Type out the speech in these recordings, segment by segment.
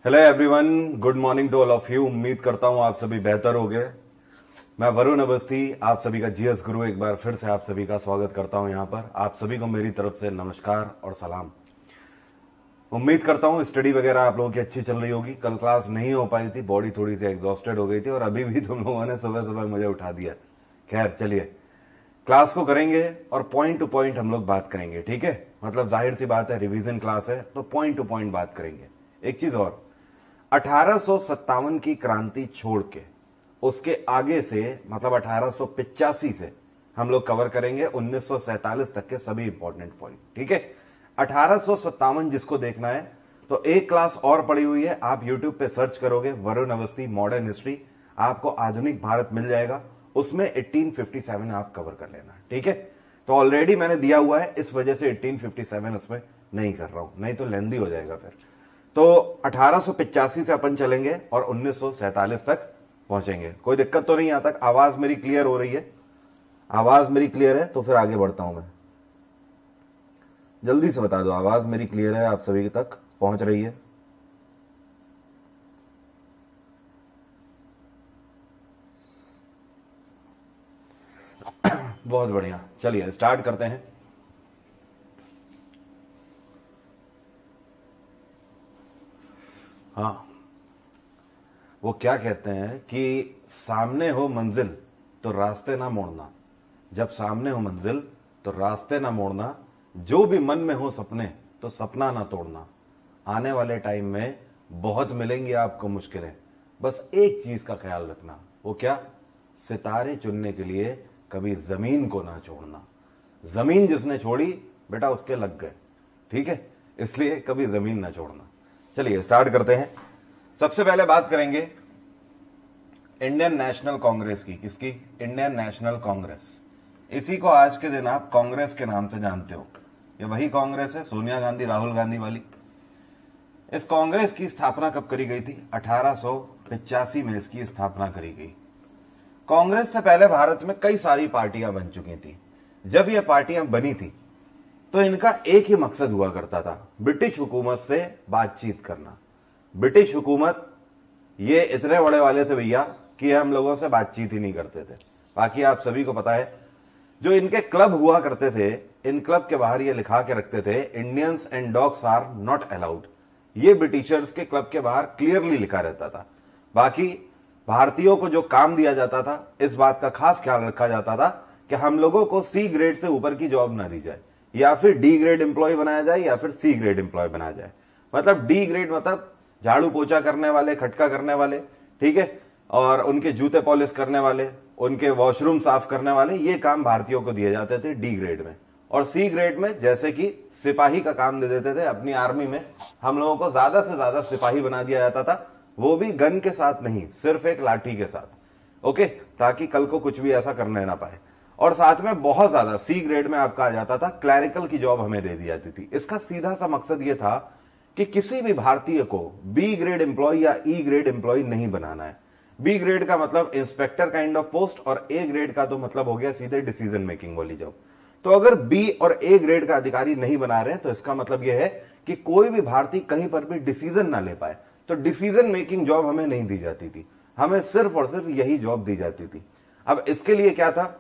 Hello everyone, good morning to all of you. उम्मीद करता हूं आप सभी बेहतर हो गए। मैं वरुण अवस्थी, आप सभी का जीएस गुरु एक बार फिर से आप सभी का स्वागत करता हूं। यहां पर आप सभी को मेरी तरफ से नमस्कार और सलाम। उम्मीद करता हूं स्टडी वगैरह आप लोगों की अच्छी चल रही होगी। कल क्लास नहीं हो पाई थी, बॉडी थोड़ी सी एग्जॉस्टेड हो गई थी और अभी भी तुम लोगों ने सुबह सुबह मुझे उठा दिया। खैर चलिए, क्लास को करेंगे और पॉइंट टू पॉइंट हम लोग बात करेंगे, ठीक है। मतलब जाहिर सी बात है, रिवीजन क्लास है तो पॉइंट टू पॉइंट बात करेंगे। एक चीज और, 1857 की क्रांति छोड़ के उसके आगे से मतलब 1885 से हम लोग कवर करेंगे 1947 तक के सभी इंपॉर्टेंट पॉइंट, ठीक है। 1857 जिसको देखना है तो एक क्लास और पड़ी हुई है, आप यूट्यूब पे सर्च करोगे वरुण अवस्थी मॉडर्न हिस्ट्री, आपको आधुनिक भारत मिल जाएगा। उसमें 1857 आप कवर कर लेना, ठीक है। तो ऑलरेडी मैंने दिया हुआ है, इस वजह से 1857 उसमें नहीं कर रहा हूं, नहीं तो लेंदी हो जाएगा फिर। तो 1885 से अपन चलेंगे और 1947 तक पहुंचेंगे। कोई दिक्कत तो नहीं यहां तक? आवाज मेरी क्लियर हो रही है? आवाज मेरी क्लियर है तो फिर आगे बढ़ता हूं मैं। जल्दी से बता दो, आवाज मेरी क्लियर है, आप सभी तक पहुंच रही है? बहुत बढ़िया, चलिए स्टार्ट करते हैं। हाँ, वो क्या कहते हैं कि सामने हो मंजिल तो रास्ते ना मोड़ना। जब सामने हो मंजिल तो रास्ते ना मोड़ना, जो भी मन में हो सपने तो सपना ना तोड़ना। आने वाले टाइम में बहुत मिलेंगी आपको मुश्किलें, बस एक चीज का ख्याल रखना। वो क्या? सितारे चुनने के लिए कभी जमीन को ना छोड़ना। जमीन जिसने छोड़ी बेटा उसके लग गए, ठीक है। इसलिए कभी जमीन ना छोड़ना। चलिए स्टार्ट करते हैं। सबसे पहले बात करेंगे इंडियन नेशनल कांग्रेस की। किसकी? Indian national Congress. इसी को आज के दिन आप कांग्रेस के नाम से जानते हो। ये वही कांग्रेस है, सोनिया गांधी राहुल गांधी वाली। इस कांग्रेस की स्थापना कब करी गई थी? 1885 में इसकी स्थापना करी गई। कांग्रेस से पहले भारत में कई सारी पार्टियां बन चुकी थी। जब ये पार्टियां बनी थी तो इनका एक ही मकसद हुआ करता था, ब्रिटिश हुकूमत से बातचीत करना। ब्रिटिश हुकूमत ये इतने बड़े वाले थे भैया कि हम लोगों से बातचीत ही नहीं करते थे। बाकी आप सभी को पता है, जो इनके क्लब हुआ करते थे, इन क्लब के बाहर ये लिखा के रखते थे, Indians and dogs are not allowed. ये ब्रिटिशर्स के क्लब के बाहर क्लियरली लिखा रहता था। बाकी भारतीयों को जो काम दिया जाता था, इस बात का खास ख्याल रखा जाता था कि हम लोगों को सी ग्रेड से ऊपर की जॉब ना दी जाए, या फिर डी ग्रेड एम्प्लॉय बनाया जाए या फिर सी ग्रेड एम्प्लॉय बनाया जाए। मतलब डी ग्रेड मतलब झाड़ू पोछा करने वाले, खटका करने वाले, ठीक है, और उनके जूते पॉलिश करने वाले, उनके वॉशरूम साफ करने वाले, ये काम भारतीयों को दिए जाते थे डी ग्रेड में। और सी ग्रेड में जैसे कि सिपाही का काम दे देते थे। अपनी आर्मी में हम लोगों को ज्यादा से ज्यादा सिपाही बना दिया जाता था, वो भी गन के साथ नहीं, सिर्फ एक लाठी के साथ, ओके, ताकि कल को कुछ भी ऐसा करने ना पाए। और साथ में बहुत ज्यादा सी ग्रेड में आपका आ जाता था, क्लैरिकल की जॉब हमें दे दी जाती थी। इसका सीधा सा मकसद यह था कि किसी भी भारतीय को बी ग्रेड एम्प्लॉय या ई ग्रेड एम्प्लॉय नहीं बनाना है। बी ग्रेड का मतलब इंस्पेक्टर काइंड ऑफ पोस्ट, और ए ग्रेड का तो मतलब हो गया सीधे डिसीजन मेकिंग वाली जॉब। तो अगर बी और ए ग्रेड का अधिकारी नहीं बना रहे तो इसका मतलब यह है कि कोई भी भारतीय कहीं पर भी डिसीजन ना ले पाए। तो डिसीजन मेकिंग जॉब हमें नहीं दी जाती थी, हमें सिर्फ और सिर्फ यही जॉब दी जाती थी। अब इसके लिए क्या था?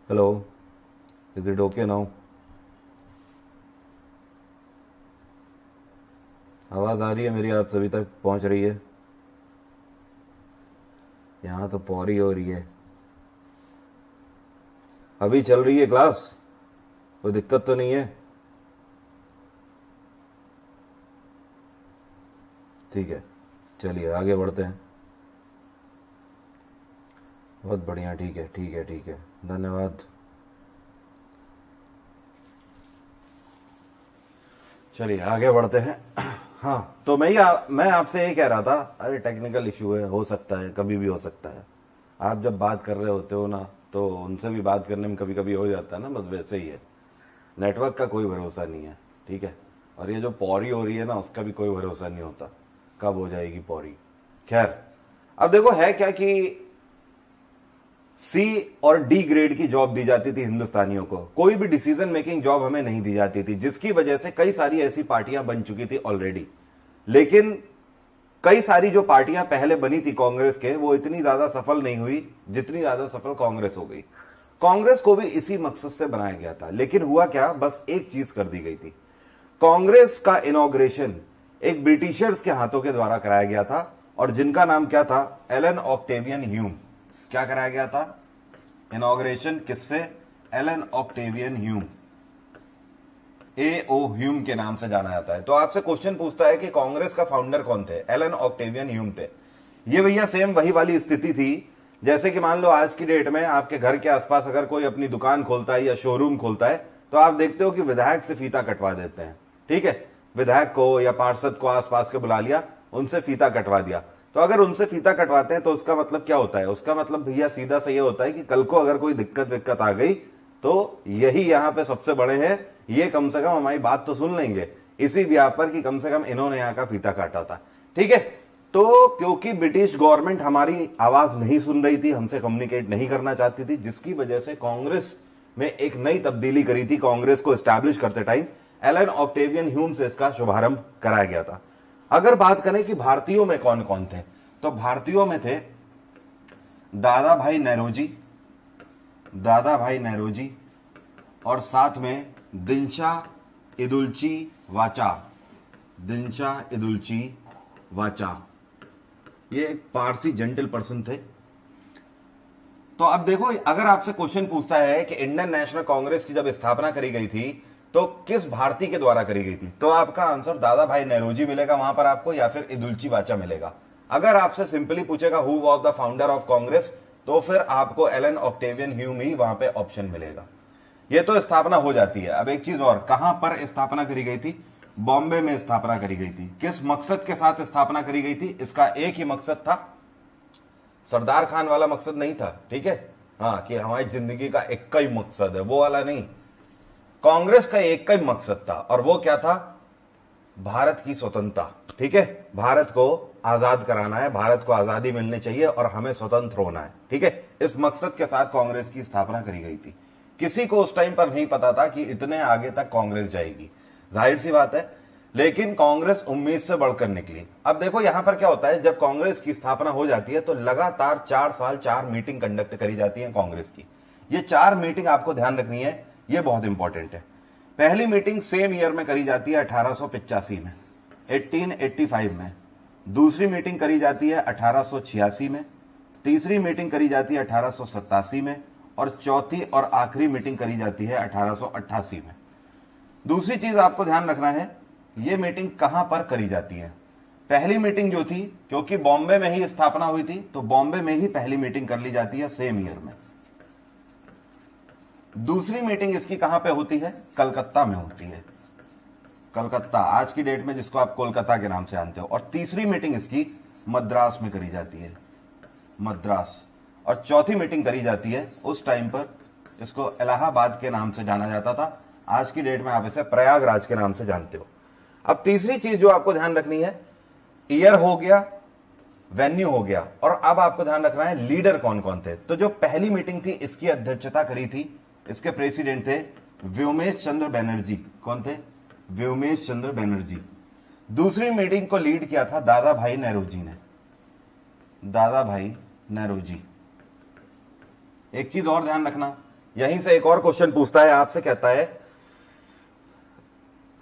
Hello, is it okay now? आवाज आ रही है मेरी? आप सभी तक पहुंच रही है? यहां तो पौरी हो रही है। अभी चल रही है क्लास? कोई दिक्कत तो नहीं है? ठीक है, चलिए आगे बढ़ते हैं। बहुत बढ़िया, ठीक है ठीक है ठीक है, धन्यवाद। चलिए आगे बढ़ते हैं। हाँ, तो मैं आपसे ये कह रहा था, अरे टेक्निकल इशू है, हो सकता है, कभी भी हो सकता है। आप जब बात कर रहे होते हो ना, तो उनसे भी बात करने में कभी कभी हो जाता है ना, बस वैसे ही है। नेटवर्क का कोई भरोसा नहीं है, ठीक है। और ये जो पौरी हो रही है ना, उसका भी कोई भरोसा नहीं होता कब हो जाएगी पौरी। खैर, अब देखो है क्या कि सी और डी ग्रेड की जॉब दी जाती थी हिंदुस्तानियों को, कोई भी डिसीजन मेकिंग जॉब हमें नहीं दी जाती थी, जिसकी वजह से कई सारी ऐसी पार्टियां बन चुकी थी ऑलरेडी। लेकिन कई सारी जो पार्टियां पहले बनी थी कांग्रेस के, वो इतनी ज्यादा सफल नहीं हुई जितनी ज्यादा सफल कांग्रेस हो गई। कांग्रेस को भी इसी मकसद से बनाया गया था, लेकिन हुआ क्या, बस एक चीज कर दी गई थी। कांग्रेस का इनॉग्रेशन एक ब्रिटिशर्स के हाथों के द्वारा कराया गया था, और जिनका नाम क्या था, एलन ऑक्टेवियन ह्यूम। क्या कराया गया था इनॉग्रेशन, किससे, Elon Octavian Hume, A.O. Hume के नाम से जाना जाता है। तो आपसे क्वेश्चन पूछता है कि कांग्रेस का फाउंडर कौन थे, एलन ऑक्टेवियन ह्यूम थे। ये भैया सेम वही वाली स्थिति थी जैसे कि मान लो आज की डेट में आपके घर के आसपास अगर कोई अपनी दुकान खोलता है या शोरूम खोलता है, तो आप देखते हो कि विधायक से फीता कटवा देते हैं, ठीक है। विधायक को या पार्षद को आसपास के बुला लिया, उनसे फीता कटवा दिया। तो अगर उनसे फीता कटवाते हैं तो उसका मतलब क्या होता है, उसका मतलब भैया सीधा सा ये होता है कि कल को अगर कोई दिक्कत आ गई तो यही यहां पे सबसे बड़े हैं, ये कम से कम हमारी बात तो सुन लेंगे, इसी ब्याह पर कि कम से कम इन्होंने यहां का फीता काटा था, ठीक है। तो क्योंकि ब्रिटिश गवर्नमेंट हमारी आवाज नहीं सुन रही थी, हमसे कम्युनिकेट नहीं करना चाहती थी, जिसकी वजह से कांग्रेस में एक नई तब्दीली करी थी। कांग्रेस को एस्टैब्लिश करते टाइम एलन ऑक्टेवियन ह्यूम से इसका शुभारंभ कराया गया था। अगर बात करें कि भारतीयों में कौन कौन थे, तो भारतीयों में थे दादा भाई नेरोजी और साथ में दिनशा इदुल्ची वाचा। ये एक पारसी जेंटल पर्सन थे। तो अब देखो, अगर आपसे क्वेश्चन पूछता है कि इंडियन नेशनल कांग्रेस की जब स्थापना करी गई थी तो किस भारतीय के द्वारा करी गई थी, तो आपका आंसर दादा भाई नेरोजी मिलेगा वहां पर आपको, या फिर इदुल्ची वाचा मिलेगा। अगर आपसे सिंपली पूछेगा who was the founder of Congress, तो फिर आपको एलन ऑक्टेवियन ह्यूम ही वहां पे ऑप्शन मिलेगा। ये तो स्थापना हो जाती है। अब एक चीज और, कहां पर स्थापना करी गई थी, बॉम्बे में स्थापना करी गई थी। किस मकसद के साथ स्थापना करी गई थी, इसका एक ही मकसद था, सरदार खान वाला मकसद नहीं था, ठीक है, हाँ, कि हमारी जिंदगी का एक ही मकसद है, वो वाला नहीं। कांग्रेस का एक ही मकसद था, और वो क्या था, भारत की स्वतंत्रता, ठीक है। भारत को आजाद कराना है, भारत को आजादी मिलनी चाहिए और हमें स्वतंत्र होना है, ठीक है। इस मकसद के साथ कांग्रेस की स्थापना करी गई थी। किसी को उस टाइम पर नहीं पता था कि इतने आगे तक कांग्रेस जाएगी, जाहिर सी बात है, लेकिन कांग्रेस उम्मीद से बढ़कर निकली। अब देखो यहां पर क्या होता है, जब कांग्रेस की स्थापना हो जाती है तो लगातार 4 साल 4 मीटिंग कंडक्ट करी जाती है कांग्रेस की। ये 4 मीटिंग आपको ध्यान रखनी है, ये बहुत इंपॉर्टेंट है। पहली मीटिंग सेम ईयर में करी जाती है 1885 में, 1885 में। दूसरी मीटिंग करी जाती है 1886 में, तीसरी मीटिंग करी जाती है 1887 में, और चौथी और आखिरी मीटिंग करी जाती है 1888 में। दूसरी चीज आपको ध्यान रखना है, यह मीटिंग कहां पर करी जाती है। पहली मीटिंग जो थी, क्योंकि बॉम्बे में ही स्थापना हुई थी, तो बॉम्बे में ही पहली मीटिंग कर ली जाती है सेम ईयर में। दूसरी मीटिंग इसकी कहां पे होती है, कलकत्ता में होती है, कलकत्ता आज की डेट में जिसको आप कोलकाता के नाम से जानते हो। और तीसरी मीटिंग इसकी मद्रास में करी जाती है, मद्रास। और चौथी मीटिंग करी जाती है, उस टाइम पर इसको इलाहाबाद के नाम से जाना जाता था, आज की डेट में आप इसे प्रयागराज के नाम से जानते हो। अब तीसरी चीज जो आपको ध्यान रखनी है, ईयर हो गया, वेन्यू हो गया, और अब आपको ध्यान रखना है लीडर कौन कौन थे। तो जो पहली मीटिंग थी इसकी अध्यक्षता करी थी, इसके प्रेसिडेंट थे व्योमेश चंद्र बनर्जी। कौन थे, व्योमेश चंद्र बनर्जी। दूसरी मीटिंग को लीड किया था दादा भाई नेरोजी ने, दादा भाई नेरोजी। एक चीज और ध्यान रखना, यहीं से एक और क्वेश्चन पूछता है आपसे, कहता है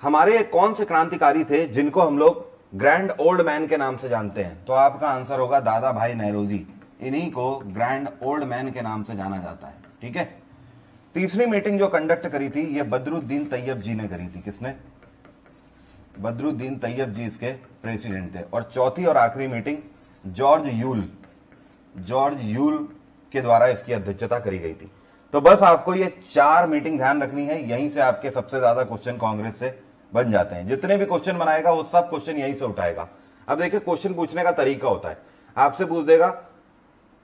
हमारे कौन से क्रांतिकारी थे जिनको हम लोग ग्रैंड ओल्ड मैन के नाम से जानते हैं, तो आपका आंसर होगा दादा भाई नेरोजी। इन्हीं को ग्रैंड ओल्ड मैन के नाम से जाना जाता है, ठीक है। तीसरी मीटिंग जो कंडक्ट करी थी, ये बदरुद्दीन तैयब जी ने करी थी। किसने, बदरुद्दीन तैयब जी इसके प्रेसिडेंट थे। और चौथी और आखिरी मीटिंग जॉर्ज यूल के द्वारा इसकी अध्यक्षता करी गई थी। तो बस आपको ये 4 मीटिंग ध्यान रखनी है, यहीं से आपके सबसे ज्यादा क्वेश्चन कांग्रेस से बन जाते हैं। जितने भी क्वेश्चन बनाएगा वो सब क्वेश्चन यहीं से उठाएगा। अब देखिए क्वेश्चन पूछने का तरीका होता है, आपसे पूछ देगा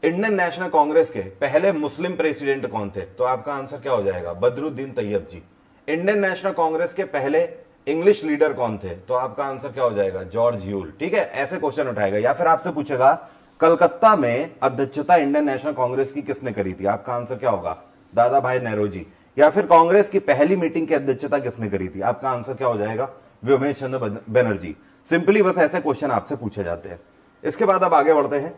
इंडियन नेशनल कांग्रेस के पहले मुस्लिम प्रेसिडेंट कौन थे, तो आपका आंसर क्या हो जाएगा, बदरुद्दीन तैयब जी। इंडियन नेशनल कांग्रेस के पहले इंग्लिश लीडर कौन थे? तो आपका आंसर क्या हो जाएगा? जॉर्ज ह्यूल। ठीक है, ऐसे क्वेश्चन उठाएगा। या फिर आपसे पूछेगा कलकत्ता में अध्यक्षता इंडियन नेशनल कांग्रेस की किसने करी थी? आपका आंसर क्या होगा? दादा भाई नेहरूजी। या फिर कांग्रेस की पहली मीटिंग की अध्यक्षता किसने करी थी? आपका आंसर क्या हो जाएगा? व्योमेश चंद्र बनर्जी। सिंपली बस ऐसे क्वेश्चन आपसे पूछे जाते हैं। इसके बाद अब आगे बढ़ते हैं।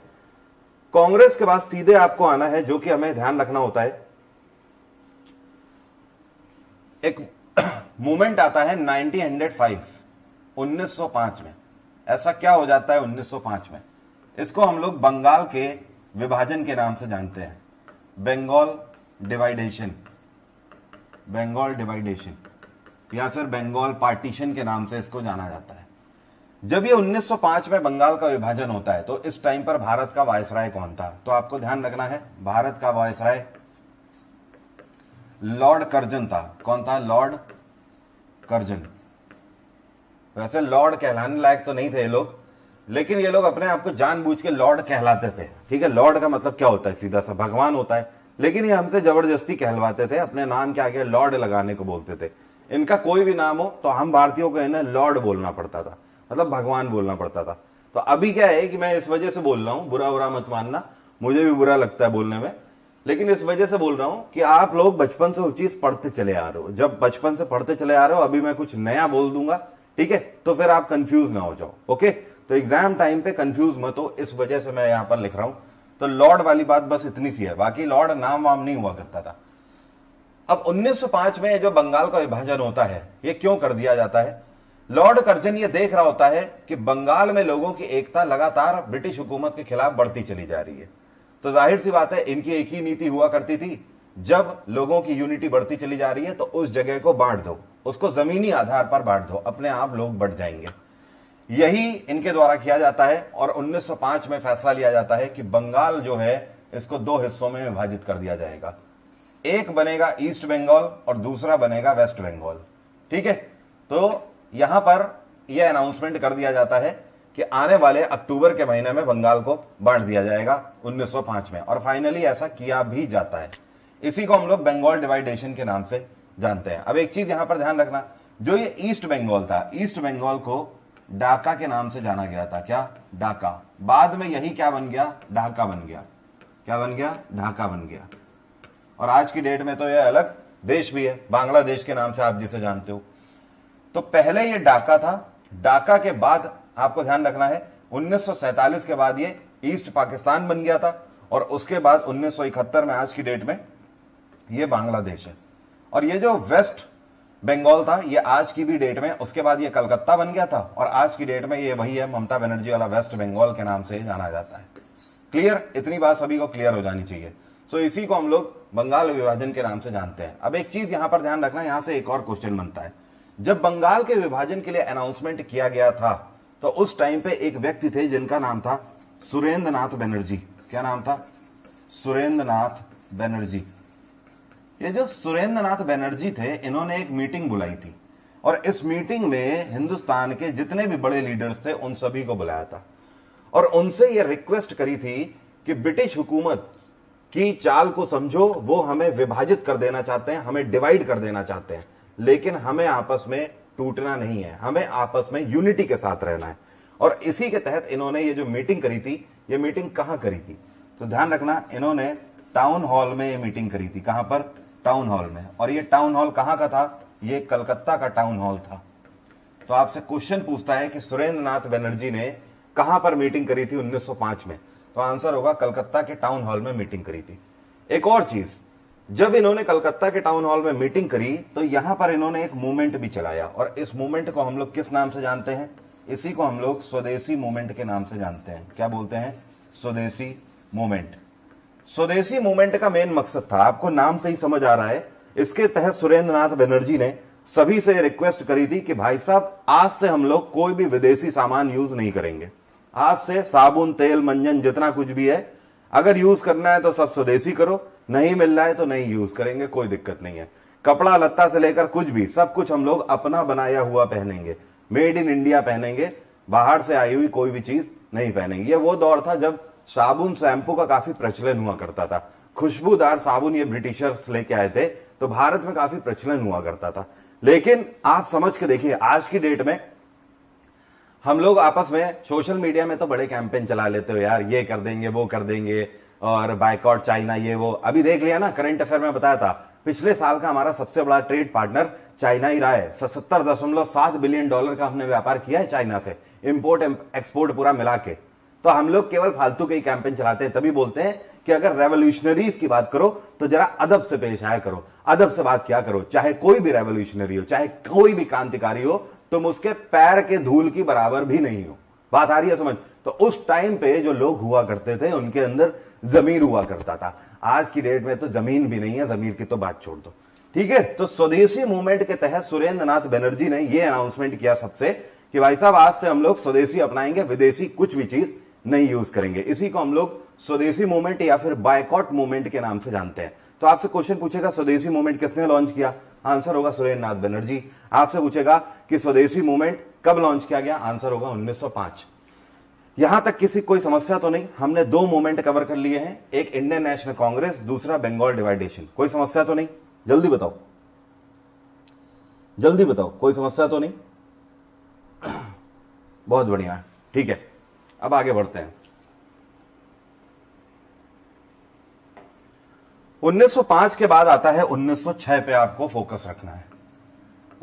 कांग्रेस के बाद सीधे आपको आना है, जो कि हमें ध्यान रखना होता है, एक मूवमेंट आता है 1905 में। ऐसा क्या हो जाता है 1905 में? इसको हम लोग बंगाल के विभाजन के नाम से जानते हैं, बंगाल डिवाइडेशन, बंगाल डिवाइडेशन या फिर बंगाल पार्टीशन के नाम से इसको जाना जाता है। जब ये 1905 में बंगाल का विभाजन होता है तो इस टाइम पर भारत का वायसराय कौन था? तो आपको ध्यान रखना है, भारत का वायसराय लॉर्ड कर्जन था। कौन था? Lord Curzon. वैसे लॉर्ड कहलाने लायक तो नहीं थे ये लोग, लेकिन ये लोग अपने आप को जानबूझ के लॉर्ड कहलाते थे। ठीक है, लॉर्ड का मतलब क्या होता है? सीधा सा भगवान होता है, लेकिन ये हमसे जबरदस्ती कहलवाते थे, अपने नाम के आगे लॉर्ड लगाने को बोलते थे। इनका कोई भी नाम हो तो हम भारतीयों को इन्हें लॉर्ड बोलना पड़ता था, मतलब भगवान बोलना पड़ता था। तो अभी क्या है कि मैं इस वजह से बोल रहा हूं, बुरा बुरा मत मानना, मुझे भी बुरा लगता है बोलने में, लेकिन इस वजह से बोल रहा हूं कि आप लोग बचपन से वो चीज पढ़ते चले आ रहे हो। जब बचपन से पढ़ते चले आ रहे हो, अभी मैं कुछ नया बोल दूंगा, ठीक है, तो फिर आप कंफ्यूज ना हो जाओ। ओके, तो एग्जाम टाइम पे कंफ्यूज मत हो, इस वजह से मैं यहां पर लिख रहा हूं। तो लॉर्ड वाली बात बस इतनी सी है, बाकी लॉर्ड नाम वाम नहीं हुआ करता था। अब 1905 में जो बंगाल का विभाजन होता है, ये क्यों कर दिया जाता है? लॉर्ड कर्जन ये देख रहा होता है कि बंगाल में लोगों की एकता लगातार ब्रिटिश हुकूमत के खिलाफ बढ़ती चली जा रही है। तो जाहिर सी बात है, इनकी एक ही नीति हुआ करती थी, जब लोगों की यूनिटी बढ़ती चली जा रही है तो उस जगह को बांट दो, उसको जमीनी आधार पर बांट दो, अपने आप लोग बढ़ जाएंगे। यही इनके द्वारा किया जाता है और 1905 में फैसला लिया जाता है कि बंगाल जो है इसको दो हिस्सों में विभाजित कर दिया जाएगा। एक बनेगा ईस्ट बंगाल और दूसरा बनेगा वेस्ट बंगाल। ठीक है, तो यहां पर यह अनाउंसमेंट कर दिया जाता है कि आने वाले अक्टूबर के महीने में बंगाल को बांट दिया जाएगा 1905 में, और फाइनली ऐसा किया भी जाता है। इसी को हम लोग बंगाल डिवाइडेशन के नाम से जानते हैं। अब एक चीज यहां पर ध्यान रखना, जो ये ईस्ट बंगाल था, ईस्ट बंगाल को ढाका के नाम से जाना गया था। क्या? ढाका। बाद में यही क्या बन गया? ढाका बन गया। क्या बन गया? ढाका बन गया। और आज की डेट में तो यह अलग देश भी है, बांग्लादेश के नाम से आप जिसे जानते हो। तो पहले ये ढाका था, ढाका के बाद आपको ध्यान रखना है 1947 के बाद ये ईस्ट पाकिस्तान बन गया था, और उसके बाद 1971 में आज की डेट में ये बांग्लादेश है। और ये जो वेस्ट बंगाल था, ये आज की भी डेट में, उसके बाद ये कलकत्ता बन गया था, और आज की डेट में ये वही है, ममता बनर्जी वाला वेस्ट बंगाल के नाम से जाना जाता है। क्लियर? इतनी बात सभी को क्लियर हो जानी चाहिए। सो इसी को हम लोग बंगाल विभाजन के नाम से जानते हैं। अब एक चीज यहां पर ध्यान रखना, यहां से एक और क्वेश्चन बनता है। जब बंगाल के विभाजन के लिए अनाउंसमेंट किया गया था तो उस टाइम पे एक व्यक्ति थे जिनका नाम था सुरेंद्र नाथ बनर्जी। क्या नाम था? सुरेंद्र नाथ बनर्जी। ये जो सुरेंद्र नाथ बनर्जी थे, इन्होंने एक मीटिंग बुलाई थी, और इस मीटिंग में हिंदुस्तान के जितने भी बड़े लीडर्स थे उन सभी को बुलाया था, और उनसे ये रिक्वेस्ट करी थी कि ब्रिटिश हुकूमत की चाल को समझो, वो हमें विभाजित कर देना चाहते हैं, हमें डिवाइड कर देना चाहते हैं, लेकिन हमें आपस में टूटना नहीं है, हमें आपस में यूनिटी के साथ रहना है। और इसी के तहत इन्होंने ये जो मीटिंग करी थी, ये मीटिंग कहां करी थी? तो ध्यान रखना, इन्होंने टाउन हॉल में ये मीटिंग करी थी। कहां पर? टाउन हॉल में। और ये टाउन हॉल कहां का था? ये कलकत्ता का टाउन हॉल था। तो आपसे क्वेश्चन पूछता है कि सुरेंद्र नाथ बनर्जी ने कहां पर मीटिंग करी थी 1905 में? तो आंसर होगा कलकत्ता के टाउन हॉल में मीटिंग करी थी। एक और चीज, जब इन्होंने कलकत्ता के टाउन हॉल में मीटिंग करी तो यहां पर इन्होंने एक मूवमेंट भी चलाया, और इस मूवमेंट को हम लोग किस नाम से जानते हैं? इसी को हम लोग स्वदेशी मूवमेंट के नाम से जानते हैं। क्या बोलते हैं? स्वदेशी मूवमेंट। स्वदेशी मूवमेंट का मेन मकसद था, आपको नाम से ही समझ आ रहा है, इसके तहत सुरेंद्र नाथ बनर्जी ने सभी से रिक्वेस्ट करी थी कि भाई साहब, आज से हम लोग कोई भी विदेशी सामान यूज नहीं करेंगे। आज से साबुन, तेल, मंजन, जितना कुछ भी है, अगर यूज करना है तो सब स्वदेशी करो, नहीं मिल रहा है तो नहीं यूज करेंगे, कोई दिक्कत नहीं है। कपड़ा लत्ता से लेकर कुछ भी, सब कुछ हम लोग अपना बनाया हुआ पहनेंगे, मेड इन इंडिया पहनेंगे, बाहर से आई हुई कोई भी चीज नहीं पहनेंगे। ये वो दौर था जब साबुन, शैंपू का काफी प्रचलन हुआ करता था। खुशबूदार साबुन ये ब्रिटिशर्स लेके आए थे, तो भारत में काफी प्रचलन हुआ करता था। लेकिन आप समझ के देखिए, आज की डेट में हम लोग आपस में सोशल मीडिया में तो बड़े कैंपेन चला लेते हो यार, ये कर देंगे वो कर देंगे और बायकॉट चाइना ये वो। अभी देख लिया ना, करंट अफेयर में बताया था, पिछले साल का हमारा सबसे बड़ा ट्रेड पार्टनर चाइना ही रहा है। 77.7 बिलियन डॉलर का हमने व्यापार किया है चाइना से, इंपोर्ट एक्सपोर्ट पूरा मिला के। तो हम लोग केवल फालतू के ही कैंपेन चलाते हैं, तभी बोलते हैं कि अगर रेवोल्यूशनरीज की बात करो तो जरा अदब से पेश आया करो, अदब से बात किया करो। चाहे कोई भी रेवोल्यूशनरी हो, चाहे कोई भी क्रांतिकारी हो, तुम उसके पैर के धूल की बराबर भी नहीं हो। बात आ रही है समझ? तो उस टाइम पे जो लोग हुआ करते थे उनके अंदर जमीर हुआ करता था। आज की डेट में तो जमीन भी नहीं है, जमीर की तो बात छोड़ दो। ठीक है, तो स्वदेशी मूवमेंट के तहत सुरेंद्र नाथ बनर्जी ने यह अनाउंसमेंट किया सबसे कि भाई साहब आज से हम लोग स्वदेशी अपनाएंगे, विदेशी कुछ भी चीज नहीं यूज करेंगे। इसी को हम लोग स्वदेशी मूवमेंट या फिर बायकॉट मूवमेंट के नाम से जानते हैं। तो आपसे क्वेश्चन पूछेगा स्वदेशी मूवमेंट किसने लॉन्च किया, आंसर होगा सुरेंद्र नाथ बनर्जी। आपसे पूछेगा कि स्वदेशी मूवमेंट कब लॉन्च किया गया, आंसर होगा 1905। यहां तक किसी कोई समस्या तो नहीं? हमने दो मूवमेंट कवर कर लिए हैं, एक इंडियन नेशनल कांग्रेस, दूसरा बंगाल डिवाइडेशन। कोई समस्या तो नहीं? जल्दी बताओ, जल्दी बताओ, कोई समस्या तो नहीं? बहुत बढ़िया, ठीक है, अब आगे बढ़ते हैं। 1905 के बाद आता है 1906 पे, आपको फोकस रखना है।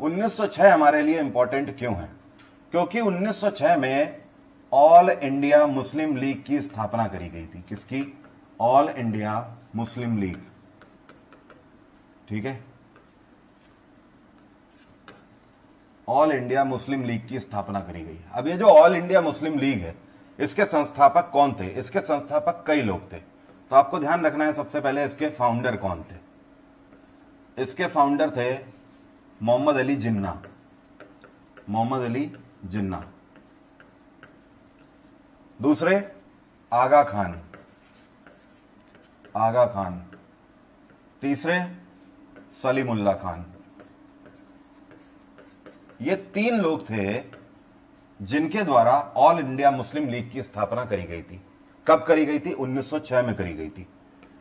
1906 हमारे लिए इंपॉर्टेंट क्यों है? क्योंकि 1906 में ऑल इंडिया मुस्लिम लीग की स्थापना करी गई थी। किसकी? All India Muslim league. ठीक है, ऑल इंडिया मुस्लिम लीग की स्थापना करी गई। अब ये जो ऑल इंडिया मुस्लिम लीग है, इसके संस्थापक कौन थे? इसके संस्थापक कई लोग थे, तो आपको ध्यान रखना है सबसे पहले इसके फाउंडर कौन थे। इसके फाउंडर थे मोहम्मद अली जिन्ना। मोहम्मद अली जिन्ना। दूसरे आगा खान। आगा खान। तीसरे सलीमुल्लाह खान। ये तीन लोग थे जिनके द्वारा ऑल इंडिया मुस्लिम लीग की स्थापना करी गई थी। कब करी गई थी? 1906 में करी गई थी।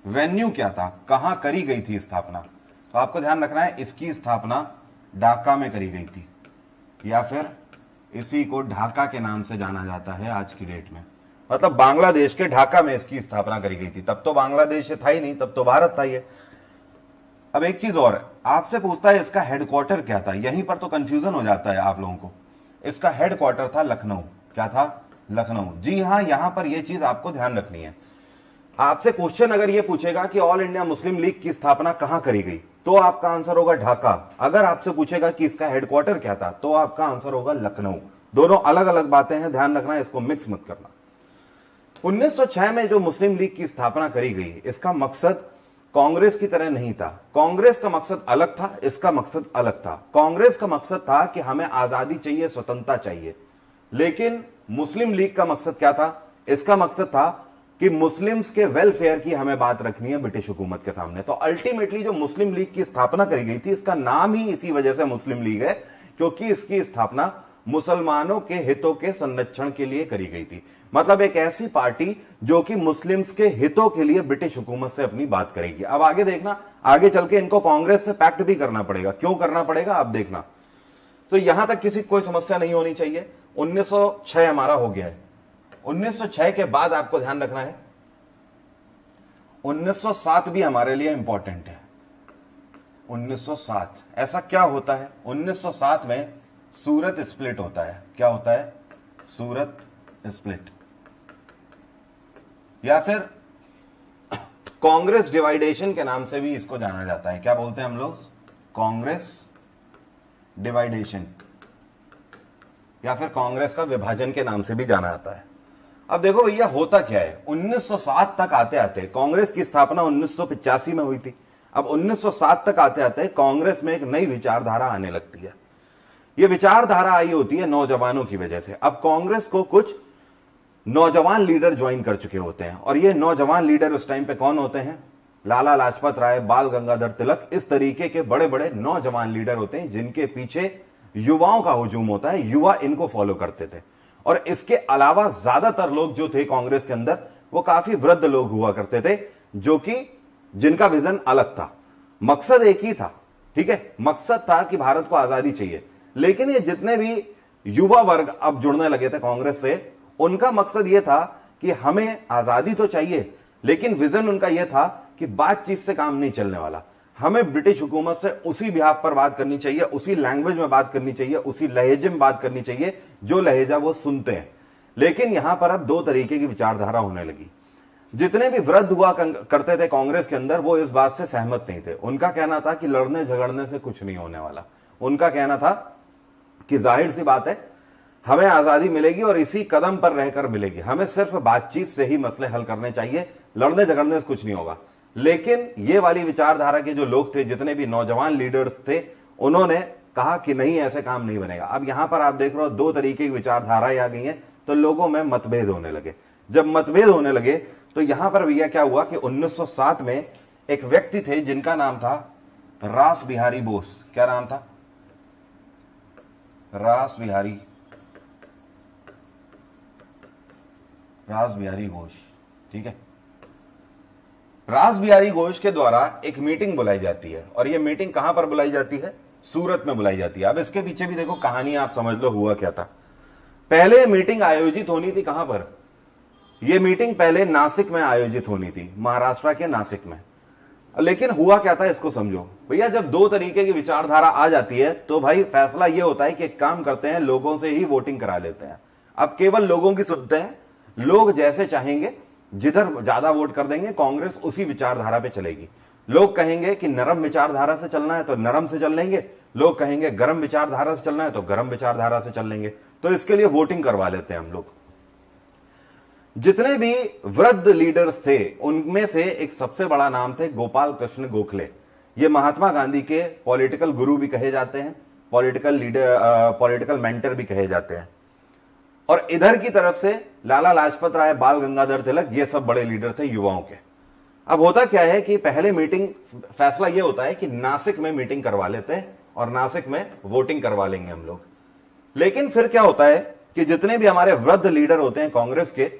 वेन्यू क्या था, कहां करी गई थी स्थापना? तो आपको ध्यान रखना है, इसकी स्थापना ढाका में करी गई थी, या फिर इसी को ढाका के नाम से जाना जाता है आज की डेट में। मतलब बांग्लादेश के ढाका में इसकी स्थापना करी गई थी। तब तो बांग्लादेश था ही नहीं, तब तो भारत था ये। अब एक चीज और आपसे पूछता है, इसका हेडक्वार्टर क्या था? यहीं पर तो कंफ्यूजन हो जाता है आप लोगों को। इसका हेडक्वार्टर था लखनऊ। क्या था? लखनऊ। जी हां, यहां पर यह चीज आपको ध्यान रखनी है। आपसे क्वेश्चन अगर यह पूछेगा कि ऑल इंडिया मुस्लिम लीग की स्थापना कहां करी गई, तो आपका आंसर होगा ढाका। अगर आपसे पूछेगा कि इसका हेडक्वार्टर क्या था, तो आपका आंसर होगा लखनऊ। दोनों अलग अलग बातें हैं, ध्यान रखना है, इसको मिक्स मत करना। 1906 में जो मुस्लिम लीग की स्थापना करी गई, इसका मकसद कांग्रेस की तरह नहीं था। कांग्रेस का मकसद अलग था, इसका मकसद अलग था। कांग्रेस का मकसद था कि हमें आजादी चाहिए, स्वतंत्रता चाहिए। लेकिन मुस्लिम लीग का मकसद क्या था? इसका मकसद था कि मुस्लिम्स के वेलफेयर की हमें बात रखनी है ब्रिटिश हुकूमत के सामने। तो अल्टीमेटली जो मुस्लिम लीग की स्थापना करी गई थी, इसका नाम ही इसी वजह से मुस्लिम लीग है, क्योंकि इसकी स्थापना मुसलमानों के हितों के संरक्षण के लिए करी गई थी। मतलब एक ऐसी पार्टी जो कि मुस्लिम्स के हितों के लिए ब्रिटिश हुकूमत से अपनी बात करेगी। अब आगे देखना, आगे चल के इनको कांग्रेस से पैक्ट भी करना पड़ेगा। क्यों करना पड़ेगा आप देखना। तो यहां तक किसी कोई समस्या नहीं होनी चाहिए। 1906 हमारा हो गया है। 1906 के बाद आपको ध्यान रखना है, 1907 भी हमारे लिए इंपॉर्टेंट है। 1907 ऐसा क्या होता है? 1907 में सूरत स्प्लिट होता है। क्या होता है? सूरत स्प्लिट, या फिर कांग्रेस डिवाइडेशन के नाम से भी इसको जाना जाता है। क्या बोलते हैं हम लोग? कांग्रेस डिवाइडेशन, या फिर कांग्रेस का विभाजन के नाम से भी जाना जाता है। अब देखो भैया, होता क्या है, 1907 तक आते आते कांग्रेस की स्थापना 1985 में हुई थी। अब 1907 तक आते आते कांग्रेस में एक नई विचारधारा आने लगती है। यह विचारधारा आई होती है नौजवानों की वजह से। अब कांग्रेस को कुछ नौजवान लीडर ज्वाइन कर चुके होते हैं, और ये नौजवान लीडर उस टाइम पे कौन होते हैं? लाला लाजपत राय, बाल गंगाधर तिलक, इस तरीके के बड़े बड़े नौजवान लीडर होते हैं जिनके पीछे युवाओं का हुजूम होता है। युवा इनको फॉलो करते थे। और इसके अलावा ज्यादातर लोग जो थे कांग्रेस के अंदर, वो काफी वृद्ध लोग हुआ करते थे, जो कि जिनका विजन अलग था। मकसद एक ही था, ठीक है, मकसद था कि भारत को आजादी चाहिए। लेकिन ये जितने भी युवा वर्ग अब जुड़ने लगे थे कांग्रेस से, उनका मकसद यह था कि हमें आजादी तो चाहिए, लेकिन विजन उनका यह था कि बातचीत से काम नहीं चलने वाला, हमें ब्रिटिश हुकूमत से उसी बिहाफ पर बात करनी चाहिए, उसी लैंग्वेज में बात करनी चाहिए, उसी लहजे में बात करनी चाहिए जो लहजा वो सुनते हैं। लेकिन यहां पर अब दो तरीके की विचारधारा होने लगी। जितने भी वृद्ध हुआ करते थे कांग्रेस के अंदर, वो इस बात से सहमत नहीं थे। उनका कहना था कि लड़ने झगड़ने से कुछ नहीं होने वाला। उनका कहना था कि जाहिर सी बात है, हमें आजादी मिलेगी और इसी कदम पर रहकर मिलेगी, हमें सिर्फ बातचीत से ही मसले हल करने चाहिए, लड़ने झगड़ने से कुछ नहीं होगा। लेकिन ये वाली विचारधारा के जो लोग थे, जितने भी नौजवान लीडर्स थे, उन्होंने कहा कि नहीं, ऐसे काम नहीं बनेगा। अब यहां पर आप देख रहे हो दो तरीके की विचारधाराएं आ गई हैं, तो लोगों में मतभेद होने लगे। जब मतभेद होने लगे तो यहां पर भैया क्या हुआ कि 1907 में एक व्यक्ति थे जिनका नाम था रास बिहारी बोस। क्या नाम था? रास बिहारी घोष, ठीक है। रास बिहारी घोष के द्वारा एक मीटिंग बुलाई जाती है, और यह मीटिंग कहां पर बुलाई जाती है? सूरत में बुलाई जाती है। अब इसके पीछे भी देखो कहानी, आप समझ लो हुआ क्या था। पहले मीटिंग आयोजित होनी थी कहां पर? यह मीटिंग पहले नासिक में आयोजित होनी थी, महाराष्ट्र के नासिक में। लेकिन हुआ क्या था, इसको समझो भैया। जब दो तरीके की विचारधारा आ जाती है तो भाई फैसला यह होता है कि एक काम करते हैं, लोगों से ही वोटिंग करा लेते हैं। अब केवल लोगों की सुनते हैं, लोग जैसे चाहेंगे, जिधर ज्यादा वोट कर देंगे, कांग्रेस उसी विचारधारा पे चलेगी। लोग कहेंगे कि नरम विचारधारा से चलना है तो नरम से चल लेंगे, लोग कहेंगे गर्म विचारधारा से चलना है तो गर्म विचारधारा से चल लेंगे। तो इसके लिए वोटिंग करवा लेते हैं हम लोग। जितने भी वृद्ध लीडर्स थे, उनमें से एक सबसे बड़ा नाम थे गोपाल कृष्ण गोखले। ये महात्मा गांधी के पॉलिटिकल गुरु भी कहे जाते हैं, पॉलिटिकल लीडर, पॉलिटिकल मेंटर भी कहे जाते हैं। और इधर की तरफ से लाला लाजपत राय, बाल गंगाधर तिलक, ये सब बड़े लीडर थे युवाओं के। अब होता क्या है कि पहले मीटिंग, फैसला यह होता है कि नासिक में मीटिंग करवा लेते हैं और नासिक में वोटिंग करवा लेंगे हम लोग। लेकिन फिर क्या होता है कि जितने भी हमारे वृद्ध लीडर होते हैं कांग्रेस के,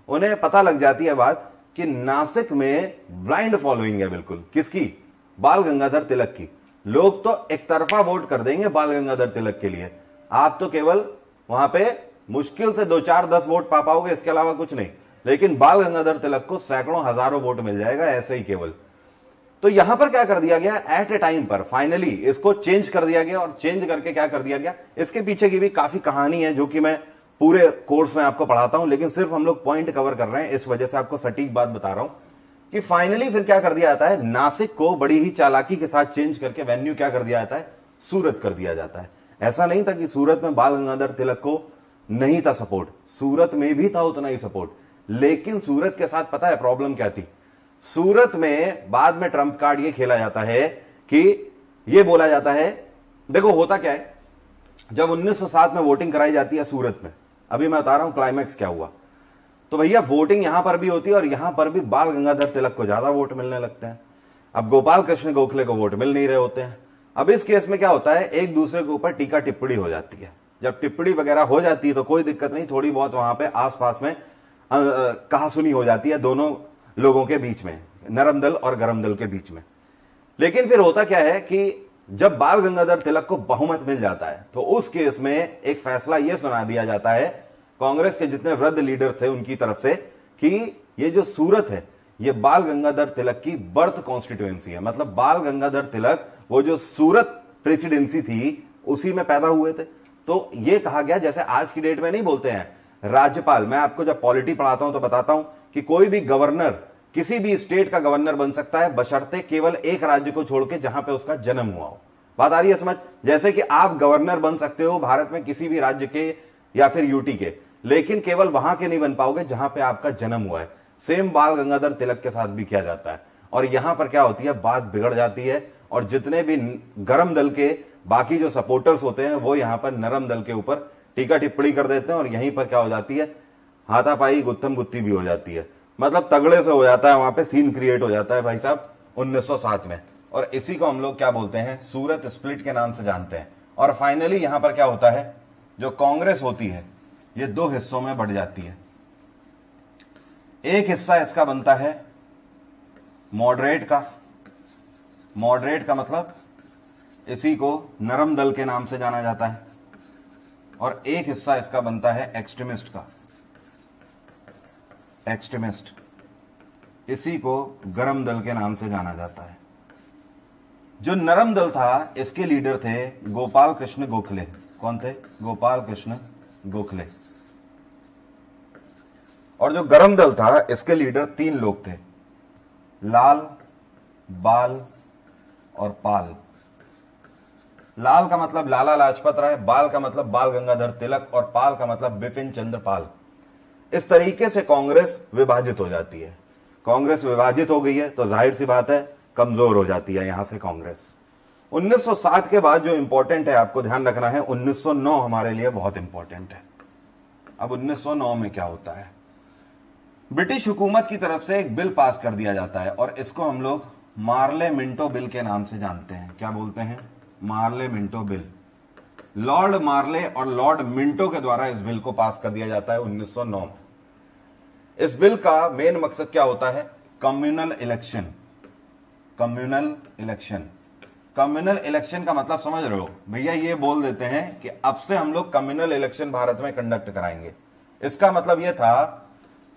उन्हें पता लग जाती है बात कि नासिक में ब्लाइंड फॉलोइंग है बिल्कुल। किसकी? बाल गंगाधर तिलक की। लोग तो एक तरफा वोट कर देंगे बाल गंगाधर तिलक के लिए। आप तो केवल वहां पे मुश्किल से 2, 4, 10 वोट पा पाओगे, इसके अलावा कुछ नहीं। लेकिन बाल गंगाधर तिलक को सैकड़ों हजारों वोट मिल जाएगा ऐसे ही केवल। तो यहां पर क्या कर दिया गया, एट ए टाइम पर फाइनली इसको चेंज कर दिया गया। और चेंज करके क्या कर दिया गया, इसके पीछे की भी काफी कहानी है जो कि मैं पूरे कोर्स में आपको पढ़ाता हूं, लेकिन सिर्फ हम लोग पॉइंट कवर कर रहे हैं, इस वजह से आपको सटीक बात बता रहा हूं कि फाइनली फिर क्या कर दिया जाता है, नासिक को बड़ी ही चालाकी के साथ चेंज करके वेन्यू क्या कर दिया जाता है, सूरत कर दिया जाता है। ऐसा नहीं था कि सूरत में बाल गंगाधर तिलक को नहीं था सपोर्ट, सूरत में भी था उतना ही सपोर्ट। लेकिन सूरत के साथ पता है प्रॉब्लम क्या थी? सूरत में बाद में ट्रंप कार्ड ये खेला जाता है कि ये बोला जाता है, देखो होता क्या है, जब 1907 में वोटिंग कराई जाती है सूरत में, अभी मैं बता रहा हूं क्लाइमैक्स क्या हुआ। तो भैया वोटिंग यहां पर भी होती है और यहां पर भी बाल गंगाधर तिलक को ज्यादा वोट मिलने लगते हैं। अब गोपाल कृष्ण गोखले को वोट मिल नहीं रहे होते हैं। अब इस केस में क्या होता है, एक दूसरे के ऊपर टीका टिप्पणी हो जाती है। जब टिप्पणी वगैरह हो जाती है तो कोई दिक्कत नहीं, थोड़ी बहुत वहां पे आसपास में कहासुनी हो जाती है दोनों लोगों के बीच में, नरम दल और गरम दल के बीच में। लेकिन फिर होता क्या है कि जब बाल गंगाधर तिलक को बहुमत मिल जाता है तो उस केस में एक फैसला यह सुना दिया जाता है कांग्रेस के जितने वृद्ध लीडर थे उनकी तरफ से कि ये जो सूरत है ये बाल गंगाधर तिलक की बर्थ कॉन्स्टिट्यूएंसी है। मतलब बाल गंगाधर तिलक वो जो सूरत प्रेसिडेंसी थी उसी में पैदा हुए थे। तो ये कहा गया, जैसे आज की डेट में नहीं बोलते हैं राज्यपाल, मैं आपको जब पॉलिटी पढ़ाता हूं तो बताता हूं कि कोई भी गवर्नर किसी भी स्टेट का गवर्नर बन सकता है बशर्ते केवल एक राज्य को छोड़ के जहां पे उसका जन्म हुआ हो। बात आ रही है समझ? जैसे कि आप गवर्नर बन सकते हो भारत में किसी भी राज्य के या फिर यूटी के, लेकिन केवल वहां के नहीं बन पाओगे जहां पे आपका जन्म हुआ है। सेम बाल गंगाधर तिलक के साथ भी किया जाता है। और यहां पर क्या होती है, बात बिगड़ जाती है और जितने भी गरम दल के बाकी जो सपोर्टर्स होते हैं वो यहां पर नरम दल के ऊपर टीका टिप्पणी कर देते हैं और यहीं पर क्या हो जाती है, हाथापाई गुत्थम गुत्ती भी हो जाती है। मतलब तगड़े से हो जाता है, वहां पे सीन क्रिएट हो जाता है भाई साहब 1907 में। और इसी को हम लोग क्या बोलते हैं, सूरत स्प्लिट के नाम से जानते हैं। और फाइनली यहां पर क्या होता है, जो कांग्रेस होती है ये दो हिस्सों में बढ़ जाती है। एक हिस्सा इसका बनता है मॉडरेट का मॉडरेट का मतलब इसी को नरम दल के नाम से जाना जाता है, और एक हिस्सा इसका बनता है एक्सट्रीमिस्ट का, एक्सट्रीमिस्ट, इसी को गरम दल के नाम से जाना जाता है। जो नरम दल था इसके लीडर थे गोपाल कृष्ण गोखले। कौन थे? गोपाल कृष्ण गोखले। और जो गरम दल था इसके लीडर 3 लोग थे, लाल, बाल और पाल। लाल का मतलब लाला लाजपत राय, बाल का मतलब बाल गंगाधर तिलक, और पाल का मतलब बिपिन चंद्र पाल। इस तरीके से कांग्रेस विभाजित हो जाती है। कांग्रेस विभाजित हो गई है तो जाहिर सी बात है कमजोर हो जाती है यहां से कांग्रेस। 1907 के बाद जो इंपॉर्टेंट है आपको ध्यान रखना है, 1909 हमारे लिए बहुत इंपॉर्टेंट है। अब 1909 में क्या होता है? ब्रिटिश हुकूमत की तरफ से एक बिल पास कर दिया जाता है और इसको हम लोग मार्ले मिंटो बिल के नाम से जानते हैं। क्या बोलते हैं? Morley Minto bill. लॉर्ड मार्ले और लॉर्ड मिंटो के द्वारा इस बिल को पास कर दिया जाता है 1909 में। इस बिल का मेन मकसद क्या होता है? Communal election. Communal election. Communal election का मतलब समझ रहे हो भैया? ये बोल देते हैं कि अब से हम लोग कम्युनल इलेक्शन भारत में कंडक्ट कराएंगे। इसका मतलब यह था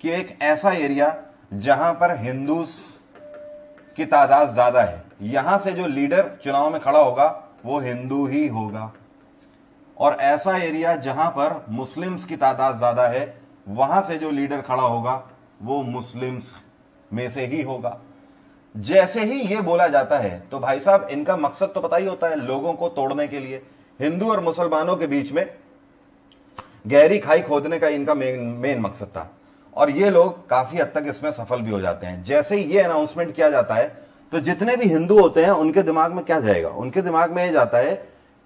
कि एक ऐसा एरिया जहां पर हिंदू की तादाद ज्यादा है, यहां से जो लीडर चुनाव में खड़ा होगा वो हिंदू ही होगा, और ऐसा एरिया जहां पर मुस्लिम्स की तादाद ज्यादा है वहां से जो लीडर खड़ा होगा वो मुस्लिम्स में से ही होगा। जैसे ही ये बोला जाता है तो भाई साहब इनका मकसद तो पता ही होता है, लोगों को तोड़ने के लिए। हिंदू और मुसलमानों के बीच में गहरी खाई खोदने का इनका मेन मकसद था, और ये लोग काफी हद तक इसमें सफल भी हो जाते हैं। जैसे ही ये अनाउंसमेंट किया जाता है तो जितने भी हिंदू होते हैं उनके दिमाग में क्या जाएगा? उनके दिमाग में ये जाता है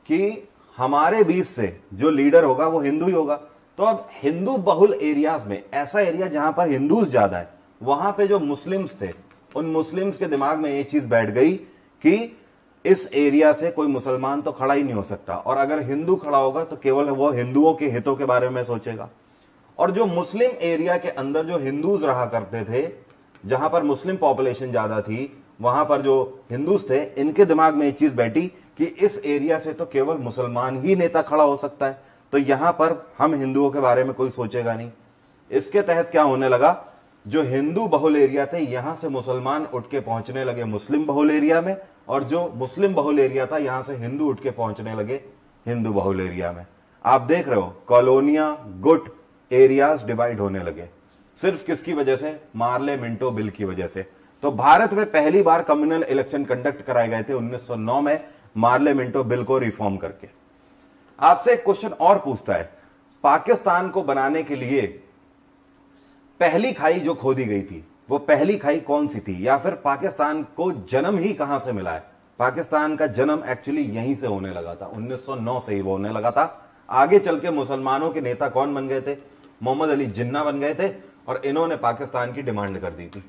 कि हमारे बीच से जो लीडर होगा वो हिंदू ही होगा। तो अब हिंदू बहुल एरियाज में, ऐसा एरिया जहां पर हिंदूज ज्यादा है, वहां पे जो मुस्लिम्स थे उन मुस्लिम्स के दिमाग में ये चीज बैठ गई कि इस एरिया से कोई मुसलमान तो खड़ा ही नहीं हो सकता, और अगर हिंदू खड़ा होगा तो केवल वो हिंदुओं के हितों के बारे में सोचेगा। और जो मुस्लिम एरिया के अंदर जो हिंदूज रहा करते थे, जहां पर मुस्लिम पॉपुलेशन ज्यादा थी, वहां पर जो हिंदूज थे इनके दिमाग में एक चीज बैठी कि इस एरिया से तो केवल मुसलमान ही नेता खड़ा हो सकता है, तो यहां पर हम हिंदुओं के बारे में कोई सोचेगा नहीं। इसके तहत क्या होने लगा? जो हिंदू बहुल एरिया थे यहां से मुसलमान उठ के पहुंचने लगे मुस्लिम बहुल एरिया में, और जो मुस्लिम बहुल एरिया था यहां से हिंदू उठ के पहुंचने लगे हिंदू बहुल एरिया में। आप देख रहे हो कॉलोनिया, गुट एरियाज डिवाइड होने लगे, सिर्फ किसकी वजह से? मार्ले मिंटो बिल की वजह से। तो भारत में पहली बार कम्युनल इलेक्शन कंडक्ट कराए गए थे 1909 में, मार्ले मिंटो बिल को रिफॉर्म करके। आपसे एक क्वेश्चन और पूछता है, पाकिस्तान को बनाने के लिए पहली खाई जो खोदी गई थी वो पहली खाई कौन सी थी, या फिर पाकिस्तान को जन्म ही कहां से मिला है? पाकिस्तान का जन्म एक्चुअली यहीं से होने लगा था, 1909 से ही वो होने लगा था। आगे चल के मुसलमानों के नेता कौन बन गए थे? मोहम्मद अली जिन्ना बन गए थे, और इन्होंने पाकिस्तान की डिमांड कर दी थी।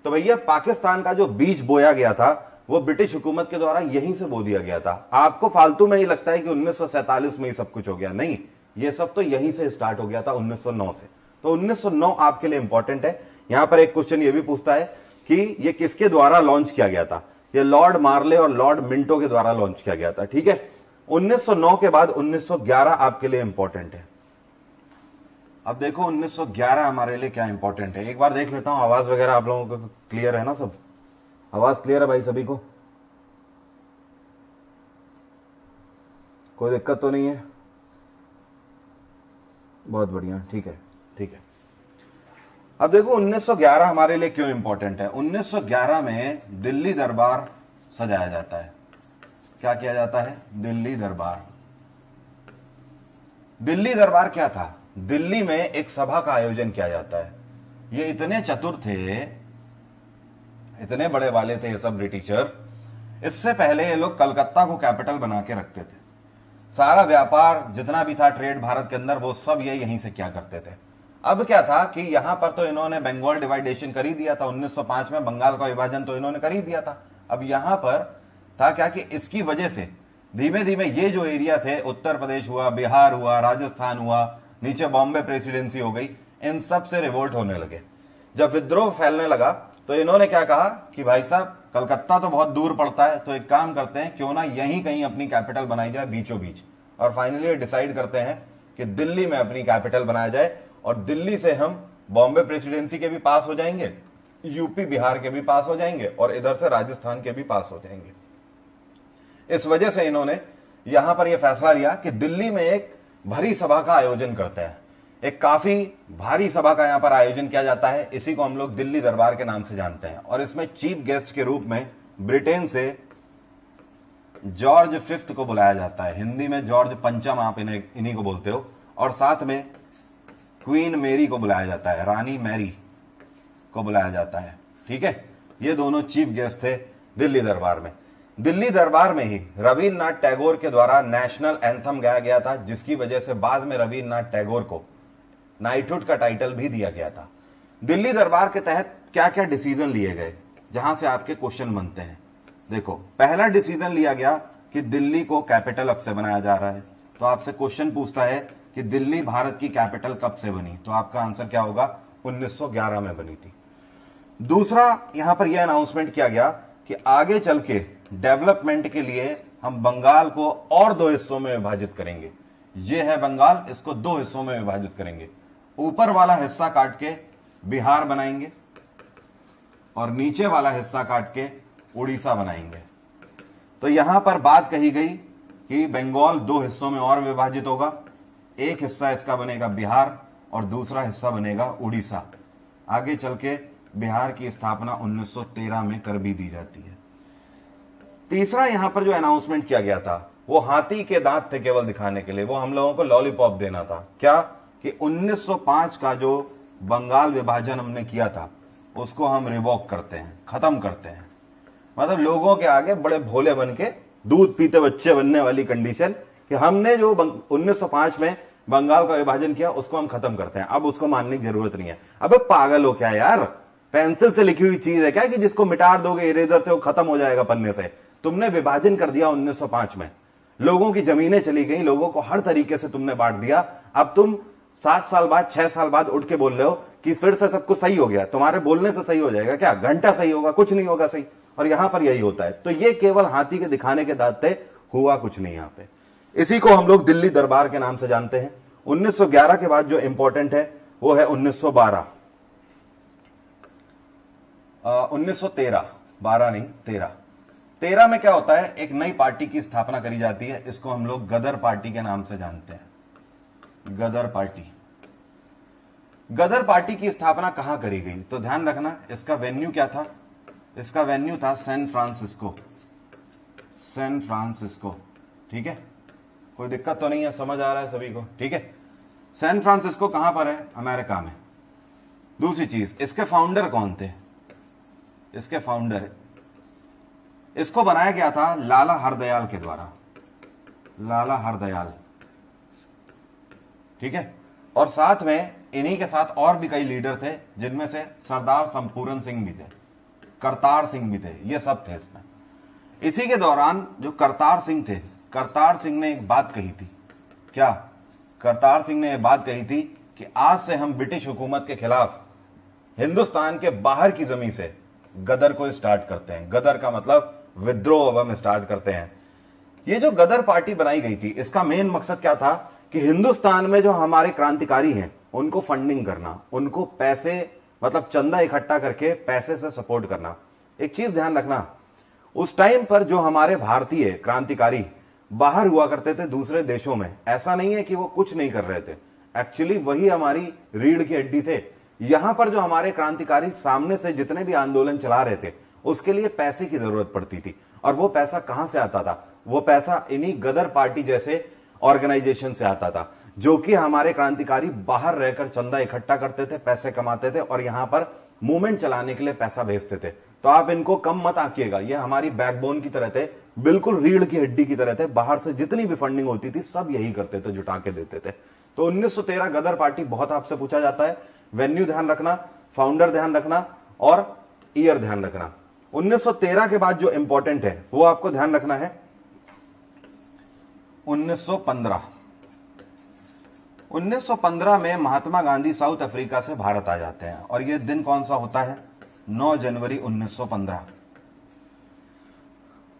तो भैया पाकिस्तान का जो बीज बोया गया था वो ब्रिटिश हुकूमत के द्वारा यहीं से बो दिया गया था। आपको फालतू में ही लगता है कि 1947 में ही सब कुछ हो गया, नहीं, ये सब तो यहीं से स्टार्ट हो गया था 1909 से। तो 1909 आपके लिए इंपॉर्टेंट है। यहां पर एक क्वेश्चन ये भी पूछता है कि ये किसके द्वारा लॉन्च किया गया था? ये लॉर्ड मार्ले और लॉर्ड मिंटो के द्वारा लॉन्च किया गया था। ठीक है, 1909 के बाद 1911 आपके लिए इंपॉर्टेंट है। अब देखो 1911 हमारे लिए क्या इंपॉर्टेंट है, एक बार देख लेता हूं। आवाज वगैरह आप लोगों को क्लियर है ना? सब आवाज क्लियर है भाई सभी को? कोई दिक्कत तो नहीं है? बहुत बढ़िया, ठीक है ठीक है। अब देखो 1911 हमारे लिए क्यों इंपॉर्टेंट है। 1911 में दिल्ली दरबार सजाया जाता है। क्या किया जाता है? दिल्ली दरबार। दिल्ली दरबार क्या था? दिल्ली में एक सभा का आयोजन किया जाता है। ये इतने चतुर थे, इतने बड़े वाले थे ये सब ब्रिटिशर, इससे पहले ये लोग कलकत्ता को कैपिटल बना के रखते थे। सारा व्यापार जितना भी था ट्रेड भारत के अंदर वो सब ये यहीं से क्या करते थे। अब क्या था कि यहां पर तो इन्होंने बंगाल डिवाइडेशन कर ही दिया था, 1905 में बंगाल का विभाजन तो इन्होंने कर ही दिया था। अब यहां पर था क्या कि इसकी वजह से धीमे धीमे ये जो एरिया थे, उत्तर प्रदेश हुआ, बिहार हुआ, राजस्थान हुआ, नीचे बॉम्बे प्रेसिडेंसी हो गई, इन सब से रिवोल्ट होने लगे। जब विद्रोह फैलने लगा तो इन्होंने क्या कहा कि भाई साहब कलकत्ता तो बहुत दूर पड़ता है, तो एक काम करते हैं, क्यों ना यहीं कहीं अपनी कैपिटल बनाई जाए बीचों बीच। और फाइनली डिसाइड करते हैं कि दिल्ली में अपनी कैपिटल बनाया जाए, और दिल्ली से हम बॉम्बे प्रेसिडेंसी के भी पास हो जाएंगे, यूपी बिहार के भी पास हो जाएंगे, और इधर से राजस्थान के भी पास हो जाएंगे। इस वजह से इन्होंने यहां पर यह फैसला लिया कि दिल्ली में एक भरी सभा का आयोजन करते हैं। एक काफी भारी सभा का यहां पर आयोजन किया जाता है, इसी को हम लोग दिल्ली दरबार के नाम से जानते हैं। और इसमें चीफ गेस्ट के रूप में ब्रिटेन से जॉर्ज फिफ्थ को बुलाया जाता है, हिंदी में जॉर्ज पंचम आप इन्हीं को बोलते हो, और साथ में क्वीन मेरी को बुलाया जाता है, रानी मैरी को बुलाया जाता है। ठीक है, ये दोनों चीफ गेस्ट थे दिल्ली दरबार में। दिल्ली दरबार में ही रविन्द्रनाथ टैगोर के द्वारा नेशनल एंथम गाया गया था, जिसकी वजह से बाद में रविन्द्रनाथ टैगोर को नाइटहुड का टाइटल भी दिया गया था। दिल्ली दरबार के तहत क्या क्या डिसीजन लिए गए, जहां से आपके क्वेश्चन बनते हैं। देखो, पहला डिसीजन लिया गया कि दिल्ली को कैपिटल अब से बनाया जा रहा है। तो आपसे क्वेश्चन पूछता है कि दिल्ली भारत की कैपिटल कब से बनी, तो आपका आंसर क्या होगा, 1911 में बनी थी। दूसरा, यहां पर यह अनाउंसमेंट किया गया कि आगे चल के डेवलपमेंट के लिए हम बंगाल को और 2 हिस्सों में विभाजित करेंगे। यह है बंगाल, इसको 2 हिस्सों में विभाजित करेंगे। ऊपर वाला हिस्सा काट के बिहार बनाएंगे और नीचे वाला हिस्सा काट के उड़ीसा बनाएंगे। तो यहां पर बात कही गई कि बंगाल 2 हिस्सों में और विभाजित होगा। एक हिस्सा इसका बनेगा बिहार और दूसरा हिस्सा बनेगा उड़ीसा। आगे चल के बिहार की स्थापना 1913 में कर भी दी जाती है। तीसरा, यहां पर जो अनाउंसमेंट किया गया था वो हाथी के दांत थे केवल दिखाने के लिए, वो हम लोगों को लॉलीपॉप देना था। क्या कि 1905 का जो बंगाल विभाजन हमने किया था उसको हम रिवॉक करते हैं, खत्म करते हैं। मतलब लोगों के आगे बड़े भोले बन के दूध पीते बच्चे बनने वाली कंडीशन कि हमने जो 1905 में बंगाल का विभाजन किया उसको हम खत्म करते हैं, अब उसको मानने की जरूरत नहीं है। अबे पागल हो क्या यार, पेंसिल से लिखी हुई चीज है क्या कि जिसको मिटा दोगे इरेजर से वो खत्म हो जाएगा पन्ने से। तुमने विभाजन कर दिया 1905 में, लोगों की जमीनें चली गई, लोगों को हर तरीके से तुमने बांट दिया। अब तुम 7 साल बाद 6 साल बाद उठ के बोल रहे हो कि फिर से सब कुछ सही हो गया। तुम्हारे बोलने से सही हो जाएगा क्या? घंटा सही होगा, कुछ नहीं होगा सही। और यहां पर यही होता है। तो ये केवल हाथी के दिखाने के दांत थे, हुआ कुछ नहीं यहां पे। इसी को हम लोग दिल्ली दरबार के नाम से जानते हैं। 1911 के बाद जो इंपॉर्टेंट है वो है 1912 1913, 12 नहीं 13 में क्या होता है, एक नई पार्टी की स्थापना करी जाती है। इसको हम लोग गदर पार्टी के नाम से जानते हैं। गदर पार्टी, गदर पार्टी की स्थापना कहां करी गई तो ध्यान रखना, इसका वेन्यू क्या था, इसका वेन्यू था सैन फ्रांसिस्को। सैन फ्रांसिस्को, ठीक है, कोई दिक्कत तो नहीं है, समझ आ रहा है सभी को? ठीक है, सैन फ्रांसिस्को कहां पर है? अमेरिका में। दूसरी चीज, इसके फाउंडर कौन थे? इसके फाउंडर, इसको बनाया गया था लाला हरदयाल के द्वारा, लाला हरदयाल, ठीक है। और साथ में इन्हीं के साथ और भी कई लीडर थे, जिनमें से सरदार संपूर्ण सिंह भी थे, करतार सिंह भी थे, ये सब थे इसमें। इसी के दौरान जो करतार सिंह थे, करतार सिंह ने एक बात कही थी। क्या? करतार सिंह ने एक बात कही थी कि आज से हम ब्रिटिश हुकूमत के खिलाफ हिंदुस्तान के बाहर की जमीन से गदर को स्टार्ट करते हैं। गदर का मतलब विद्रोह अब हम स्टार्ट करते हैं। ये जो गदर पार्टी बनाई गई थी, इसका मेन मकसद क्या था कि हिंदुस्तान में जो हमारे क्रांतिकारी हैं उनको फंडिंग करना, उनको पैसे मतलब चंदा इकट्ठा करके पैसे से सपोर्ट करना। एक चीज ध्यान रखना, उस टाइम पर जो हमारे भारतीय क्रांतिकारी बाहर हुआ करते थे दूसरे देशों में, ऐसा नहीं है कि वो कुछ नहीं कर रहे थे, एक्चुअली वही हमारी रीढ़ की हड्डी थे। यहां पर जो हमारे क्रांतिकारी सामने से जितने भी आंदोलन चला रहे थे उसके लिए पैसे की जरूरत पड़ती थी। और वो पैसा कहां से आता था? वो पैसा इन्हीं गदर पार्टी जैसे ऑर्गेनाइजेशन से आता था, जो कि हमारे क्रांतिकारी बाहर रहकर चंदा इकट्ठा करते थे, पैसे कमाते थे और यहां पर मूवमेंट चलाने के लिए पैसा भेजते थे। तो आप इनको कम मत आंकिएगा, ये हमारी बैकबोन की तरह थे, बिल्कुल रीढ़ की हड्डी की तरह थे। बाहर से जितनी भी फंडिंग होती थी सब यही करते थे, जुटा के देते थे। तो 1913 गदर पार्टी बहुत आपसे पूछा जाता है। वेन्यू ध्यान रखना, फाउंडर ध्यान रखना और ईयर ध्यान रखना। 1913 के बाद जो इंपॉर्टेंट है वो आपको ध्यान रखना है 1915। 1915 में महात्मा गांधी साउथ अफ्रीका से भारत आ जाते हैं। और ये दिन कौन सा होता है? 9 जनवरी 1915।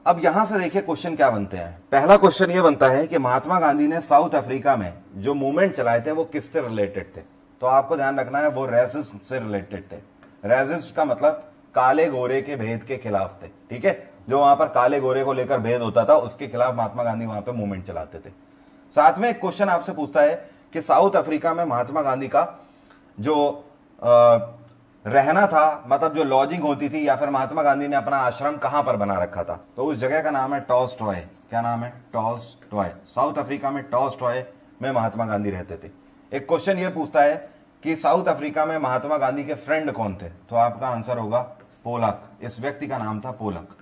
अब यहां से देखिए क्वेश्चन क्या बनते हैं। पहला क्वेश्चन यह बनता है कि महात्मा गांधी ने साउथ अफ्रीका में जो मूवमेंट चलाए थे वो किससे रिलेटेड थे। तो आपको ध्यान रखना है वो रेसिज्म से रिलेटेड थे। रेसिज्म का मतलब काले गोरे के भेद के खिलाफ थे, ठीक है। जो वहां पर काले गोरे को लेकर भेद होता था उसके खिलाफ महात्मा गांधी वहां पर मूवमेंट चलाते थे। साथ में एक क्वेश्चन आपसे पूछता है कि साउथ अफ्रीका में महात्मा गांधी का जो रहना था, मतलब जो लॉजिंग होती थी, या फिर महात्मा गांधी ने अपना आश्रम कहां पर बना रखा था। तो उस जगह का नाम है टॉल्स्टॉय। क्या नाम है? टॉल्स्टॉय। साउथ अफ्रीका में टॉल्स्टॉय में महात्मा गांधी रहते थे। एक क्वेश्चन यह पूछता है कि साउथ अफ्रीका में महात्मा गांधी के फ्रेंड कौन थे। तो आपका आंसर होगा पोलक। इस व्यक्ति का नाम था पोलक,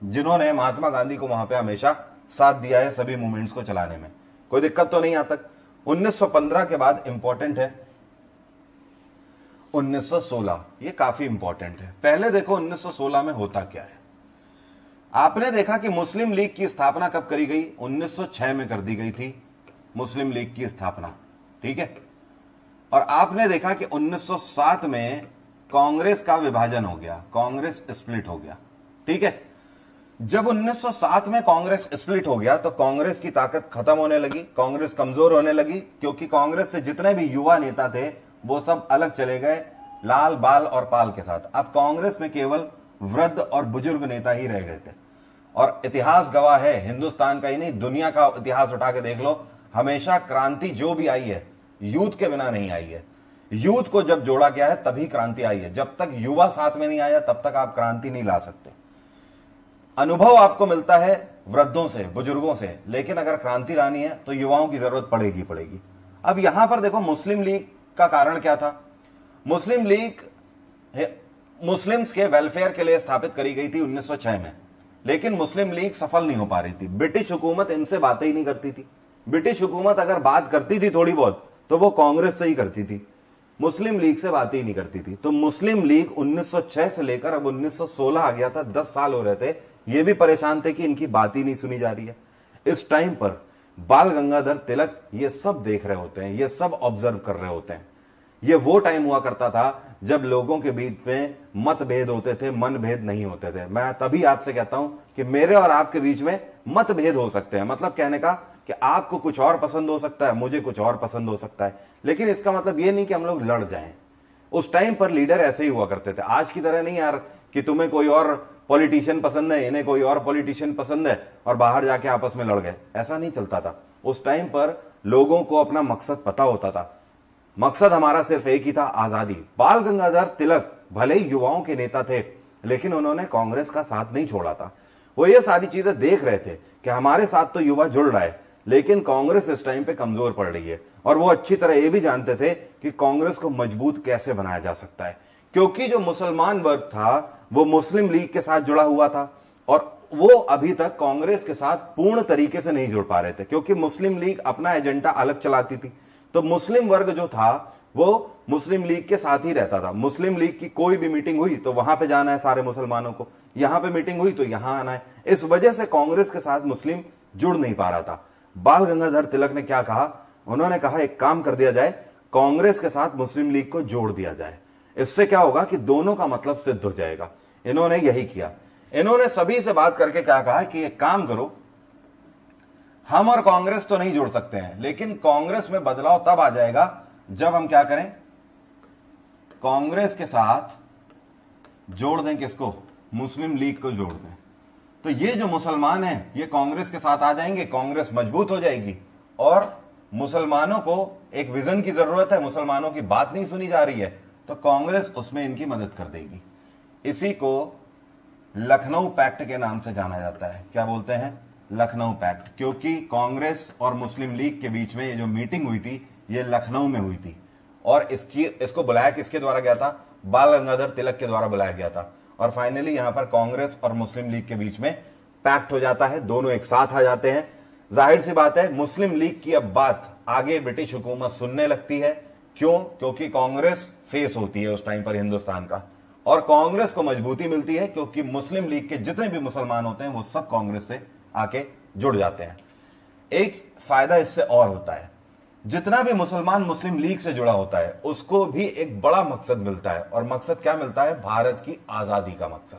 जिन्होंने महात्मा गांधी को वहां पर हमेशा साथ दिया है सभी मूवमेंट्स को चलाने में। कोई दिक्कत तो नहीं आता। 1915 के बाद इंपॉर्टेंट है 1916। ये काफी इंपॉर्टेंट है। पहले देखो 1916 में होता क्या है। आपने देखा कि मुस्लिम लीग की स्थापना कब करी गई? 1906 में कर दी गई थी मुस्लिम लीग की स्थापना, ठीक है। और आपने देखा कि 1907 में कांग्रेस का विभाजन हो गया, कांग्रेस स्प्लिट हो गया, ठीक है। जब 1907 में कांग्रेस स्प्लिट हो गया तो कांग्रेस की ताकत खत्म होने लगी, कांग्रेस कमजोर होने लगी, क्योंकि कांग्रेस से जितने भी युवा नेता थे वो सब अलग चले गए लाल, बाल और पाल के साथ। अब कांग्रेस में केवल वृद्ध और बुजुर्ग नेता ही रह गए थे। और इतिहास गवाह है, हिंदुस्तान का ही नहीं दुनिया का इतिहास उठा के देख लो, हमेशा क्रांति जो भी आई है यूथ के बिना नहीं आई है। यूथ को जब जोड़ा गया है तभी क्रांति आई है। जब तक युवा साथ में नहीं आया तब तक आप क्रांति नहीं ला सकते। अनुभव आपको मिलता है वृद्धों से, बुजुर्गों से, लेकिन अगर क्रांति लानी है तो युवाओं की जरूरत पड़ेगी। अब यहां पर देखो मुस्लिम लीग का कारण क्या था। मुस्लिम लीग मुस्लिम्स के वेलफेयर के लिए स्थापित करी गई थी 1906 में, लेकिन मुस्लिम लीग सफल नहीं हो पा रही थी। ब्रिटिश हुकूमत इनसे बातें ही नहीं करती थी। ब्रिटिश हुकूमत अगर बात करती थी थोड़ी बहुत तो वो कांग्रेस से ही करती थी, मुस्लिम लीग से बातें ही नहीं करती थी। तो मुस्लिम लीग 1906 से लेकर अब 1916 आ गया था, 10 साल हो रहे थे। ये भी परेशान थे कि इनकी बात ही नहीं सुनी जा रही है। इस टाइम पर बाल गंगाधर तिलक ये सब देख रहे होते हैं, ये सब ऑब्जर्व कर रहे होते हैं। ये वो टाइम हुआ करता था जब लोगों के बीच में मतभेद होते थे, मनभेद नहीं होते थे। मैं तभी आपसे कहता हूं कि मेरे और आपके बीच में मतभेद हो सकते हैं, मतलब कहने का कि आपको कुछ और पसंद हो सकता है, मुझे कुछ और पसंद हो सकता है, लेकिन इसका मतलब ये नहीं कि हम लोग लड़ जाएं। उस टाइम पर लीडर ऐसे ही हुआ करते थे। आज की तरह नहीं यार कि तुम्हें कोई और पॉलिटिशियन पसंद है, इन्हें कोई और पॉलिटिशियन पसंद है और बाहर जाके आपस में लड़ गए, ऐसा नहीं चलता था। उस टाइम पर लोगों को अपना मकसद पता होता था। मकसद हमारा सिर्फ एक ही था, आजादी। बाल गंगाधर तिलक भले ही युवाओं के नेता थे, लेकिन उन्होंने कांग्रेस का साथ नहीं छोड़ा था। वो ये सारी चीजें देख रहे थे कि हमारे साथ तो युवा जुड़ रहा है, लेकिन कांग्रेस इस टाइम पे कमजोर पड़ रही है। और वो अच्छी तरह ये भी जानते थे कि कांग्रेस को मजबूत कैसे बनाया जा सकता है, क्योंकि जो मुसलमान वर्ग था वो मुस्लिम लीग के साथ जुड़ा हुआ था और वो अभी तक कांग्रेस के साथ पूर्ण तरीके से नहीं जुड़ पा रहे थे, क्योंकि मुस्लिम लीग अपना एजेंडा अलग चलाती थी। तो मुस्लिम वर्ग जो था वो मुस्लिम लीग के साथ ही रहता था। मुस्लिम लीग की कोई भी मीटिंग हुई तो वहां पे जाना है सारे मुसलमानों को, यहां पे मीटिंग हुई तो यहां आना है। इस वजह से कांग्रेस के साथ मुस्लिम जुड़ नहीं पा रहा था। बाल गंगाधर तिलक ने क्या कहा, उन्होंने कहा एक काम कर दिया जाए, कांग्रेस के साथ मुस्लिम लीग को जोड़ दिया जाए। इससे क्या होगा कि दोनों का मतलब सिद्ध हो जाएगा। इन्होंने यही किया। इन्होंने सभी से बात करके क्या कहा कि एक काम करो, हम और कांग्रेस तो नहीं जोड़ सकते हैं, लेकिन कांग्रेस में बदलाव तब आ जाएगा जब हम क्या करें, कांग्रेस के साथ जोड़ दें किसको, मुस्लिम लीग को जोड़ दें। तो ये जो मुसलमान हैं ये कांग्रेस के साथ आ जाएंगे, कांग्रेस मजबूत हो जाएगी। और मुसलमानों को एक विजन की जरूरत है, मुसलमानों की बात नहीं सुनी जा रही है, तो कांग्रेस उसमें इनकी मदद कर देगी। इसी को लखनऊ पैक्ट के नाम से जाना जाता है। क्या बोलते हैं? लखनऊ पैक्ट। क्योंकि कांग्रेस और मुस्लिम लीग के बीच में ये जो मीटिंग हुई थी ये लखनऊ में हुई थी और इसको बुलाया किसके द्वारा गया था? बाल गंगाधर तिलक के द्वारा बुलाया गया था। और फाइनली यहां पर कांग्रेस और मुस्लिम लीग के बीच में पैक्ट हो जाता है, दोनों एक साथ आ जाते हैं। जाहिर सी बात है मुस्लिम लीग की अब बात आगे ब्रिटिश हुकूमत सुनने लगती है। क्यों? क्योंकि कांग्रेस फेस होती है उस टाइम पर हिंदुस्तान का, और कांग्रेस को मजबूती मिलती है क्योंकि मुस्लिम लीग के जितने भी मुसलमान होते हैं वो सब कांग्रेस से आके जुड़ जाते हैं। एक फायदा इससे और होता है जितना भी मुसलमान मुस्लिम लीग से जुड़ा होता है उसको भी एक बड़ा मकसद मिलता है, और मकसद क्या मिलता है? भारत की आजादी का मकसद।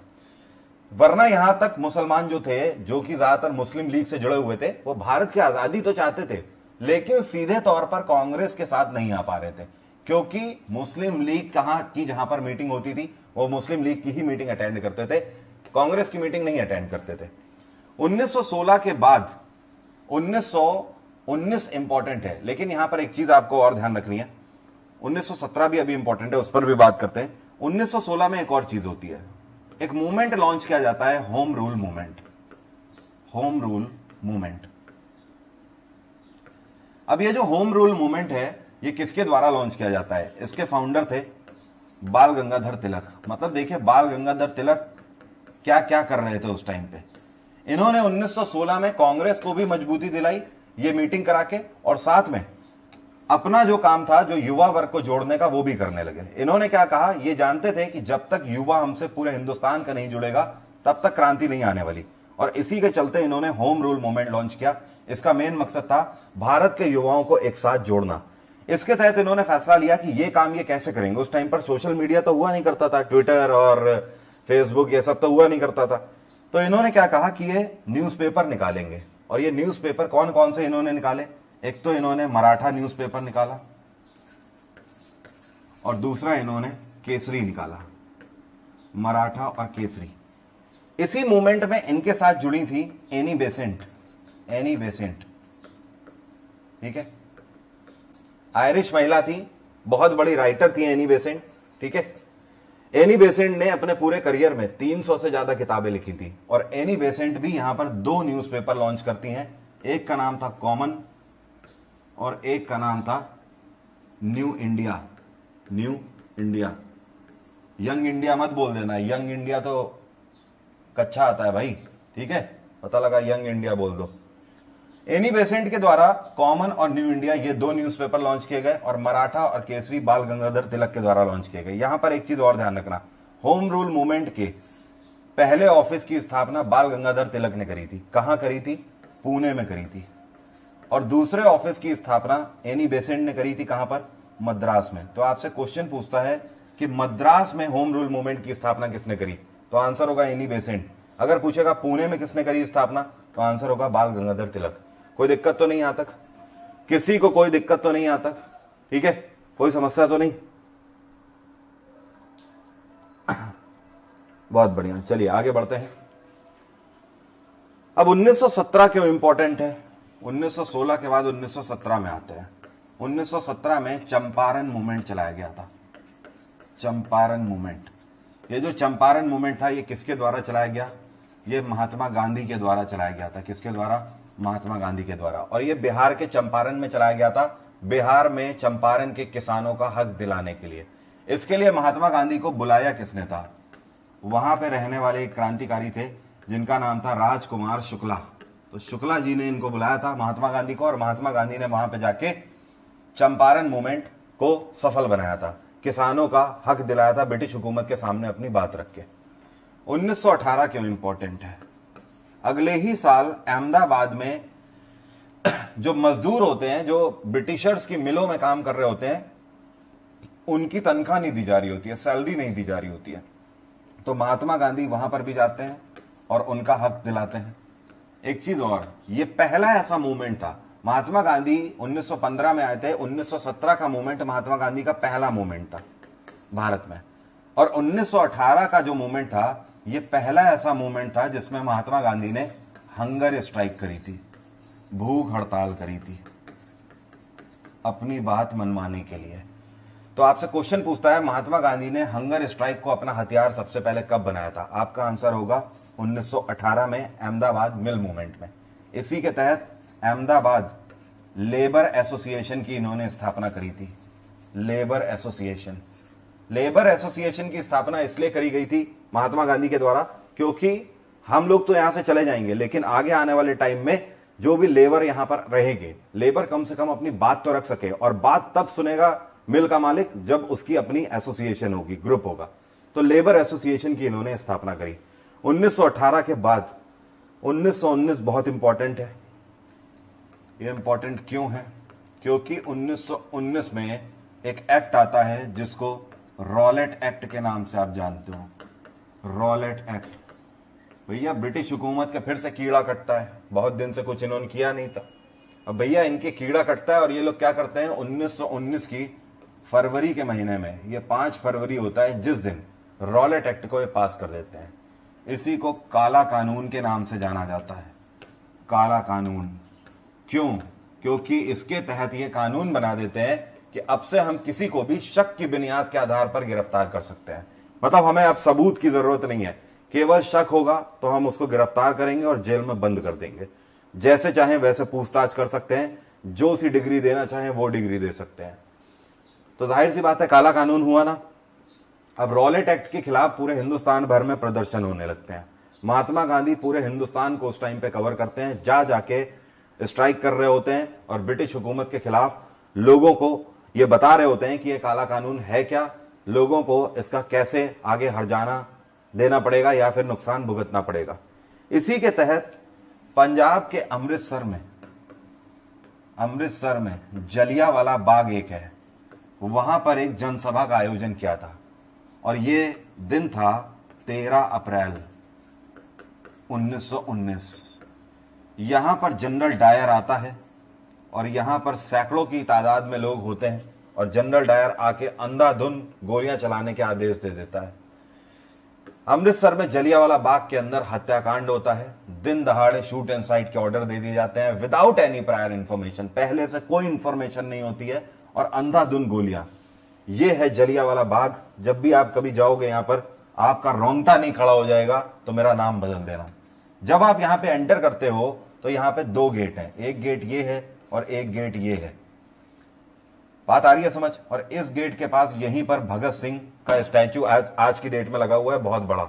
वरना यहां तक मुसलमान जो थे, जो कि ज्यादातर मुस्लिम लीग से जुड़े हुए थे, वो भारत की आजादी तो चाहते थे लेकिन सीधे तौर पर कांग्रेस के साथ नहीं आ पा रहे थे, क्योंकि मुस्लिम लीग कहां की जहां पर मीटिंग होती थी वो मुस्लिम लीग की ही मीटिंग अटेंड करते थे, कांग्रेस की मीटिंग नहीं अटेंड करते थे। 1916 के बाद 1919 इंपॉर्टेंट है, लेकिन यहां पर एक चीज आपको और ध्यान रखनी है, 1917 भी अभी इंपॉर्टेंट है, उस पर भी बात करते हैं। 1916 में एक और चीज होती है, एक मूवमेंट लॉन्च किया जाता है, home rule movement. Home rule movement. अब ये जो होम रूल मूवमेंट है ये किसके द्वारा लॉन्च किया जाता है? इसके फाउंडर थे बाल गंगाधर तिलक। मतलब देखिए बाल गंगाधर तिलक क्या क्या कर रहे थे उस टाइम पे। इन्होंने 1916 में कांग्रेस को भी मजबूती दिलाई ये मीटिंग करा के, और साथ में अपना जो काम था जो युवा वर्ग को जोड़ने का वो भी करने लगे। इन्होंने क्या कहा, ये जानते थे कि जब तक युवा हमसे पूरे हिंदुस्तान का नहीं जुड़ेगा तब तक क्रांति नहीं आने वाली, और इसी के चलते इन्होंने होम रूल मूवमेंट लॉन्च किया। इसका मेन मकसद था भारत के युवाओं को एक साथ जोड़ना। इसके तहत इन्होंने फैसला लिया कि ये काम ये कैसे करेंगे। उस टाइम पर सोशल मीडिया तो हुआ नहीं करता था, ट्विटर और फेसबुक ये सब तो हुआ नहीं करता था, तो इन्होंने क्या कहा कि ये न्यूज़पेपर निकालेंगे। और ये न्यूज़पेपर कौन कौन से इन्होंने निकाले? एक तो इन्होंने मराठा न्यूज़पेपर निकाला, और दूसरा इन्होंने केसरी निकाला, मराठा और केसरी। इसी मूवमेंट में इनके साथ जुड़ी थी एनी बेसेंट। एनी बेसेंट, ठीक है, आयरिश महिला थी, बहुत बड़ी राइटर थी एनी बेसेंट, ठीक है। एनी बेसेंट ने अपने पूरे करियर में 300 से ज्यादा किताबें लिखी थी, और एनी बेसेंट भी यहां पर 2 न्यूज़पेपर लॉन्च करती हैं। एक का नाम था कॉमन और एक का नाम था new India. New India, young India मत बोल देना, यंग इंडिया तो कच्चा आता है भाई, ठीक है, पता लगा यंग इंडिया बोल दो। एनी बेसेंट के द्वारा कॉमन और न्यू इंडिया ये 2 न्यूज़पेपर लॉन्च किए गए, और मराठा और केसरी बाल गंगाधर तिलक के द्वारा लॉन्च किए गए। यहां पर एक चीज और ध्यान रखना, होम रूल मूवमेंट के पहले ऑफिस की स्थापना बाल गंगाधर तिलक ने करी थी। कहां करी थी? पुणे में करी थी। और दूसरे ऑफिस की स्थापना एनी बेसेंट ने करी थी कहां पर? मद्रास में। तो आपसे क्वेश्चन पूछता है कि मद्रास में होम रूल मूवमेंट की स्थापना किसने करी, तो आंसर होगा एनी बेसेंट। अगर पूछेगा पुणे में किसने करी स्थापना, तो आंसर होगा बाल गंगाधर तिलक। कोई दिक्कत तो नहीं यहां तक? किसी को कोई दिक्कत तो नहीं यहां तक? ठीक है, कोई समस्या तो नहीं? बहुत बढ़िया, चलिए आगे बढ़ते हैं। अब 1917 क्यों इंपॉर्टेंट है? 1916 के बाद 1917 में आते हैं। 1917 में चंपारण मूवमेंट चलाया गया था। चंपारण मूवमेंट, ये जो चंपारण मूवमेंट था ये किसके द्वारा चलाया गया? ये महात्मा गांधी के द्वारा चलाया गया था। किसके द्वारा? महात्मा गांधी के द्वारा। और ये बिहार के चंपारण में चलाया गया था, बिहार में चंपारण के किसानों का हक दिलाने के लिए। इसके लिए महात्मा गांधी को बुलाया किसने था? वहां पे रहने वाले एक क्रांतिकारी थे जिनका नाम था राजकुमार शुक्ला। तो शुक्ला जी ने इनको बुलाया था महात्मा गांधी को, और महात्मा गांधी ने वहां पे जाके चंपारण मूवमेंट को सफल बनाया था, किसानों का हक दिलाया था ब्रिटिश हुकूमत के सामने अपनी बात रख के। 1918 क्यों इंपॉर्टेंट है? अगले ही साल अहमदाबाद में जो मजदूर होते हैं, जो ब्रिटिशर्स की मिलों में काम कर रहे होते हैं, उनकी तनख्वाह नहीं दी जा रही होती है, सैलरी नहीं दी जा रही होती है। तो महात्मा गांधी वहां पर भी जाते हैं और उनका हक दिलाते हैं। एक चीज और, ये पहला ऐसा मूवमेंट था। महात्मा गांधी 1915 में आए थे, 1917 का मूवमेंट महात्मा गांधी का पहला मूवमेंट था भारत में, और 1918 का जो मूवमेंट था ये पहला ऐसा मूवमेंट था जिसमें महात्मा गांधी ने हंगर स्ट्राइक करी थी, भूख हड़ताल करी थी अपनी बात मनवाने के लिए। तो आपसे क्वेश्चन पूछता है महात्मा गांधी ने हंगर स्ट्राइक को अपना हथियार सबसे पहले कब बनाया था? आपका आंसर होगा 1918 में अहमदाबाद मिल मूवमेंट में। इसी के तहत अहमदाबाद लेबर एसोसिएशन की इन्होंने स्थापना करी थी। लेबर एसोसिएशन, लेबर एसोसिएशन की स्थापना इसलिए करी गई थी महात्मा गांधी के द्वारा क्योंकि हम लोग तो यहां से चले जाएंगे, लेकिन आगे आने वाले टाइम में जो भी लेबर यहां पर रहेंगे, लेबर कम से कम अपनी बात तो रख सके, और बात तब सुनेगा मिल का मालिक जब उसकी अपनी एसोसिएशन होगी, ग्रुप होगा। तो लेबर एसोसिएशन की इन्होंने स्थापना करी। 1918 के बाद 1919 बहुत इंपॉर्टेंट है। ये इंपॉर्टेंट क्यों है? क्योंकि 1919 में एक एक्ट आता है जिसको रॉलेट एक्ट के नाम से आप जानते हो। रॉलेट एक्ट भैया ब्रिटिश हुकूमत का फिर से कीड़ा कटता है, बहुत दिन से कुछ इन्होंने किया नहीं था। अब भैया इनके कीड़ा कटता है और ये लोग क्या करते हैं, 1919 की फरवरी के महीने में, ये 5 फरवरी होता है जिस दिन रॉलेट एक्ट को ये पास कर देते हैं। इसी को काला कानून के नाम से जाना जाता है। काला कानून क्यों? क्योंकि इसके तहत ये कानून बना देते हैं कि अब से हम किसी को भी शक की बुनियाद के आधार पर गिरफ्तार कर सकते हैं। मतलब हमें अब सबूत की जरूरत नहीं है, केवल शक होगा तो हम उसको गिरफ्तार करेंगे और जेल में बंद कर देंगे। जैसे चाहें वैसे पूछताछ कर सकते हैं, जो सी डिग्री देना चाहें वो डिग्री दे सकते हैं। तो जाहिर सी बात है काला कानून हुआ ना। अब रॉलेट एक्ट के खिलाफ पूरे हिंदुस्तान भर में प्रदर्शन होने लगते हैं। महात्मा गांधी पूरे हिंदुस्तान को उस टाइम पे कवर करते हैं, जाके स्ट्राइक कर रहे होते हैं और ब्रिटिश हुकूमत के खिलाफ लोगों को ये बता रहे होते हैं कि ये काला कानून है क्या, लोगों को इसका कैसे आगे हर्जाना देना पड़ेगा या फिर नुकसान भुगतना पड़ेगा। इसी के तहत पंजाब के अमृतसर में जलियांवाला बाग एक है, वहां पर एक जनसभा का आयोजन किया था और ये दिन था 13 अप्रैल 1919। यहां पर जनरल डायर आता है और यहां पर सैकड़ों की तादाद में लोग होते हैं और जनरल डायर आके अंधाधुंध गोलियां चलाने के आदेश दे देता है। अमृतसर में जलियांवाला बाग के अंदर हत्याकांड होता है। दिन दहाड़े शूट एंड साइट के ऑर्डर दे दिए जाते हैं विदाउट एनी प्रायर इंफॉर्मेशन, पहले से कोई इंफॉर्मेशन नहीं होती है और अंधाधुंध गोलियां। यह है जलियांवाला बाग। जब भी आप कभी जाओगे यहां पर आपका रोंगटा नहीं खड़ा हो जाएगा तो मेरा नाम बदल देना। जब आप यहां पे एंटर करते हो तो यहां पे 2 गेट हैं, एक गेट ये है और एक गेट ये है। बात आ रही है समझ? और इस गेट के पास यहीं पर भगत सिंह का स्टैच्यू आज की डेट में लगा हुआ है, बहुत बड़ा।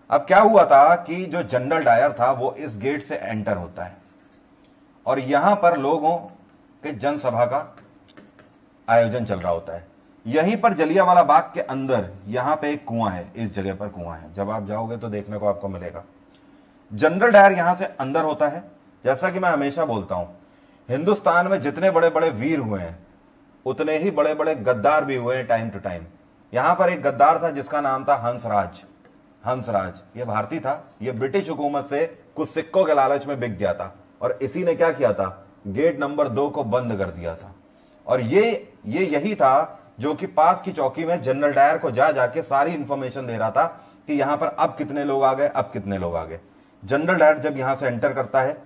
अब क्या हुआ था कि जो जनरल डायर था वो इस गेट से एंटर होता है और यहां पर लोगों के जनसभा का आयोजन चल रहा होता है। यहीं पर जलियांवाला बाग के अंदर यहां पे एक कुआं है, इस जगह पर कुआं है, जब आप जाओगे तो देखने को आपको मिलेगा। जनरल डायर यहां से अंदर होता है। जैसा कि मैं हमेशा बोलता हूं, हिंदुस्तान में जितने बड़े बड़े वीर हुए हैं उतने ही बड़े बड़े गद्दार भी हुए हैं टाइम टू टाइम। यहां पर एक गद्दार था जिसका नाम था हंसराज। ये भारतीय था, ये ब्रिटिश हुकूमत से कुछ सिक्कों के लालच में बिक गया था और इसी ने क्या किया था, गेट नंबर 2 को बंद कर दिया था। और ये यही था जो कि पास की चौकी में जनरल डायर को जाके सारी इंफॉर्मेशन दे रहा था कि यहां पर अब कितने लोग आ गए। जनरल डायर जब यहां से एंटर करता है,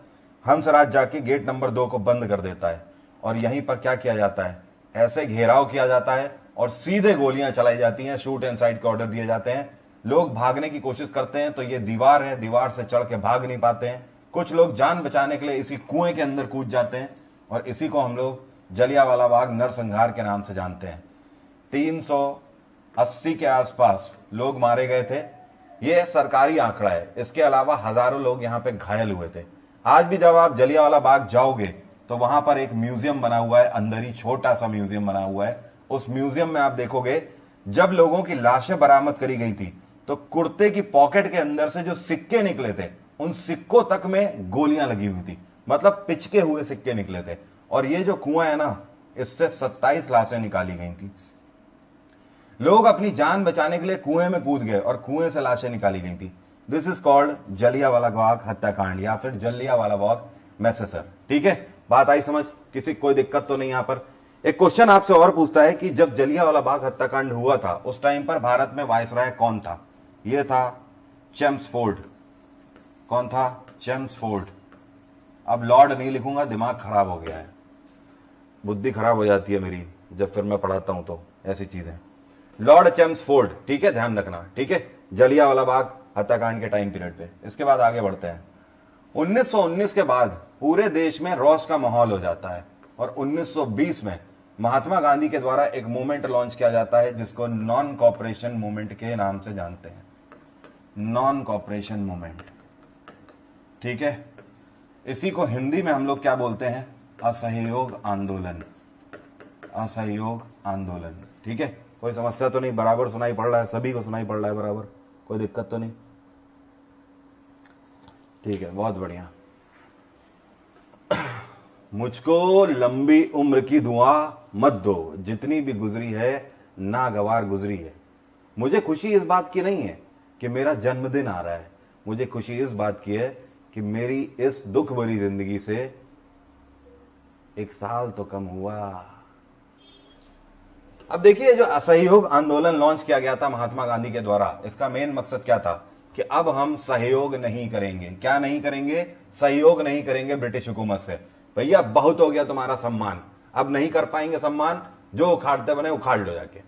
हंसराज जाके गेट नंबर 2 को बंद कर देता है और यहीं पर क्या किया जाता है, ऐसे घेराव किया जाता है और सीधे गोलियां चलाई जाती हैं, शूट एंड साइट के ऑर्डर दिए जाते हैं। लोग भागने की कोशिश करते हैं तो ये दीवार है, दीवार से चढ़ के भाग नहीं पाते हैं। कुछ लोग जान बचाने के लिए इसी कुएं के अंदर कूद जाते हैं और इसी को हम लोग जलियांवाला बाग नरसंहार के नाम से जानते हैं। 380 के आसपास लोग मारे गए थे, यह सरकारी आंकड़ा है। इसके अलावा हजारों लोग यहां पे घायल हुए थे। आज भी जब आप जलियांवाला बाग जाओगे तो वहां पर एक म्यूजियम बना हुआ है, अंदर ही छोटा सा म्यूजियम बना हुआ है। उस म्यूजियम में आप देखोगे जब लोगों की लाशें बरामद करी गई थी तो कुर्ते की पॉकेट के अंदर से जो सिक्के निकले थे उन सिक्कों तक में गोलियां लगी हुई थी, मतलब पिचके हुए सिक्के निकले थे। और ये जो कुआं है ना, इससे 27 लाशें निकाली गई थी। लोग अपनी जान बचाने के लिए कुएं में कूद गए और कुएं से लाशें निकाली गई थी। This is called Jallianwala Bagh हत्याकांड या फिर जलियांवाला बाग मैसेसर। ठीक है, बात आई समझ? किसी कोई दिक्कत तो नहीं? यहां पर एक क्वेश्चन आपसे और पूछता है कि जब जलियांवाला बाग हत्याकांड हुआ था उस टाइम पर भारत में वायसराय कौन था? यह था चेम्सफोर्ड। कौन था? चेम्सफोर्ड। अब लॉर्ड नहीं लिखूंगा, दिमाग खराब हो गया है, बुद्धि खराब हो जाती है मेरी जब फिर मैं पढ़ाता हूं तो ऐसी चीजें। लॉर्ड चेम्सफोर्ड, ठीक है, ध्यान रखना। ठीक है, जलियांवाला बाग हत्याकांड के टाइम पीरियड पे। इसके बाद आगे बढ़ते हैं। 1919 के बाद पूरे देश में रोष का माहौल हो जाता है और 1920 में महात्मा गांधी के द्वारा एक मूवमेंट लॉन्च किया जाता है जिसको नॉन कॉपरेशन मूवमेंट के नाम से जानते हैं। नॉन कॉपरेशन मूवमेंट, ठीक है। इसी को हिंदी में हम लोग क्या बोलते हैं? असहयोग आंदोलन। असहयोग आंदोलन, ठीक है। कोई समस्या तो नहीं? बराबर सुनाई पड़ रहा है? सभी को सुनाई पड़ रहा है बराबर? कोई दिक्कत तो नहीं? ठीक है, बहुत बढ़िया। मुझको लंबी उम्र की दुआ मत दो, जितनी भी गुजरी है नागवार गुजरी है। मुझे खुशी इस बात की नहीं है कि मेरा जन्मदिन आ रहा है, मुझे खुशी इस बात की है कि मेरी इस दुख भरी जिंदगी से एक साल तो कम हुआ। अब देखिए, जो असहयोग आंदोलन लॉन्च किया गया था महात्मा गांधी के द्वारा, इसका मेन मकसद क्या था कि अब हम सहयोग नहीं करेंगे। क्या नहीं करेंगे? सहयोग नहीं करेंगे ब्रिटिश हुकूमत से। भैया बहुत हो गया तुम्हारा सम्मान, अब नहीं कर पाएंगे सम्मान, जो उखाड़ते बने उखाड़ लो जाके।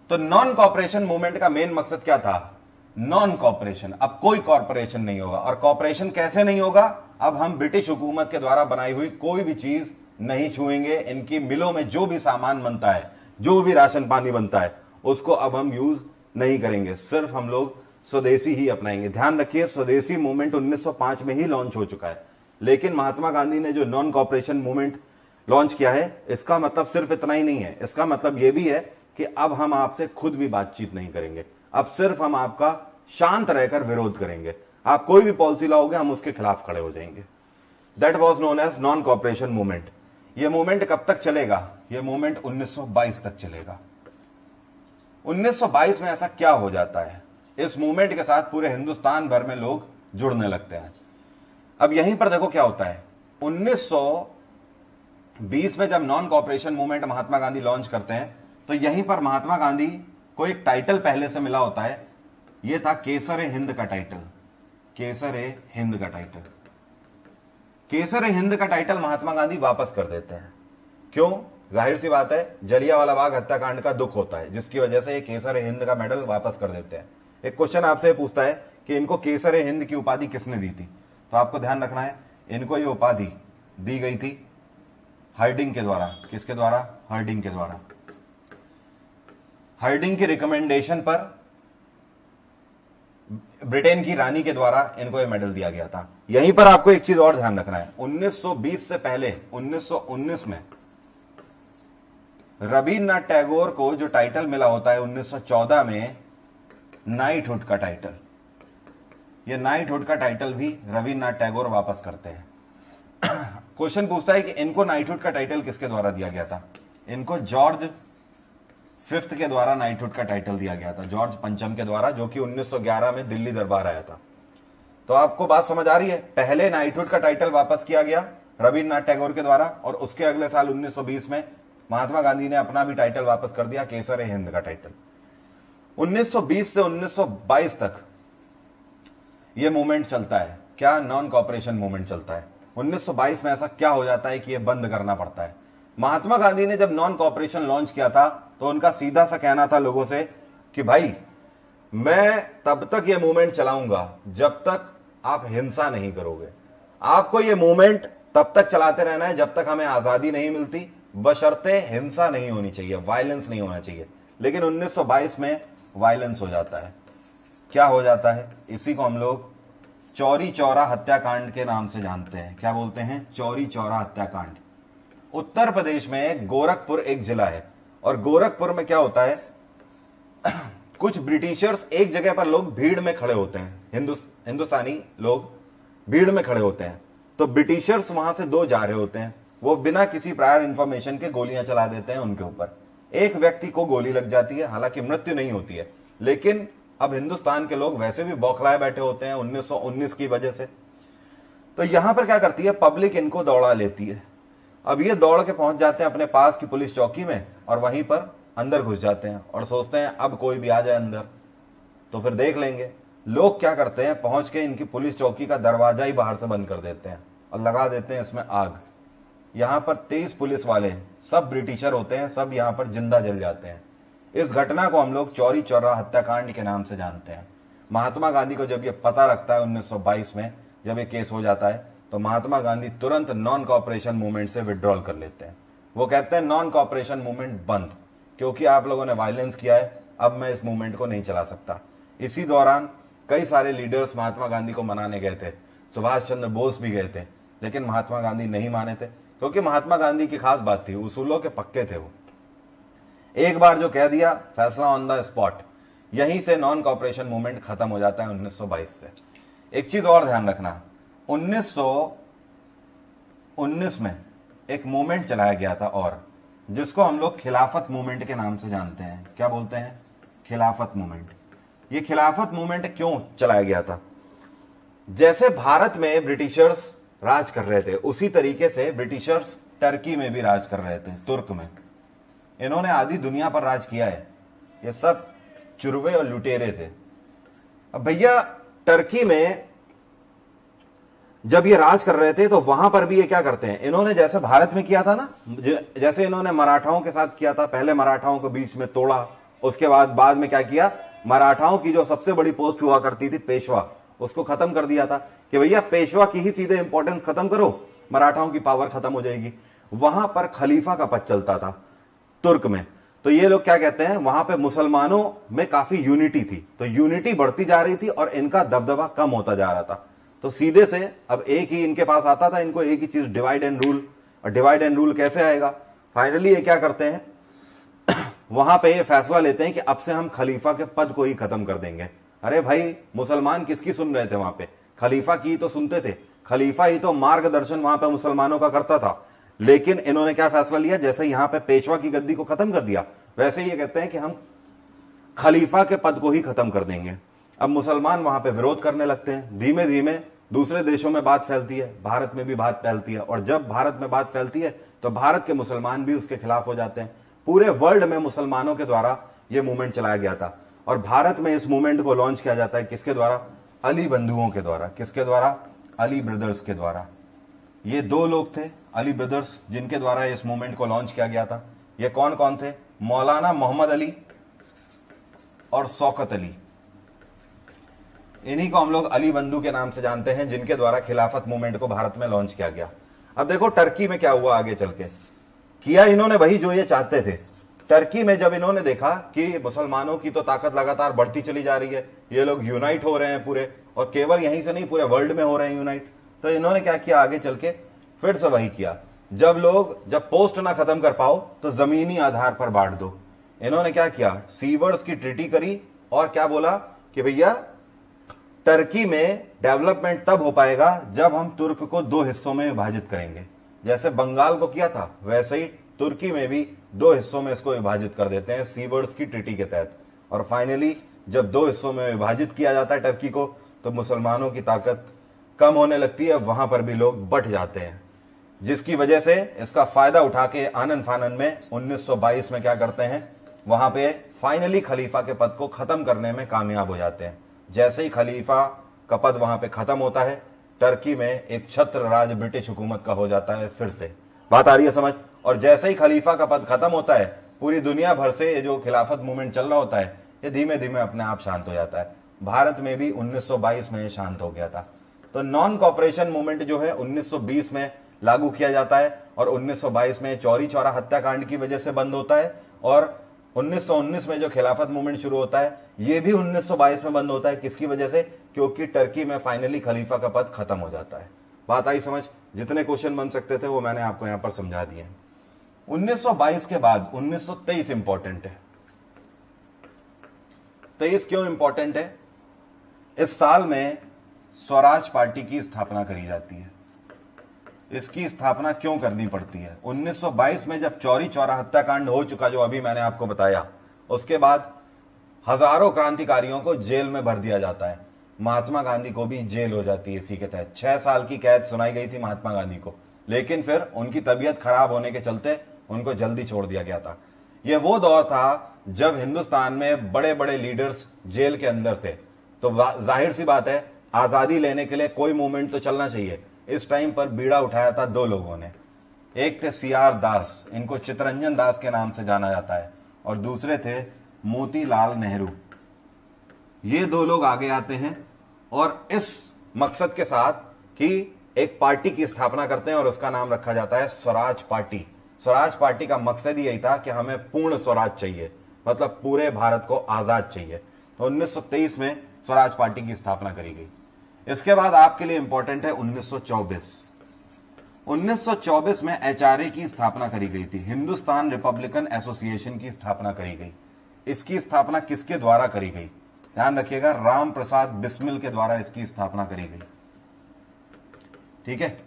तो नॉन कॉपरेशन मूवमेंट का मेन मकसद क्या था? Non cooperation. अब कोई कॉर्पोरेशन नहीं होगा। और कॉपरेशन कैसे नहीं होगा? अब हम ब्रिटिश हुकूमत के द्वारा बनाई हुई कोई भी चीज नहीं छुएंगे। इनकी मिलों में जो भी सामान बनता है, जो भी राशन पानी बनता है, उसको अब हम यूज नहीं करेंगे। सिर्फ हम लोग स्वदेशी ही अपनाएंगे। ध्यान रखिए, स्वदेशी मूवमेंट 1905 में ही लॉन्च हो चुका है, लेकिन महात्मा गांधी ने जो नॉन कॉपरेशन मूवमेंट लॉन्च किया है, इसका मतलब सिर्फ इतना ही नहीं है। इसका मतलब यह भी है कि अब हम आपसे खुद भी बातचीत नहीं करेंगे। अब सिर्फ हम आपका शांत रहकर विरोध करेंगे। आप कोई भी पॉलिसी लाओगे, हम उसके खिलाफ खड़े हो जाएंगे। That was known as non cooperation movement. यह मूवमेंट कब तक चलेगा? यह मूवमेंट 1922 तक चलेगा। 1922 में ऐसा क्या हो जाता है? इस मूवमेंट के साथ पूरे हिंदुस्तान भर में लोग जुड़ने लगते हैं। अब यहीं पर देखो क्या होता है। 1920 में जब non cooperation movement Mahatma Gandhi launch करते हैं, तो यहीं पर महात्मा गांधी को एक टाइटल पहले से मिला होता है। यह था केसर हिंद का टाइटल। केसर हिंद का टाइटल, केसर हिंद का टाइटल महात्मा गांधी वापस कर देते हैं। क्यों? जाहिर सी बात है, जलियांवाला बाग हत्याकांड का दुख होता है, जिसकी वजह से ये केसर हिंद का मेडल वापस कर देते हैं। एक क्वेश्चन आपसे पूछता है कि इनको केसर हिंद की उपाधि किसने दी थी? तो आपको ध्यान रखना है, इनको ये उपाधि दी गई थी हार्डिंग के द्वारा। किसके द्वारा? हार्डिंग के द्वारा। हार्डिंग की रिकमेंडेशन पर ब्रिटेन की रानी के द्वारा इनको यह मेडल दिया गया था। यहीं पर आपको एक चीज और ध्यान रखना है, 1920 से पहले 1919 में रविन्द्रनाथ टैगोर को जो टाइटल मिला होता है 1914 में, नाइटहुड का टाइटल, यह नाइटहुड का टाइटल भी रविन्द्रनाथ टैगोर वापस करते हैं। क्वेश्चन पूछता है कि इनको नाइटहुड का टाइटल किसके द्वारा दिया गया था? इनको जॉर्ज फिफ्थ के द्वारा नाइटहुड का टाइटल दिया गया था, जॉर्ज पंचम के द्वारा, जो कि 1911 में दिल्ली दरबार आया था। तो आपको बात समझ आ रही है? पहले नाइटहुड का टाइटल वापस किया गया रविन्द्रनाथ टैगोर के द्वारा, और उसके अगले साल 1920 में महात्मा गांधी ने अपना भी टाइटल वापस कर दिया, केसर हिंद का टाइटल। 1920 से 1922 तक यह मूवमेंट चलता है। क्या? नॉन कॉपरेशन मूवमेंट चलता है। 1922 में ऐसा क्या हो जाता है कि यह बंद करना पड़ता है? महात्मा गांधी ने जब नॉन कॉपरेशन लॉन्च किया था, तो उनका सीधा सा कहना था लोगों से कि भाई, मैं तब तक यह मूवमेंट चलाऊंगा जब तक आप हिंसा नहीं करोगे। आपको यह मूवमेंट तब तक चलाते रहना है जब तक हमें आजादी नहीं मिलती, बशर्ते हिंसा नहीं होनी चाहिए, वायलेंस नहीं होना चाहिए। लेकिन 1922 में वायलेंस हो जाता है। क्या हो जाता है? इसी को हम लोग चौरी चौरा हत्याकांड के नाम से जानते हैं। क्या बोलते हैं? चौरी चौरा हत्याकांड। उत्तर प्रदेश में गोरखपुर एक जिला है, और गोरखपुर में क्या होता है, कुछ ब्रिटिशर्स एक जगह पर लोग भीड़ में खड़े होते हैं, हिंदुस्तानी लोग भीड़ में खड़े होते हैं। तो ब्रिटिशर्स वहां से दो जा रहे होते हैं, वो बिना किसी प्रायर इंफॉर्मेशन के गोलियां चला देते हैं उनके ऊपर। एक व्यक्ति को गोली लग जाती है, हालांकि मृत्यु नहीं होती है, लेकिन अब हिंदुस्तान के लोग वैसे भी बौखलाए बैठे होते हैं 1919 की वजह से। तो यहां पर क्या करती है पब्लिक, इनको दौड़ा लेती है। अब ये दौड़ के पहुंच जाते हैं अपने पास की पुलिस चौकी में, और वहीं पर अंदर घुस जाते हैं और सोचते हैं अब कोई भी आ जाए अंदर तो फिर देख लेंगे। लोग क्या करते हैं, पहुंच के इनकी पुलिस चौकी का दरवाजा ही बाहर से बंद कर देते हैं और लगा देते हैं इसमें आग। यहां पर 23 पुलिस वाले, सब ब्रिटिशर होते हैं, सब यहां पर जिंदा जल जाते हैं। इस घटना को हम लोग चौरी चौरा हत्याकांड के नाम से जानते हैं। महात्मा गांधी को जब यह पता लगता है 1922 में, जब यह केस हो जाता है, तो महात्मा गांधी तुरंत नॉन कॉपरेशन मूवमेंट से विड्रॉल कर लेते हैं। वो कहते हैं नॉन कॉपरेशन मूवमेंट बंद, क्योंकि आप लोगों ने वायलेंस किया है, अब मैं इस मूवमेंट को नहीं चला सकता। इसी दौरान कई सारे लीडर्स महात्मा गांधी को मनाने गए थे, सुभाष चंद्र बोस भी गए थे, लेकिन महात्मा गांधी नहीं माने थे, क्योंकि महात्मा गांधी की खास बात थी, उसूलों के पक्के थे। वो एक बार जो कह दिया, फैसला ऑन द स्पॉट। यहीं से नॉन कॉपरेशन मूवमेंट खत्म हो जाता है 1922 से। एक चीज और ध्यान रखना, 1900 19 में एक मूवमेंट चलाया गया था, और जिसको हम लोग खिलाफत मूवमेंट के नाम से जानते हैं। क्या बोलते हैं? खिलाफत मूवमेंट। ये खिलाफत मूवमेंट क्यों चलाया गया था? जैसे भारत में ब्रिटिशर्स राज कर रहे थे, उसी तरीके से ब्रिटिशर्स टर्की में भी राज कर रहे थे, तुर्क में। इन्होंने आधी दुनिया पर राज किया है। ये सब चुरवे और लुटेरे थे। अब भैया टर्की में जब ये राज कर रहे थे तो वहां पर भी ये क्या करते हैं, इन्होंने जैसे भारत में किया था ना, जैसे इन्होंने मराठाओं के साथ किया था, पहले मराठाओं को बीच में तोड़ा, उसके बाद में क्या किया, मराठाओं की जो सबसे बड़ी पोस्ट हुआ करती थी पेशवा, उसको खत्म कर दिया था कि भैया पेशवा की ही सीधे इंपॉर्टेंस खत्म करो, मराठाओं की पावर खत्म हो जाएगी। वहां पर खलीफा का पद चलता था तुर्क में। तो ये लोग क्या कहते हैं, वहां पे मुसलमानों में काफी यूनिटी थी, तो यूनिटी बढ़ती जा रही थी और इनका दबदबा कम होता जा रहा था। तो सीधे से अब एक ही इनके पास आता था, इनको एक ही चीज, डिवाइड एंड रूल। और डिवाइड एंड रूल कैसे आएगा? फाइनली ये क्या करते हैं, वहां पे ये फैसला लेते हैं कि अब से हम खलीफा के पद को ही खत्म कर देंगे। अरे भाई मुसलमान किसकी सुन रहे थे वहां पे? खलीफा की तो सुनते थे, खलीफा ही तो मार्गदर्शन वहां पे मुसलमानों का करता था। लेकिन इन्होंने क्या फैसला लिया, जैसे यहां पे पेशवा की गद्दी को खत्म कर दिया, वैसे ही ये कहते हैं कि हम खलीफा के पद को ही खत्म कर देंगे। अब मुसलमान वहां पे विरोध करने लगते हैं। धीमे धीमे दूसरे देशों में बात फैलती है, भारत में भी बात फैलती है, और जब भारत में बात फैलती है तो भारत के मुसलमान भी उसके खिलाफ हो जाते हैं। पूरे वर्ल्ड में मुसलमानों के द्वारा यह मूवमेंट चलाया गया था, और भारत में इस मूवमेंट को लॉन्च किया जाता है किसके द्वारा? अली बंधुओं के द्वारा। किसके द्वारा? अली ब्रदर्स के द्वारा। ये दो लोग थे, अली ब्रदर्स, जिनके द्वारा इस मूवमेंट को लॉन्च किया गया था। ये कौन कौन थे? मौलाना मोहम्मद अली और शौकत अली। इन्हीं को हम लोग अली बंधु के नाम से जानते हैं, जिनके द्वारा खिलाफत मूवमेंट को भारत में लॉन्च किया गया। अब देखो टर्की में क्या हुआ आगे चल के। किया इन्होंने वही जो ये चाहते थे। टर्की में जब इन्होंने देखा कि मुसलमानों की तो ताकत लगातार बढ़ती चली जा रही है, ये लोग यूनाइट हो रहे हैं पूरे, और केवल यहीं से नहीं पूरे वर्ल्ड में हो रहे हैं यूनाइट, तो इन्होंने क्या किया आगे चल के, फिर से वही किया। जब पोस्ट ना खत्म कर पाओ तो जमीनी आधार पर बांट दो। इन्होंने क्या किया, सीवर्स की ट्रीटी करी, और क्या बोला कि भैया टर्की में डेवलपमेंट तब हो पाएगा जब हम तुर्क को दो हिस्सों में विभाजित करेंगे। जैसे बंगाल को किया था, वैसे ही तुर्की में भी दो हिस्सों में इसको विभाजित कर देते हैं सीवर्स की ट्रीटी के तहत। और फाइनली जब दो हिस्सों में विभाजित किया जाता है टर्की को, तो मुसलमानों की ताकत कम होने लगती है, वहां पर भी लोग बट जाते हैं, जिसकी वजह से इसका फायदा उठा के आनन फानन में 1922 में क्या करते हैं, वहां पे फाइनली खलीफा के पद को खत्म करने में कामयाब हो जाते हैं। जैसे ही खलीफा का पद वहां पे खत्म होता है, टर्की में एक छत्र राज ब्रिटिश हुकूमत का हो जाता है। फिर से बात आ रही है समझ? और जैसे ही खलीफा का पद खत्म होता है, पूरी दुनिया भर से ये जो खिलाफत मूवमेंट चल रहा होता है, ये धीमे धीमे अपने आप शांत हो जाता है। भारत में भी 1922 में शांत हो गया था। तो नॉन कॉपरेशन मूवमेंट जो है 1920 में लागू किया जाता है, और 1922 में चौरी चौरा हत्याकांड की वजह से बंद होता है, और 1919 में जो खिलाफत मूवमेंट शुरू होता है, यह भी 1922 में बंद होता है। किसकी वजह से? क्योंकि टर्की में फाइनली खलीफा का पद खत्म हो जाता है। बात आई समझ? जितने क्वेश्चन बन सकते थे वो मैंने आपको यहां पर समझा दिए। 1922 के बाद 1923 इंपॉर्टेंट है। 23 क्यों इंपॉर्टेंट है? इस साल में स्वराज पार्टी की स्थापना करी जाती है। इसकी स्थापना क्यों करनी पड़ती है? 1922 में जब चौरी चौरा हत्याकांड हो चुका, जो अभी मैंने आपको बताया, उसके बाद हजारों क्रांतिकारियों को जेल में भर दिया जाता है। महात्मा गांधी को भी जेल हो जाती है इसी के तहत। 6 साल की कैद सुनाई गई थी महात्मा गांधी को, लेकिन फिर उनकी तबीयत खराब होने के चलते उनको जल्दी छोड़ दिया गया था। यह वो दौर था जब हिंदुस्तान में बड़े बड़े लीडर्स जेल के अंदर थे। तो जाहिर सी बात है, आजादी लेने के लिए कोई मूवमेंट तो चलना चाहिए। इस टाइम पर बीड़ा उठाया था दो लोगों ने। एक थे सीआर दास, इनको चित्तरंजन दास के नाम से जाना जाता है, और दूसरे थे मोतीलाल नेहरू। ये दो लोग आगे आते हैं और इस मकसद के साथ कि एक पार्टी की स्थापना करते हैं, और उसका नाम रखा जाता है स्वराज पार्टी। स्वराज पार्टी का मकसद यही था कि हमें पूर्ण स्वराज चाहिए, मतलब पूरे भारत को आजाद चाहिए। तो 1923 में स्वराज पार्टी की स्थापना करी गई। इसके बाद आपके लिए इंपॉर्टेंट है 1924। 1924 में एचआरए की स्थापना करी गई थी, हिंदुस्तान रिपब्लिकन एसोसिएशन की स्थापना करी गई। इसकी स्थापना किसके द्वारा करी गई? ध्यान रखिएगा, राम प्रसाद बिस्मिल के द्वारा इसकी स्थापना करी गई। ठीक है,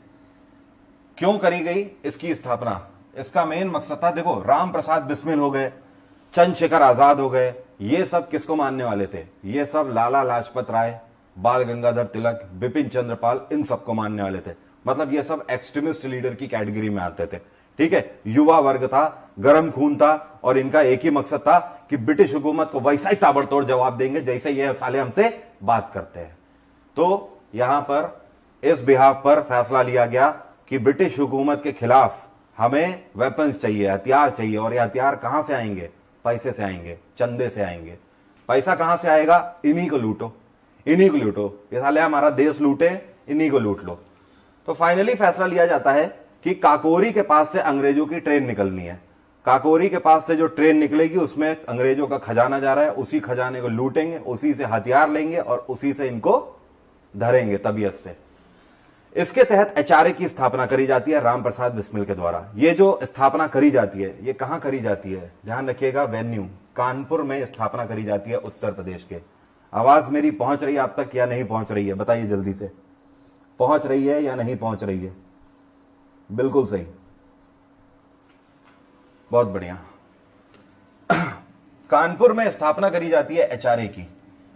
क्यों करी गई इसकी स्थापना? इसका मेन मकसद था, देखो राम प्रसाद बिस्मिल हो गए, चंद्रशेखर आजाद हो गए, ये सब किसको मानने वाले थे? ये सब लाला लाजपत राय, बाल गंगाधर तिलक, बिपिन चंद्र पाल, इन सबको मानने वाले थे। मतलब ये सब एक्सट्रीमिस्ट लीडर की कैटेगरी में आते थे। ठीक है, युवा वर्ग था, गर्म खून था, और इनका एक ही मकसद था कि ब्रिटिश हुकूमत को वैसा ही ताबड़तोड़ जवाब देंगे जैसे ये साले हमसे बात करते हैं। तो यहां पर इस बिहाफ पर फैसला लिया गया कि ब्रिटिश हुकूमत के खिलाफ हमें वेपन्स चाहिए, हथियार चाहिए। और ये हथियार कहां से आएंगे? पैसे से आएंगे, चंदे से आएंगे। पैसा कहां से आएगा? इन्हीं को लूटो, इन्हीं को लूटो, ये साले हमारा देश लूटे, इन्हीं को लूट लो। तो फाइनली फैसला लिया जाता है कि काकोरी के पास से अंग्रेजों की ट्रेन निकलनी है। काकोरी के पास से जो ट्रेन निकलेगी उसमें अंग्रेजों का खजाना जा रहा है, उसी खजाने को लूटेंगे, उसी से हथियार लेंगे और उसी से इनको धरेंगे तबीयत से। इसके तहत एचआरए की स्थापना करी जाती है राम प्रसाद बिस्मिल के द्वारा। ये जो स्थापना करी जाती है ये कहां करी जाती है? ध्यान रखिएगा, वेन्यू कानपुर में स्थापना करी जाती है, उत्तर प्रदेश के। आवाज मेरी पहुंच रही है आप तक या नहीं पहुंच रही है? बताइए जल्दी से, पहुंच रही है या नहीं पहुंच रही है? बिल्कुल सही, बहुत बढ़िया। कानपुर में स्थापना करी जाती है एचआरए की।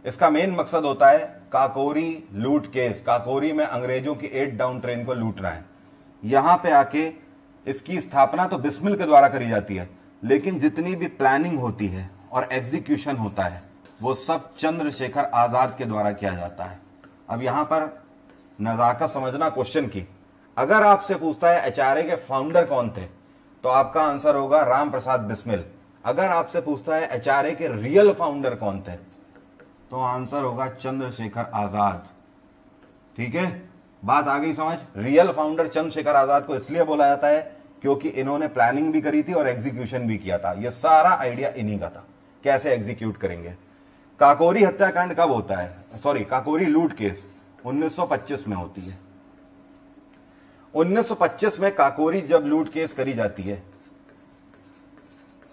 इसका मेन मकसद होता है काकोरी लूट केस। काकोरी में अंग्रेजों की 8 डाउन ट्रेन को लूट रहा है। यहां पे आके इसकी स्थापना तो बिस्मिल के द्वारा करी जाती है, लेकिन जितनी भी प्लानिंग होती है और एग्जीक्यूशन होता है वो सब चंद्रशेखर आजाद के द्वारा किया जाता है। अब यहां पर नजाकत समझना क्वेश्चन की। अगर आपसे पूछता है एचआरए के फाउंडर कौन थे, तो आपका आंसर होगा राम प्रसाद बिस्मिल। अगर आपसे पूछता है एचआरए के रियल फाउंडर कौन थे, तो आंसर होगा चंद्रशेखर आजाद। ठीक है, बात आ गई समझ? रियल फाउंडर चंद्रशेखर आजाद को इसलिए बोला जाता है क्योंकि इन्होंने प्लानिंग भी करी थी और एग्जीक्यूशन भी किया था। यह सारा आइडिया इन्हीं का था, कैसे एग्जीक्यूट करेंगे। काकोरी हत्याकांड कब होता है? सॉरी, काकोरी लूट केस 1925 में होती है। 1925 में काकोरी जब लूट केस करी जाती है,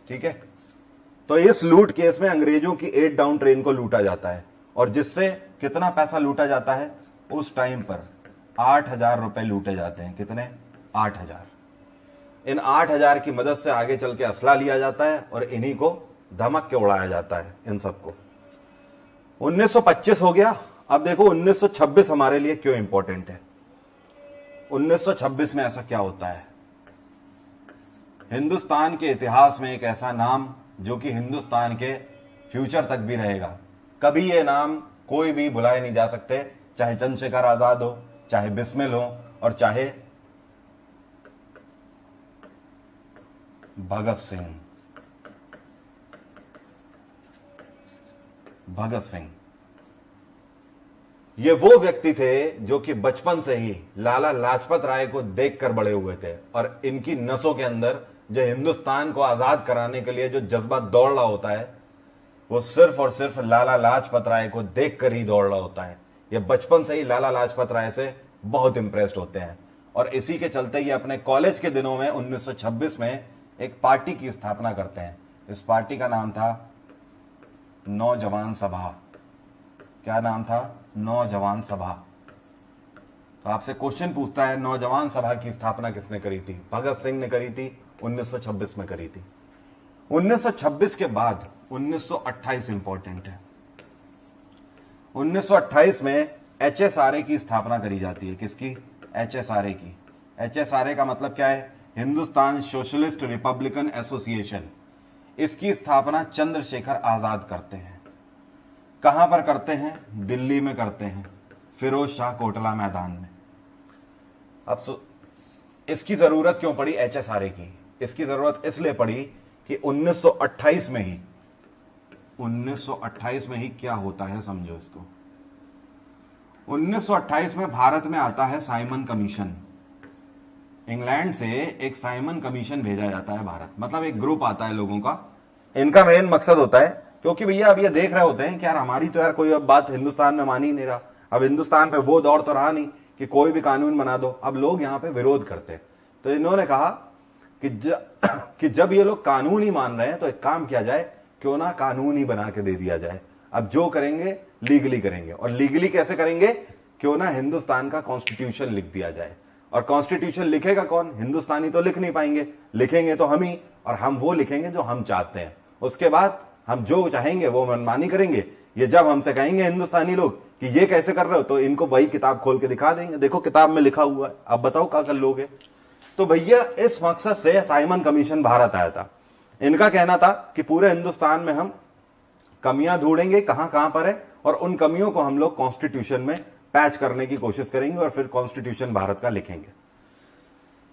ठीक है, तो इस लूट केस में अंग्रेजों की 8 डाउन ट्रेन को लूटा जाता है। और जिससे कितना पैसा लूटा जाता है? उस टाइम पर 8,000 रुपए लूटे जाते हैं। कितने? 8,000। इन 8,000 की मदद से आगे चल के असला लिया जाता है और इन्हीं को धमक के उड़ाया जाता है, इन सबको। 1925 हो गया। अब देखो 1926 हमारे लिए क्यों इंपॉर्टेंट है। 1926 में ऐसा क्या होता है? हिंदुस्तान के इतिहास में एक ऐसा नाम जो कि हिंदुस्तान के फ्यूचर तक भी रहेगा। कभी ये नाम कोई भी भुलाए नहीं जा सकते, चाहे चंद्रशेखर आजाद हो, चाहे बिस्मिल हो, और चाहे भगत सिंह। भगत सिंह ये वो व्यक्ति थे जो कि बचपन से ही लाला लाजपत राय को देखकर बड़े हुए थे, और इनकी नसों के अंदर जो हिंदुस्तान को आजाद कराने के लिए जो जज्बा दौड़ रहा होता है, वो सिर्फ और सिर्फ लाला लाजपत राय को देखकर ही दौड़ रहा होता है। ये बचपन से ही लाला लाजपत राय से बहुत इंप्रेस्ड होते हैं, और इसी के चलते ये अपने कॉलेज के दिनों में 1926 में एक पार्टी की स्थापना करते हैं। इस पार्टी का नाम था नौजवान सभा। क्या नाम था? नौजवान सभा। तो आपसे क्वेश्चन पूछता है, नौजवान सभा की स्थापना किसने करी थी? भगत सिंह ने करी थी, 1926 में करी थी। 1926 के बाद 1928 इंपॉर्टेंट है। 1928 में एचएसआरए की स्थापना करी जाती है। किसकी? एचएसआरए की। एचएसआरए का मतलब क्या है? Hindustan socialist Republican association. इसकी स्थापना चंद्रशेखर आजाद करते हैं। कहां पर करते हैं? दिल्ली में करते हैं, फिरोज शाह कोटला मैदान में। अब इसकी जरूरत क्यों पड़ी एचएसआरए की? इसकी जरूरत इसलिए पड़ी कि 1928 में ही क्या होता है, समझो इसको। 1928 में भारत में आता है साइमन कमीशन। इंग्लैंड से एक साइमन कमीशन भेजा जाता है भारत, मतलब एक ग्रुप आता है लोगों का। इनका मेन मकसद होता है, क्योंकि भैया अब ये देख रहे होते हैं कि यार हमारी तो यार कोई अब बात हिंदुस्तान में मान ही नहीं रहा। अब हिंदुस्तान पे वो दौर तो रहा नहीं कि कोई भी कानून बना दो, अब लोग यहां पे विरोध करते हैं। तो इन्होंने कहा कि जब ये लोग कानून ही मान रहे हैं तो एक काम किया जाए, क्यों ना कानून ही बना के दे दिया जाए। अब जो करेंगे लीगली करेंगे, और लीगली कैसे करेंगे? क्यों ना हिंदुस्तान का कॉन्स्टिट्यूशन लिख दिया जाए। और कॉन्स्टिट्यूशन लिखेगा कौन? हिंदुस्तानी तो लिख नहीं पाएंगे, लिखेंगे तो हम ही, और हम वो लिखेंगे जो हम चाहते हैं। उसके बाद हम जो चाहेंगे वो मनमानी करेंगे। ये जब हमसे कहेंगे हिंदुस्तानी लोग कि ये कैसे कर रहे हो, तो इनको वही किताब खोल के दिखा देंगे, देखो किताब में लिखा हुआ है, अब बताओ क्या कर लोगे। तो भैया इस मकसद से साइमन कमीशन भारत आया था। इनका कहना था कि पूरे हिंदुस्तान में हम कमियां ढूंढेंगे कहां कहां पर है, और उन कमियों को हम लोग कॉन्स्टिट्यूशन में पैच करने की कोशिश करेंगे और फिर कॉन्स्टिट्यूशन भारत का लिखेंगे।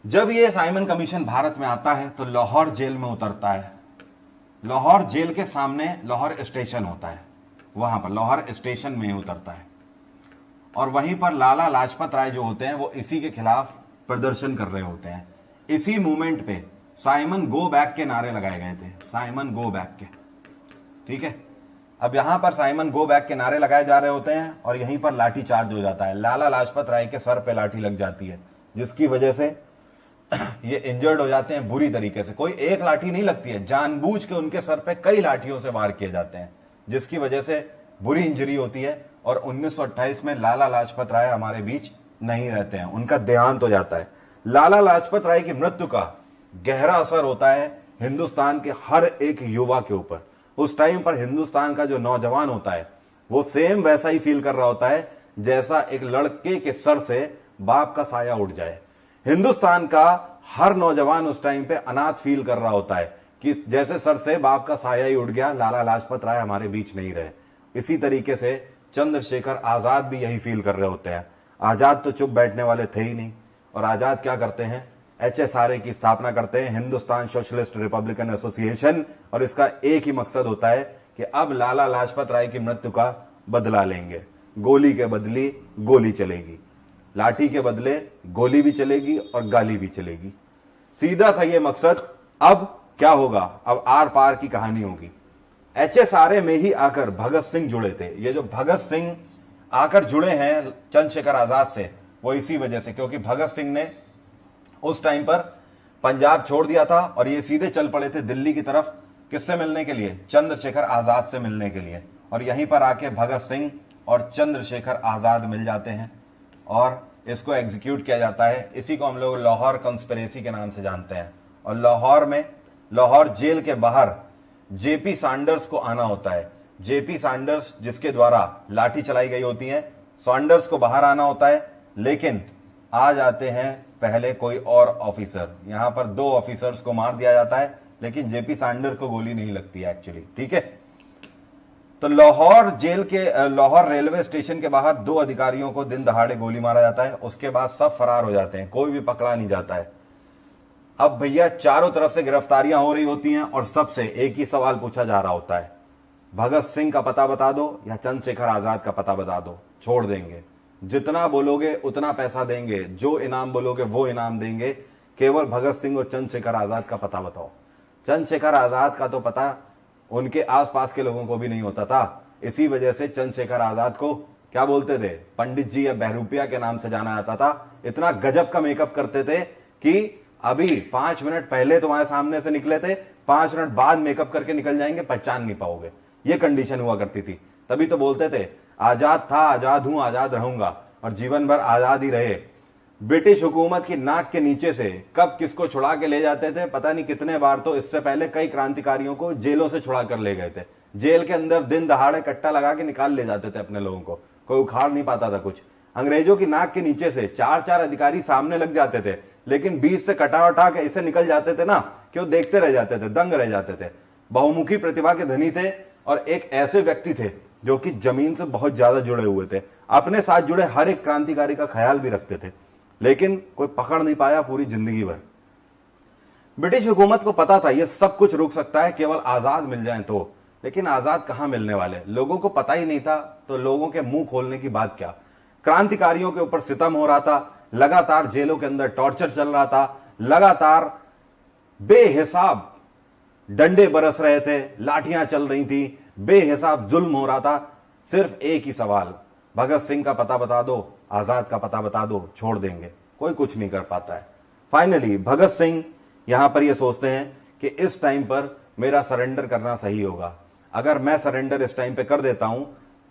जब ये साइमन कमीशन भारत में आता है तो लाहौर जेल में उतरता है। लाहौर जेल के सामने लाहौर स्टेशन होता है, वहां पर लाहौर स्टेशन में उतरता है, और वहीं पर लाला लाजपत राय जो होते हैं वो इसी के खिलाफ प्रदर्शन कर रहे होते हैं। इसी मूवमेंट पे साइमन गो बैक के नारे लगाए गए थे, साइमन गो बैक के, ठीक है। अब यहां पर साइमन गो बैक के नारे लगाए जा रहे होते हैं और यहीं पर लाठी चार्ज हो जाता है। लाला लाजपत राय के सर पे लाठी लग जाती है, जिसकी वजह से ये इंजर्ड हो जाते हैं बुरी तरीके से। कोई एक लाठी नहीं लगती है, जानबूझ के उनके सर पे कई लाठियों से वार किए जाते हैं, जिसकी वजह से बुरी इंजरी होती है। और 1928 में लाला लाजपत राय हमारे बीच नहीं रहते हैं, उनका देहांत हो जाता है। लाला लाजपत राय की मृत्यु का गहरा असर होता है हिंदुस्तान के हर एक युवा के ऊपर। उस टाइम पर हिंदुस्तान का जो नौजवान होता है वो सेम वैसा ही फील कर रहा होता है जैसा एक लड़के के सर से बाप का साया उठ जाए। हिंदुस्तान का हर नौजवान उस टाइम पे अनाथ फील कर रहा होता है कि जैसे सर से बाप का साया ही उठ गया, लाला लाजपत राय हमारे बीच नहीं रहे। इसी तरीके से चंद्रशेखर आजाद भी यही फील कर रहे होते हैं। आजाद तो चुप बैठने वाले थे ही नहीं, और आजाद क्या करते हैं, HSRA की स्थापना करते हैं, हिंदुस्तान सोशलिस्ट रिपब्लिकन एसोसिएशन, और इसका एक ही मकसद होता है कि अब लाला लाजपत राय की मृत्यु का बदला लेंगे। गोली के बदले गोली चलेगी, लाठी के बदले गोली भी चलेगी और गाली भी चलेगी, सीधा सा ये मकसद। अब क्या होगा, अब आर पार की कहानी होगी। HSRA में ही आकर भगत सिंह जुड़े थे। ये जो भगत सिंह आकर जुड़े हैं चंद्रशेखर आजाद से, वो इसी वजह से, क्योंकि भगत सिंह ने उस टाइम पर पंजाब छोड़ दिया था और ये सीधे चल पड़े थे दिल्ली की तरफ। किससे मिलने के लिए? चंद्रशेखर आजाद से मिलने के लिए। और यहीं पर आके भगत सिंह और चंद्रशेखर आजाद मिल जाते हैं और इसको एग्जीक्यूट किया जाता है। इसी को हम लोग लाहौर कंस्पिरेसी के नाम से जानते हैं। और लाहौर में, लाहौर जेल के बाहर जेपी सैंडर्स को आना होता है। जेपी सैंडर्स जिसके द्वारा लाठी चलाई गई होती है, सैंडर्स को बाहर आना होता है, लेकिन आ जाते हैं पहले कोई और ऑफिसर। यहां पर 2 ऑफिसर्स को मार दिया जाता है, लेकिन जेपी सैंडर्स को गोली नहीं लगती है एक्चुअली, ठीक है। तो लाहौर जेल के, लाहौर रेलवे स्टेशन के बाहर 2 अधिकारियों को दिन दहाड़े गोली मारा जाता है। उसके बाद सब फरार हो जाते हैं, कोई भी पकड़ा नहीं जाता है। अब भैया चारों तरफ से गिरफ्तारियां हो रही होती हैं और सबसे एक ही सवाल पूछा जा रहा होता है, भगत सिंह का पता बता दो या चंद्रशेखर आजाद का पता बता दो, छोड़ देंगे। जितना बोलोगे उतना पैसा देंगे, जो इनाम बोलोगे वो इनाम देंगे, केवल भगत सिंह और चंद्रशेखर आजाद का पता बताओ। चंद्रशेखर आजाद का तो पता उनके आसपास के लोगों को भी नहीं होता था। इसी वजह से चंद्रशेखर आजाद को क्या बोलते थे, पंडित जी या बहरूपिया के नाम से जाना जाता था। इतना गजब का मेकअप करते थे कि अभी 5 मिनट पहले तुम्हारे सामने से निकले थे, 5 मिनट बाद मेकअप करके निकल जाएंगे, पहचान नहीं पाओगे। ये कंडीशन हुआ करती थी। तभी तो बोलते थे आजाद था, आजाद हूं, आजाद रहूंगा, और जीवन भर आजाद ही रहे। ब्रिटिश हुकूमत की नाक के नीचे से कब किसको छुड़ा के ले जाते थे पता नहीं कितने बार। तो इससे पहले कई क्रांतिकारियों को जेलों से छुड़ा कर ले गए थे। जेल के अंदर दिन दहाड़े कट्टा लगा के निकाल ले जाते थे अपने लोगों को, कोई उखाड़ नहीं पाता था कुछ। अंग्रेजों की नाक के नीचे से 4-4 अधिकारी सामने लग जाते थे, लेकिन बीच से कटा उठा के ऐसे निकल जाते थे ना कि वो देखते रह जाते थे, दंग रह जाते थे। बहुमुखी प्रतिभा के धनी थे और एक ऐसे व्यक्ति थे जो कि जमीन से बहुत ज्यादा जुड़े हुए थे। अपने साथ जुड़े हर एक क्रांतिकारी का ख्याल भी रखते थे, लेकिन कोई पकड़ नहीं पाया पूरी जिंदगी भर। ब्रिटिश हुकूमत को पता था ये सब कुछ रुक सकता है केवल आजाद मिल जाए तो, लेकिन आजाद कहां मिलने वाले, लोगों को पता ही नहीं था। तो लोगों के मुंह खोलने की बात क्या। क्रांतिकारियों के ऊपर सितम हो रहा था, लगातार जेलों के अंदर टॉर्चर चल रहा था, लगातार बेहिसाब डंडे बरस रहे थे, लाठियां चल रही थी, बेहिसाब जुल्म हो रहा था। सिर्फ एक ही सवाल, भगत सिंह का पता बता दो, आजाद का पता बता दो, छोड़ देंगे। कोई कुछ नहीं कर पाता है। फाइनली भगत सिंह यहां पर ये सोचते हैं कि इस टाइम पर मेरा सरेंडर करना सही होगा। अगर मैं सरेंडर इस टाइम पे कर देता हूं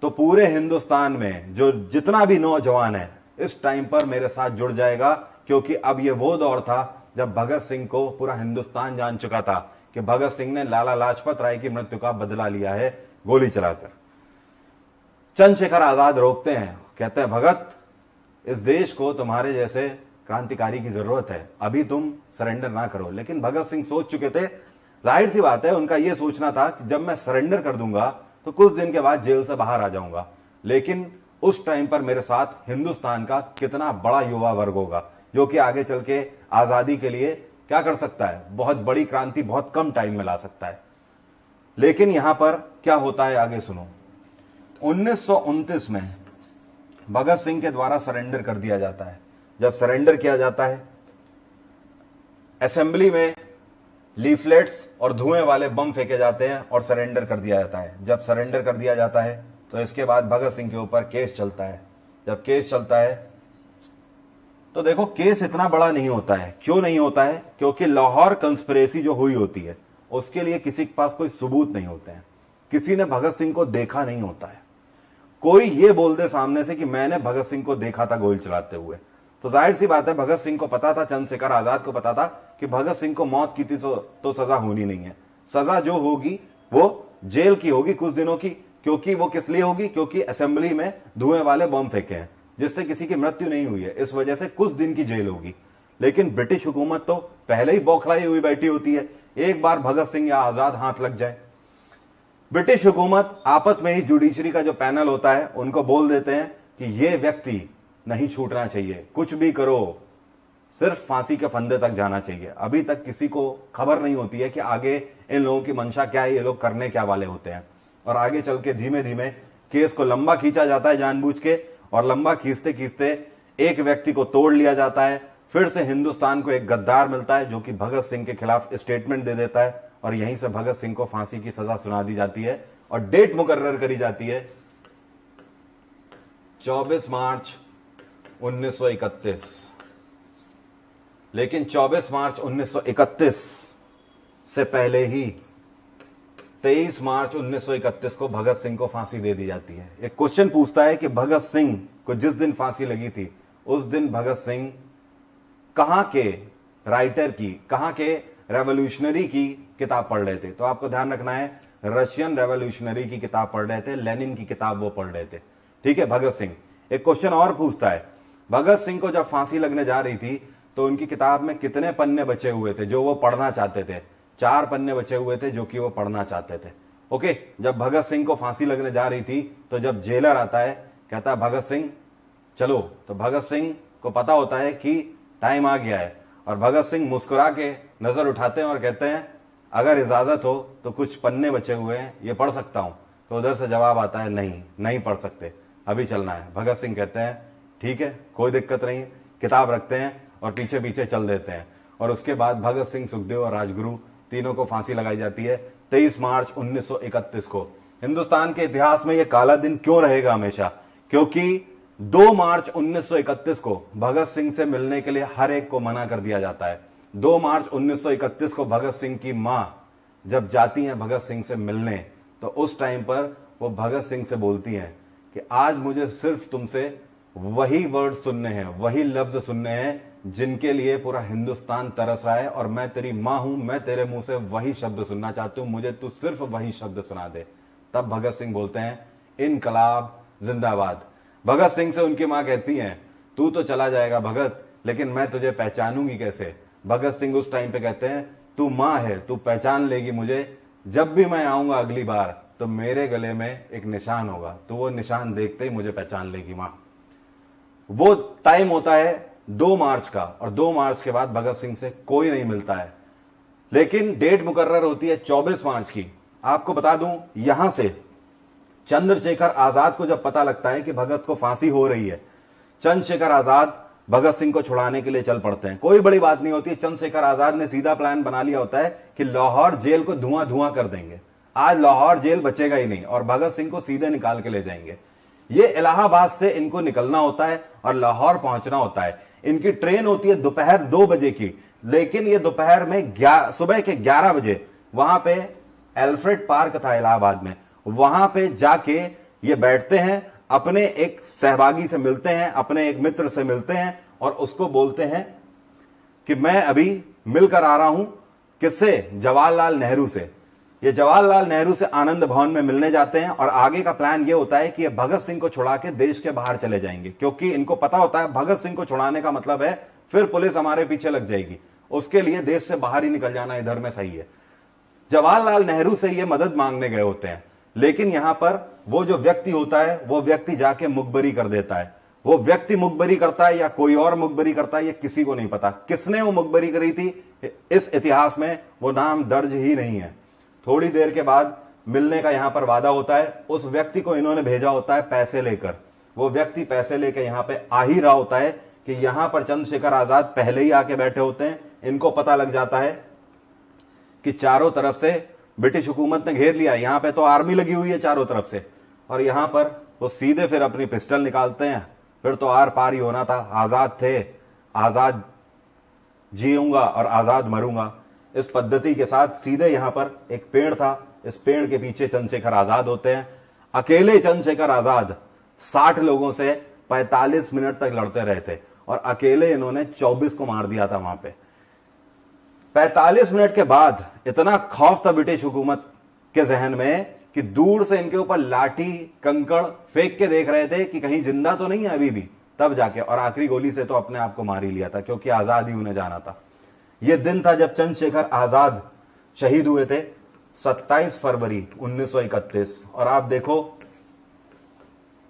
तो पूरे हिंदुस्तान में जो जितना भी नौजवान है इस टाइम पर मेरे साथ जुड़ जाएगा, क्योंकि अब ये वो दौर था जब भगत सिंह को पूरा हिंदुस्तान जान चुका था कि भगत सिंह ने लाला लाजपत राय की मृत्यु का बदला लिया है गोली चलाकर। चंद्रशेखर आजाद रोकते हैं, कहते हैं भगत, इस देश को तुम्हारे जैसे क्रांतिकारी की जरूरत है, अभी तुम सरेंडर ना करो। लेकिन भगत सिंह सोच चुके थे, जाहिर सी बात है उनका यह सोचना था कि जब मैं सरेंडर कर दूंगा तो कुछ दिन के बाद जेल से बाहर आ जाऊंगा, लेकिन उस टाइम पर मेरे साथ हिंदुस्तान का कितना बड़ा युवा वर्ग होगा जो कि आगे चल के आजादी के लिए क्या कर सकता है, बहुत बड़ी क्रांति बहुत कम टाइम में ला सकता है। लेकिन यहां पर क्या होता है आगे सुनो। 1929 में भगत सिंह के द्वारा सरेंडर कर दिया जाता है। जब सरेंडर किया जाता है, असेंबली में लीफलेट्स और धुएं वाले बम फेंके जाते हैं और सरेंडर कर दिया जाता है। जब सरेंडर कर दिया जाता है तो इसके बाद भगत सिंह के ऊपर केस चलता है। जब केस चलता है तो देखो केस इतना बड़ा नहीं होता है। क्यों नहीं होता है? क्योंकि लाहौर कंस्पिरेसी जो हुई होती है उसके लिए किसी के पास कोई सबूत नहीं होते हैं, किसी ने भगत सिंह को देखा नहीं होता है। कोई ये बोल दे सामने से कि मैंने भगत सिंह को देखा था गोली चलाते हुए, तो जाहिर सी बात है भगत सिंह को पता था, चंद्रशेखर आजाद को पता था कि भगत सिंह को मौत की थी तो सजा होनी नहीं है। सजा जो होगी वो जेल की होगी कुछ दिनों की। क्योंकि वो किस लिए होगी? क्योंकि असेंबली में धुएं वाले बम फेंके हैं जिससे किसी की मृत्यु नहीं हुई है, इस वजह से कुछ दिन की जेल होगी। लेकिन ब्रिटिश हुकूमत तो पहले ही बौखलाई हुई बैठी होती है, एक बार भगत सिंह या आजाद हाथ लग जाए। ब्रिटिश हुकूमत आपस में ही जुडिशरी का जो पैनल होता है उनको बोल देते हैं कि ये व्यक्ति नहीं छूटना चाहिए, कुछ भी करो, सिर्फ फांसी के फंदे तक जाना चाहिए। अभी तक किसी को खबर नहीं होती है कि आगे इन लोगों की मंशा क्या है, ये लोग करने क्या वाले होते हैं। और आगे चल के धीमे धीमे केस को लंबा खींचा जाता है जानबूझ के, और लंबा खींचते खींचते एक व्यक्ति को तोड़ लिया जाता है। फिर से हिंदुस्तान को एक गद्दार मिलता है जो कि भगत सिंह के खिलाफ स्टेटमेंट दे देता है, और यहीं से भगत सिंह को फांसी की सजा सुना दी जाती है और डेट मुकर्रर करी जाती है 24 मार्च 1931। लेकिन 24 मार्च 1931 से पहले ही 23 मार्च 1931 को भगत सिंह को फांसी दे दी जाती है। एक क्वेश्चन पूछता है कि भगत सिंह को जिस दिन फांसी लगी थी उस दिन भगत सिंह कहां के राइटर की, कहां के रेवोल्यूशनरी की किताब पढ़ रहे थे? तो आपको ध्यान रखना है, रशियन रेवोल्यूशनरी की किताब पढ़ रहे थे, लेनिन की किताब वो पढ़ रहे थे। ठीक है, भगत सिंह। एक क्वेश्चन और पूछता है, भगत सिंह को जब फांसी लगने जा रही थी तो उनकी किताब में कितने पन्ने बचे हुए थे जो वो पढ़ना चाहते थे? 4 पन्ने बचे हुए थे जो कि वो पढ़ना चाहते थे। ओके, जब भगत सिंह को फांसी लगने जा रही थी तो जब जेलर आता है, कहता है भगत सिंह चलो, तो भगत सिंह को पता होता है कि टाइम आ गया है, और भगत सिंह मुस्कुरा के नजर उठाते हैं और कहते हैं अगर इजाजत हो तो कुछ पन्ने बचे हुए हैं, ये पढ़ सकता हूं। तो उधर से जवाब आता है नहीं, नहीं पढ़ सकते, अभी चलना है। भगत सिंह कहते हैं ठीक है, कोई दिक्कत नहीं, किताब रखते हैं और पीछे पीछे चल देते हैं। और उसके बाद भगत सिंह, सुखदेव और राजगुरु तीनों को फांसी लगाई जाती है 23 मार्च 1931 को। हिंदुस्तान के इतिहास में यह काला दिन क्यों रहेगा हमेशा? क्योंकि 2 मार्च 1931 को भगत सिंह से मिलने के लिए हर एक को मना कर दिया जाता है। 2 मार्च 1931 को भगत सिंह की मां जब जाती हैं भगत सिंह से मिलने, तो उस टाइम पर वो भगत सिंह से बोलती हैं कि आज मुझे सिर्फ तुमसे वही वर्ड सुनने हैं, वही लफ्ज सुनने हैं जिनके लिए पूरा हिंदुस्तान तरस रहा है, और मैं तेरी मां हूं, मैं तेरे मुंह से वही शब्द सुनना चाहती हूं, मुझे तू सिर्फ वही शब्द सुना दे। तब भगत सिंह बोलते हैं इनकलाब जिंदाबाद। भगत सिंह से उनकी मां कहती हैं तू तो चला जाएगा भगत, लेकिन मैं तुझे पहचानूंगी कैसे? भगत सिंह उस टाइम पे कहते हैं तू मां है, तू पहचान लेगी मुझे, जब भी मैं आऊंगा अगली बार तो मेरे गले में एक निशान होगा, तो वो निशान देखते ही मुझे पहचान लेगी मां। वो टाइम होता है 2 मार्च का, और 2 मार्च के बाद भगत सिंह से कोई नहीं मिलता है। लेकिन डेट मुकर्रर होती है 24 मार्च की। आपको बता दूं, यहां से चंद्रशेखर आजाद को जब पता लगता है कि भगत को फांसी हो रही है, चंद्रशेखर आजाद भगत सिंह को छुड़ाने के लिए चल पड़ते हैं। कोई बड़ी बात नहीं होती, चंद्रशेखर आजाद ने सीधा प्लान बना लिया होता है कि लाहौर जेल को धुआं धुआं कर देंगे, आज लाहौर जेल बचेगा ही नहीं, और भगत सिंह को सीधे निकाल के ले जाएंगे। ये इलाहाबाद से इनको निकलना होता है और लाहौर पहुंचना होता है। इनकी ट्रेन होती है दोपहर 2 बजे की, लेकिन ये दोपहर में सुबह के 11 बजे वहां पे एल्फ्रेड पार्क था इलाहाबाद में, वहां पे जाके ये बैठते हैं, अपने एक सहभागी से मिलते हैं, अपने एक मित्र से मिलते हैं और उसको बोलते हैं कि मैं अभी मिलकर आ रहा हूं किससे, जवाहरलाल नेहरू से। ये जवाहरलाल नेहरू से आनंद भवन में मिलने जाते हैं और आगे का प्लान ये होता है कि ये भगत सिंह को छुड़ा के देश के बाहर चले जाएंगे, क्योंकि इनको पता होता है भगत सिंह को छुड़ाने का मतलब है फिर पुलिस हमारे पीछे लग जाएगी, उसके लिए देश से बाहर ही निकल जाना इधर में सही है। जवाहरलाल नेहरू से ये मदद मांगने गए होते हैं, लेकिन यहां पर वो जो व्यक्ति होता है वो व्यक्ति जाके मुखबरी कर देता है। वो व्यक्ति मुखबरी करता है या कोई और मुखबरी करता है, ये किसी को नहीं पता। किसने वो मुखबरी करी थी इस इतिहास में वो नाम दर्ज ही नहीं है। थोड़ी देर के बाद मिलने का यहां पर वादा होता है। उस व्यक्ति को इन्होंने भेजा होता है पैसे लेकर। वो व्यक्ति पैसे लेकर यहां पे आ ही रहा होता है कि यहां पर चंद्रशेखर आजाद पहले ही आके बैठे होते हैं। इनको पता लग जाता है कि चारों तरफ से ब्रिटिश हुकूमत ने घेर लिया, यहां पे तो आर्मी लगी हुई है चारों तरफ से, और यहां पर वो सीधे फिर अपनी पिस्टल निकालते हैं। फिर तो आर पार ही होना था। आजाद थे, आजाद जीऊंगा और आजाद मरूंगा, इस पद्धति के साथ सीधे यहां पर एक पेड़ था, इस पेड़ के पीछे चंद्रशेखर आजाद होते हैं। अकेले चंद्रशेखर आजाद 60 लोगों से 45 मिनट तक लड़ते रहे थे और अकेले इन्होंने 24 को मार दिया था वहां पे। 45 मिनट के बाद इतना खौफ था ब्रिटिश हुकूमत के जहन में कि दूर से इनके ऊपर लाठी कंकड़ फेंक के देख रहे थे कि कहीं जिंदा तो नहीं है अभी भी, तब जाके, और आखिरी गोली से तो अपने आप को मार ही लिया था, क्योंकि आजाद ही उन्हें जाना था। यह दिन था जब चंद्रशेखर आजाद शहीद हुए थे, 27 फरवरी 1931। और आप देखो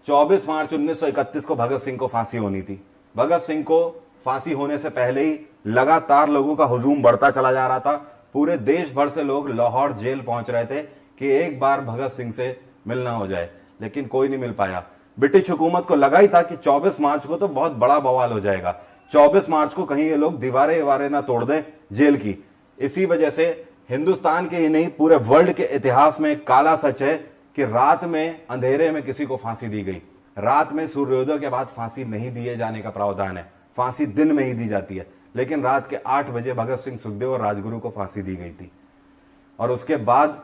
24 मार्च 1931 को भगत सिंह को फांसी होनी थी। भगत सिंह को फांसी होने से पहले ही लगातार लोगों का हुजूम बढ़ता चला जा रहा था। पूरे देश भर से लोग लाहौर जेल पहुंच रहे थे कि एक बार भगत सिंह से मिलना हो जाए, लेकिन कोई नहीं मिल पाया। ब्रिटिश हुकूमत को लगा ही था कि 24 मार्च को तो बहुत बड़ा बवाल हो जाएगा, 24 मार्च को कहीं ये लोग दीवारें वारे ना तोड़ दें जेल की। इसी वजह से हिंदुस्तान के ही नहीं पूरे वर्ल्ड के इतिहास में एक काला सच है कि रात में अंधेरे में किसी को फांसी दी गई। रात में सूर्योदय के बाद फांसी नहीं दिए जाने का प्रावधान है, फांसी दिन में ही दी जाती है, लेकिन रात के 8 बजे भगत सिंह, सुखदेव और राजगुरु को फांसी दी गई थी। और उसके बाद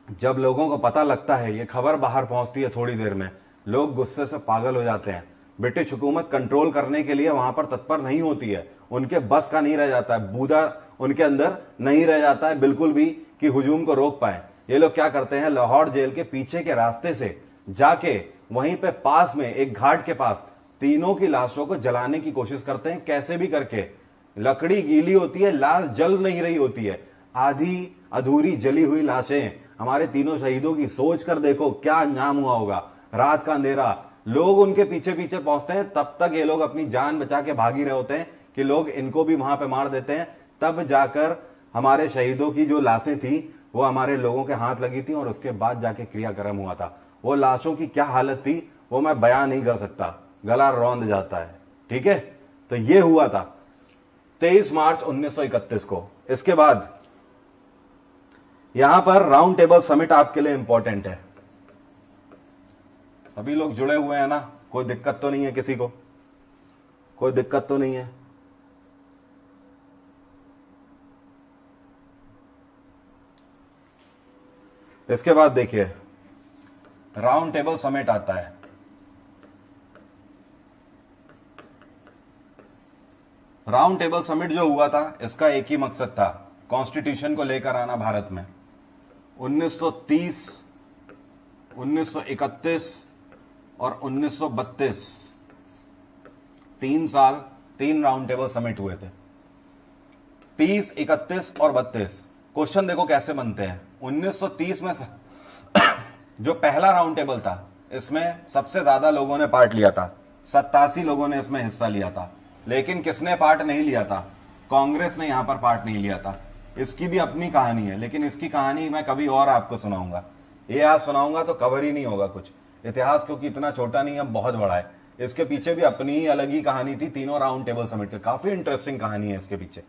जब लोगों को पता लगता है, ये खबर बाहर पहुंचती है, थोड़ी देर में लोग गुस्से से पागल हो जाते हैं। ब्रिटिश हुकूमत कंट्रोल करने के लिए वहां पर तत्पर नहीं होती है, उनके बस का नहीं रह जाता है, बूदा उनके अंदर नहीं रह जाता है बिल्कुल भी कि हुजूम को रोक पाए। ये लोग क्या करते हैं, लाहौर जेल के पीछे के रास्ते से जाके वहीं पे पास में एक घाट के पास तीनों की लाशों को जलाने की कोशिश करते हैं, कैसे भी करके। लकड़ी गीली होती है, लाश जल नहीं रही होती है, आधी अधूरी जली हुई लाशें। हमारे तीनों शहीदों की सोच कर देखो क्या अंजाम हुआ होगा। रात का अंधेरा, लोग उनके पीछे पीछे पहुंचते हैं, तब तक ये लोग अपनी जान बचा के भाग ही रहे होते हैं कि लोग इनको भी वहां पे मार देते हैं। तब जाकर हमारे शहीदों की जो लाशें थी वो हमारे लोगों के हाथ लगी थी और उसके बाद जाके क्रियाक्रम हुआ था। वो लाशों की क्या हालत थी वो मैं बयान नहीं कर सकता, गला रौंद जाता है। ठीक है, तो ये हुआ था 23 मार्च 1931 को। इसके बाद यहां पर राउंड टेबल समिट आपके लिए इंपॉर्टेंट है। सभी लोग जुड़े हुए हैं ना, कोई दिक्कत तो नहीं है किसी को, कोई दिक्कत तो नहीं है। इसके बाद देखिए राउंड टेबल समिट आता है। राउंड टेबल समिट जो हुआ था इसका एक ही मकसद था, कॉन्स्टिट्यूशन को लेकर आना भारत में। 1930, 1931 और 1932 3 साल 3 राउंड टेबल समिट हुए थे। 30, 31 और 32। क्वेश्चन देखो कैसे बनते हैं। 1930 में जो पहला राउंड टेबल था इसमें सबसे ज्यादा लोगों ने पार्ट लिया था, 87 लोगों ने इसमें हिस्सा लिया था। लेकिन किसने पार्ट नहीं लिया था? कांग्रेस ने यहां पर पार्ट नहीं लिया था। इसकी भी अपनी कहानी है, लेकिन इसकी कहानी मैं कभी और आपको सुनाऊंगा। ये आज सुनाऊंगा तो कवर ही नहीं होगा कुछ। इतिहास क्योंकि इतना छोटा नहीं है, बहुत बड़ा है। इसके पीछे भी अपनी ही अलग ही कहानी थी, तीनों राउंड टेबल समिट की। काफी इंटरेस्टिंग कहानी है इसके पीछे।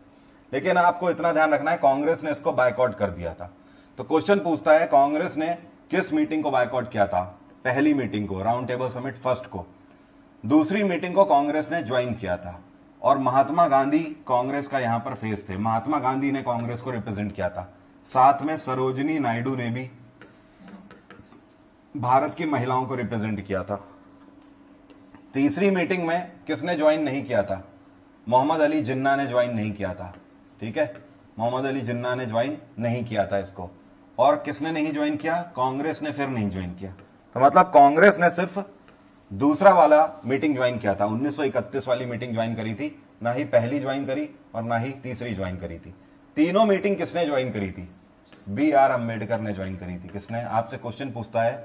लेकिन आपको इतना ध्यान रखना है, कांग्रेस ने इसको बायकॉट कर दिया था। तो क्वेश्चन पूछता है कांग्रेस ने किस मीटिंग को बायकॉट किया था? पहली मीटिंग को, राउंड टेबल समिट फर्स्ट को। दूसरी मीटिंग को कांग्रेस ने ज्वाइन किया था और महात्मा गांधी कांग्रेस का यहां पर फेस थे। महात्मा गांधी ने कांग्रेस को रिप्रेजेंट किया था। साथ में सरोजिनी नायडू ने भी भारत की महिलाओं को रिप्रेजेंट किया था। तीसरी मीटिंग में किसने ज्वाइन नहीं किया था? मोहम्मद अली जिन्ना ने ज्वाइन नहीं किया था, ठीक है, मोहम्मद अली जिन्ना ने ज्वाइन नहीं किया था इसको। और किसने नहीं ज्वाइन किया? कांग्रेस ने फिर नहीं ज्वाइन किया। तो मतलब कांग्रेस ने सिर्फ दूसरा वाला मीटिंग ज्वाइन किया था, 1931 वाली मीटिंग ज्वाइन करी थी, ना ही पहली ज्वाइन करी और ना ही तीसरी ज्वाइन करी थी। तीनों मीटिंग किसने ज्वाइन करी थी? बी आर अम्बेडकर ने ज्वाइन करी थी। किसने? आपसे क्वेश्चन पूछता है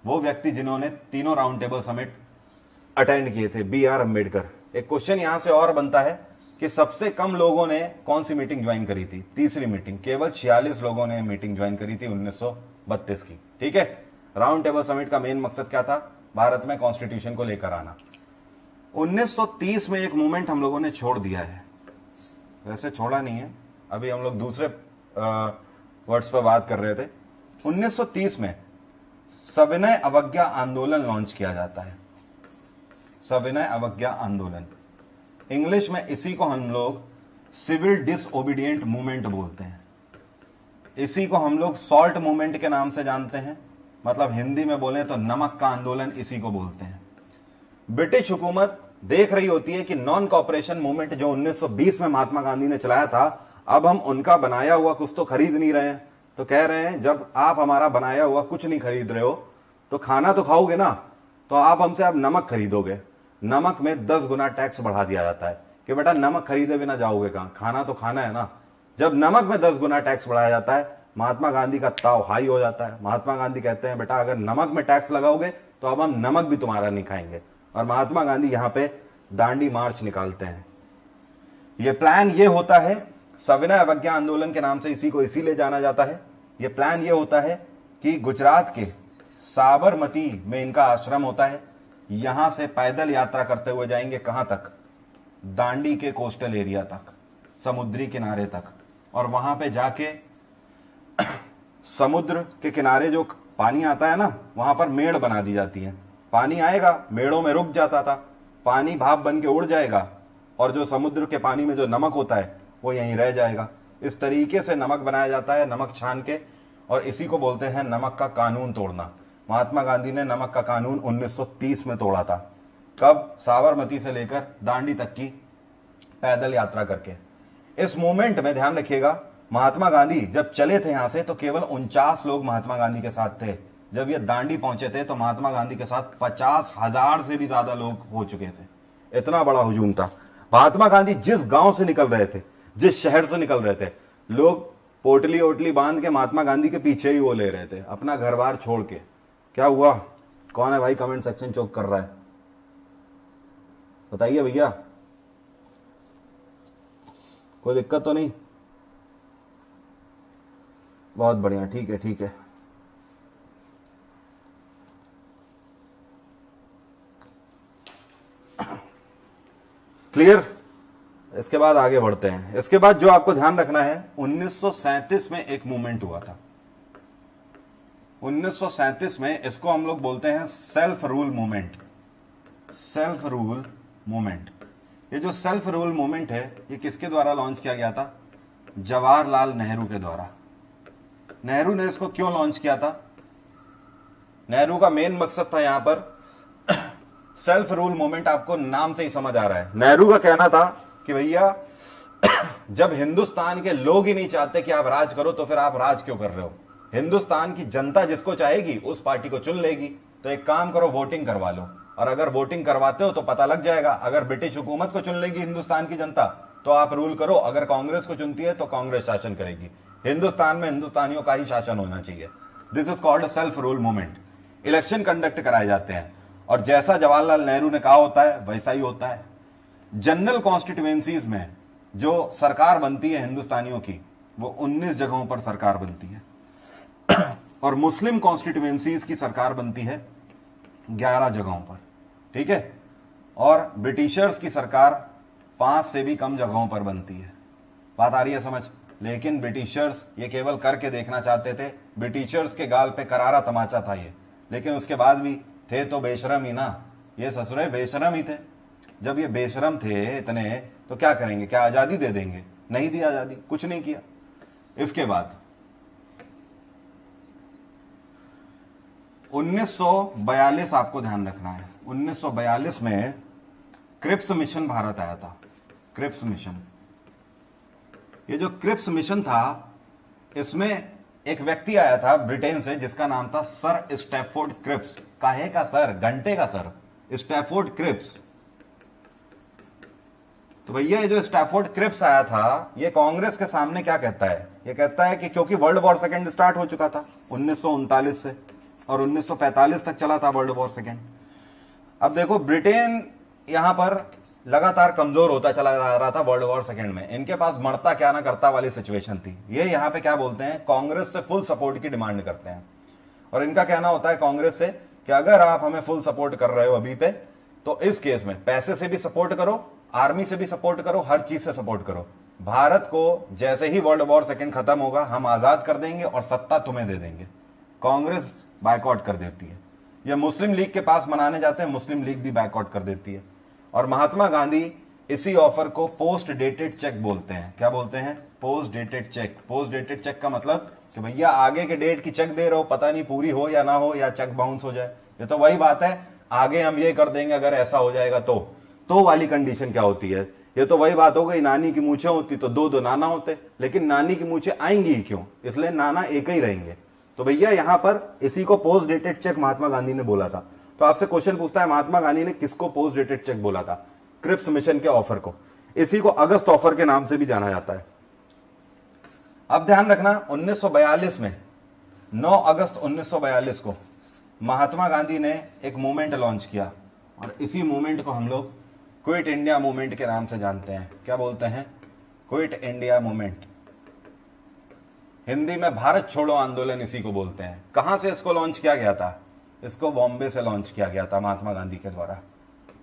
वो व्यक्ति जिन्होंने तीनों राउंड टेबल समिट अटेंड किए थे, बी आर अम्बेडकर। एक क्वेश्चन यहां से और बनता है कि सबसे कम लोगों ने कौन सी मीटिंग ज्वाइन करी थी? तीसरी मीटिंग। केवल 46 लोगों ने मीटिंग ज्वाइन करी थी 1932 की, ठीक है। राउंड टेबल समिट का मेन मकसद क्या था? भारत में कॉन्स्टिट्यूशन को लेकर आना। 1930 में एक मूवमेंट हम लोगों ने छोड़ दिया है, वैसे छोड़ा नहीं है, अभी हम लोग दूसरे वर्ड्स पर बात कर रहे थे। 1930 में सविनय अवज्ञा आंदोलन लॉन्च किया जाता है। सविनय अवज्ञा आंदोलन, इंग्लिश में इसी को हम लोग सिविल डिसओबीडिएंट मूवमेंट बोलते हैं। इसी को हम लोग सॉल्ट मूवमेंट के नाम से जानते हैं, मतलब हिंदी में बोले तो नमक का आंदोलन इसी को बोलते हैं। ब्रिटिश हुकूमत देख रही होती है कि नॉन कॉपरेशन मूवमेंट जो 1920 में महात्मा गांधी ने चलाया था, अब हम उनका बनाया हुआ कुछ तो खरीद नहीं रहे हैं। तो कह रहे हैं जब आप हमारा बनाया हुआ कुछ नहीं खरीद रहे हो तो खाना तो खाओगे ना, तो आप हमसे अब नमक खरीदोगे। नमक में 10 गुना टैक्स बढ़ा दिया जाता है कि बेटा नमक खरीदे बिना जाओगे कहां, खाना तो खाना है ना। जब नमक में 10 गुना टैक्स बढ़ाया जाता है, महात्मा गांधी का ताव हाई हो जाता है। महात्मा गांधी कहते हैं बेटा अगर नमक में टैक्स लगाओगे तो अब हम नमक भी तुम्हारा नहीं खाएंगे। और महात्मा गांधी यहां पे दांडी मार्च निकालते हैं। यह प्लान ये होता है, सविनय अवज्ञा आंदोलन के नाम से इसी को इसीलिए जाना जाता है। यह प्लान ये होता है कि गुजरात के साबरमती में इनका आश्रम होता है। यहां से पैदल यात्रा करते हुए जाएंगे कहां तक? दांडी के कोस्टल एरिया तक, समुद्री किनारे तक। और वहां पे जाके समुद्र के किनारे जो पानी आता है ना, वहां पर मेड़ बना दी जाती है। पानी आएगा, मेड़ों में रुक जाता था, पानी भाप बन के उड़ जाएगा और जो समुद्र के पानी में जो नमक होता है वो यहीं रह जाएगा। इस तरीके से नमक बनाया जाता है, नमक छान के, और इसी को बोलते हैं नमक का कानून तोड़ना। महात्मा गांधी ने नमक का कानून 1930 में तोड़ा था। कब? साबरमती से लेकर दांडी तक की पैदल यात्रा करके। इस मूवमेंट में ध्यान रखिएगा, महात्मा गांधी जब चले थे यहां से तो केवल 49 लोग महात्मा गांधी के साथ थे। जब ये दांडी पहुंचे थे तो महात्मा गांधी के साथ 50,000 से भी ज्यादा लोग हो चुके थे। इतना बड़ा हुजूम था। महात्मा गांधी जिस गांव से निकल रहे थे, जिस शहर से निकल रहे थे, लोग पोटली ओटली बांध के महात्मा गांधी के पीछे ही वो ले रहे थे, अपना घर बार छोड़ के। क्या हुआ? कौन है भाई कमेंट सेक्शन चौक कर रहा है? बताइए भैया, कोई दिक्कत तो नहीं? बहुत बढ़िया, ठीक है ठीक है। क्लियर? इसके बाद आगे बढ़ते हैं। इसके बाद जो आपको ध्यान रखना है, 1937 में एक मूवमेंट हुआ था। 1937 में इसको हम लोग बोलते हैं self rule movement. Self rule movement, ये जो सेल्फ रूल मूवमेंट है ये किसके द्वारा लॉन्च किया गया था? जवाहरलाल नेहरू के द्वारा। नेहरू ने इसको क्यों लॉन्च किया था? नेहरू का मेन मकसद था यहां पर सेल्फ रूल मूवमेंट, आपको नाम से ही समझ आ रहा है। नेहरू का कहना था कि भैया जब हिंदुस्तान के लोग ही नहीं चाहते कि आप राज करो तो फिर आप राज क्यों कर रहे हो? हिंदुस्तान की जनता जिसको चाहेगी उस पार्टी को चुन लेगी। तो एक काम करो, वोटिंग करवा लो, और अगर वोटिंग करवाते हो तो पता लग जाएगा। अगर ब्रिटिश हुकूमत को चुन लेगी हिंदुस्तान की जनता तो आप रूल करो, अगर कांग्रेस को चुनती है तो कांग्रेस शासन करेगी। हिंदुस्तान में हिंदुस्तानियों का ही शासन होना चाहिए। This is called self rule movement. Election conduct कराए जाते हैं और जैसा जवाहरलाल नेहरू ने कहा होता है वैसा ही होता है। जनरल कॉन्स्टिट्यूएंसीज में जो सरकार बनती है हिंदुस्तानियों की, वो 19 जगहों पर सरकार बनती है और मुस्लिम कॉन्स्टिट्यूएंसीज की सरकार बनती है 11 जगहों पर, ठीक है। और ब्रिटिशर्स की सरकार 5 से भी कम जगहों पर बनती है। बात आ रही है समझ? लेकिन ब्रिटिशर्स ये केवल करके देखना चाहते थे। ब्रिटिशर्स के गाल पे करारा तमाचा था ये, लेकिन उसके बाद भी थे तो बेशरम ही ना, ये ससुरे बेशरम ही थे। जब ये बेशरम थे इतने, तो क्या करेंगे? क्या आजादी दे देंगे? नहीं दी आजादी, कुछ नहीं किया। इसके बाद 1942 आपको ध्यान रखना है। 1942 में क्रिप्स मिशन भारत आया था। Cripps mission. ये जो क्रिप्स मिशन था, इसमें एक व्यक्ति आया था ब्रिटेन से जिसका नाम था सर स्टैफोर्ड क्रिप्स। काहे का सर? घंटे का सर, स्टैफोर्ड क्रिप्स। तो भैया ये जो स्टैफोर्ड क्रिप्स आया था, ये कांग्रेस के सामने क्या कहता है? ये कहता है कि क्योंकि वर्ल्ड वॉर सेकेंड स्टार्ट हो चुका था 1939 से और 1945 तक चला था वर्ल्ड वॉर सेकेंड। अब देखो ब्रिटेन यहां पर लगातार कमजोर होता चला रहा था वर्ल्ड वॉर सेकेंड में। इनके पास मरता क्या ना करता वाली सिचुएशन थी। ये यहां पे क्या बोलते हैं, कांग्रेस से फुल सपोर्ट की डिमांड करते हैं। और इनका कहना होता है कांग्रेस से कि अगर आप हमें फुल सपोर्ट कर रहे हो अभी पे, तो इस केस में पैसे से भी सपोर्ट करो, आर्मी से भी सपोर्ट करो, हर चीज से सपोर्ट करो। भारत को जैसे ही वर्ल्ड वॉर सेकेंड खत्म होगा हम आजाद कर देंगे और सत्ता तुम्हें दे देंगे। कांग्रेस बायकॉट कर देती है। ये मुस्लिम लीग के पास मनाने जाते हैं, मुस्लिम लीग भी बायकॉट कर देती है। और महात्मा गांधी इसी ऑफर को पोस्ट डेटेड चेक बोलते हैं। क्या बोलते हैं? Post dated cheque. Post dated cheque का मतलब कि भैया आगे के डेट की चेक दे रहे हो, पता नहीं पूरी हो या ना हो, या चेक बाउंस हो जाए। ये तो वही बात है, आगे हम ये कर देंगे अगर ऐसा हो जाएगा तो वाली कंडीशन क्या होती है? ये तो वही बात हो गई, नानी की मूछें होती तो दो नाना होते, लेकिन नानी की मूछें आएंगी ही क्यों? इसलिए नाना एक ही रहेंगे। तो भैया यहां पर इसी को post dated cheque Mahatma Gandhi ने बोला था। तो आपसे क्वेश्चन पूछता है, महात्मा गांधी ने किसको पोस्ट डेटेड चेक बोला था? क्रिप्स मिशन के ऑफर को। इसी को अगस्त ऑफर के नाम से भी जाना जाता है। अब ध्यान रखना, 1942 में 9 अगस्त 1942 को महात्मा गांधी ने एक मूवमेंट लॉन्च किया और इसी मूवमेंट को हम लोग क्विट इंडिया मूवमेंट के नाम से जानते हैं। क्या बोलते हैं? Quit India movement. हिंदी में भारत छोड़ो आंदोलन इसी को बोलते हैं। कहां से इसको लॉन्च किया गया था? इसको बॉम्बे से लॉन्च किया गया था महात्मा गांधी के द्वारा।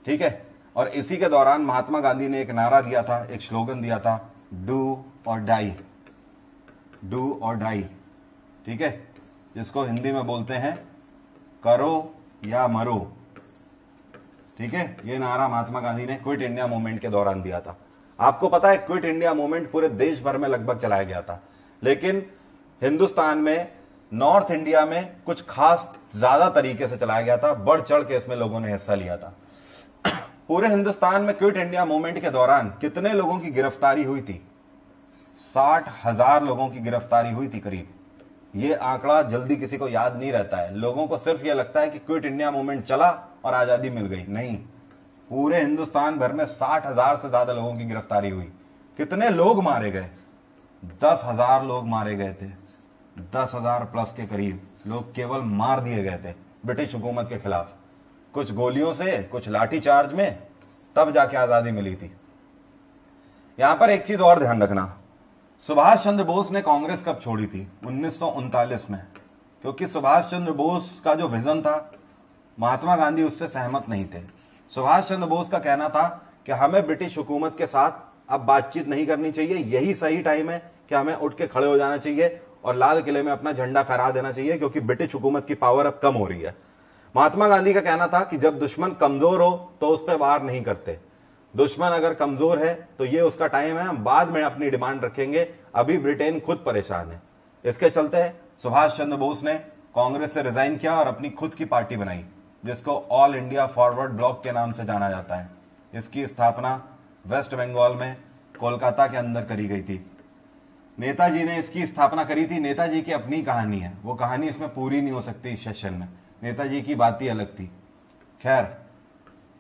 ठीक है। और इसी के दौरान महात्मा गांधी ने एक नारा दिया था, एक स्लोगन दिया था, डू और डाई। डू और डाई। ठीक है, जिसको हिंदी में बोलते हैं करो या मरो। ठीक है, ये नारा महात्मा गांधी ने क्विट इंडिया मूवमेंट के दौरान दिया था। आपको पता है क्विट इंडिया मूवमेंट पूरे देश भर में लगभग चलाया गया था, लेकिन हिंदुस्तान में नॉर्थ इंडिया में कुछ खास ज्यादा तरीके से चलाया गया था। बढ़ चढ़ के इसमें लोगों ने हिस्सा लिया था। पूरे हिंदुस्तान में क्विट इंडिया मूवमेंट के दौरान कितने लोगों की गिरफ्तारी हुई थी? 60,000 लोगों की गिरफ्तारी हुई थी करीब। ये आंकड़ा जल्दी किसी को याद नहीं रहता है। लोगों को सिर्फ ये लगता है कि क्विट इंडिया मूवमेंट चला और आजादी मिल गई। नहीं, पूरे हिंदुस्तान भर में 60,000 से ज्यादा लोगों की गिरफ्तारी हुई। कितने लोग मारे गए? 10,000 लोग मारे गए थे। 10,000 प्लस के करीब लोग केवल मार दिए गए थे ब्रिटिश हुकूमत के खिलाफ। कुछ गोलियों से, कुछ लाठी चार्ज में, तब जाके आजादी मिली थी। यहां पर एक चीज और ध्यान रखना, सुभाष चंद्र बोस ने कांग्रेस कब छोड़ी थी? 1939 में। क्योंकि सुभाष चंद्र बोस का जो विजन था, महात्मा गांधी उससे सहमत नहीं थे। सुभाष चंद्र बोस का कहना था कि हमें ब्रिटिश हुकूमत के साथ अब बातचीत नहीं करनी चाहिए, यही सही टाइम है कि हमें उठ के खड़े हो जाना चाहिए और लाल किले में अपना झंडा फहरा देना चाहिए, क्योंकि ब्रिटिश हुकूमत की पावर अब कम हो रही है। महात्मा गांधी का कहना था कि जब दुश्मन कमजोर हो तो उस पर वार नहीं करते। दुश्मन अगर कमजोर है तो ये उसका टाइम है, हम बाद में अपनी डिमांड रखेंगे, अभी ब्रिटेन खुद परेशान है। इसके चलते सुभाष चंद्र बोस ने कांग्रेस से रिजाइन किया और अपनी खुद की पार्टी बनाई, जिसको ऑल इंडिया फॉरवर्ड ब्लॉक के नाम से जाना जाता है। इसकी स्थापना वेस्ट बंगाल में कोलकाता के अंदर करी गई थी। नेताजी ने इसकी स्थापना करी थी। नेताजी की अपनी कहानी है, वो कहानी इसमें पूरी नहीं हो सकती इस सेशन में। नेताजी की बात ही अलग थी। खैर,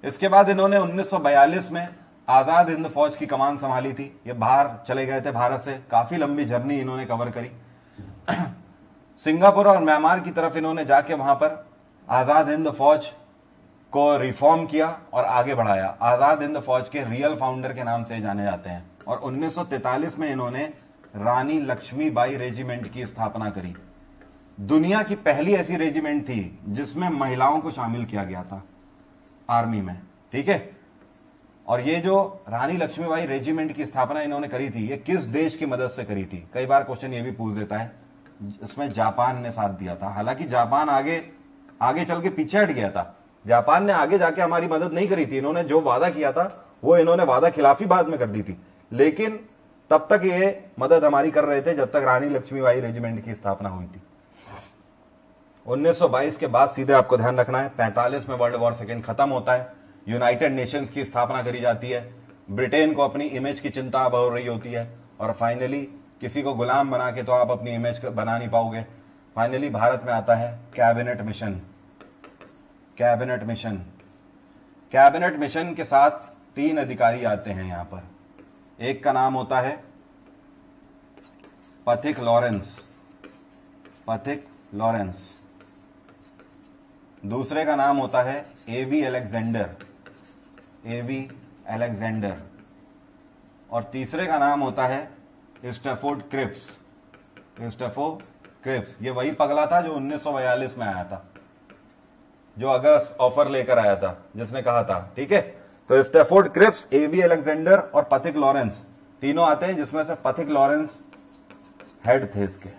इसके बाद इन्होंने 1942 में आजाद हिंद फौज की कमान संभाली थी। ये बाहर चले गए थे भारत से, काफी लंबी जर्नी इन्होंने कवर करी। सिंगापुर और म्यांमार की तरफ इन्होंने जाके वहां पर आजाद हिंद फौज को रिफॉर्म किया और आगे बढ़ाया। आजाद हिंद फौज के रियल फाउंडर के नाम से जाने जाते हैं। और 1943 में इन्होंने रानी लक्ष्मीबाई रेजिमेंट की स्थापना करी। दुनिया की पहली ऐसी रेजिमेंट थी जिसमें महिलाओं को शामिल किया गया था आर्मी में। ठीक है, और ये जो रानी लक्ष्मीबाई रेजिमेंट की स्थापना इन्होंने करी थी, ये किस देश की मदद से करी थी? कई बार क्वेश्चन ये भी पूछ देता है। इसमें जापान ने साथ दिया था। हालांकि जापान आगे चल के पीछे हट गया था। जापान ने आगे जाके हमारी मदद नहीं करी थी। इन्होंने जो वादा किया था वो इन्होंने वादा खिलाफी बाद में कर दी थी, लेकिन तब तक ये मदद हमारी कर रहे थे जब तक रानी लक्ष्मीबाई रेजिमेंट की स्थापना हुई थी। 1922 के बाद सीधे आपको ध्यान रखना है, 45 में वर्ल्ड वॉर सेकेंड खत्म होता है। यूनाइटेड नेशंस की स्थापना करी जाती है। ब्रिटेन को अपनी इमेज की चिंता अब हो रही होती है, और फाइनली किसी को गुलाम बना के तो आप अपनी इमेज बना नहीं पाओगे। फाइनली भारत में आता है cabinet mission. Cabinet mission, cabinet mission के साथ 3 अधिकारी आते हैं यहां पर। एक का नाम होता है पथिक लॉरेंस, पथिक लॉरेंस। दूसरे का नाम होता है एवी अलेक्जेंडर, एवी अलेक्जेंडर। और तीसरे का नाम होता है स्टैफोर्ड क्रिप्स, स्टैफोर्ड क्रिप्स। ये वही पगला था जो 1942 में आया था, जो अगस्त ऑफर लेकर आया था, जिसने कहा था, ठीक है। तो स्टैफोर्ड क्रिप्स, एवी अलेक्जेंडर और पथिक लॉरेंस तीनों आते हैं, जिसमें से पथिक लॉरेंस हेड थे इसके।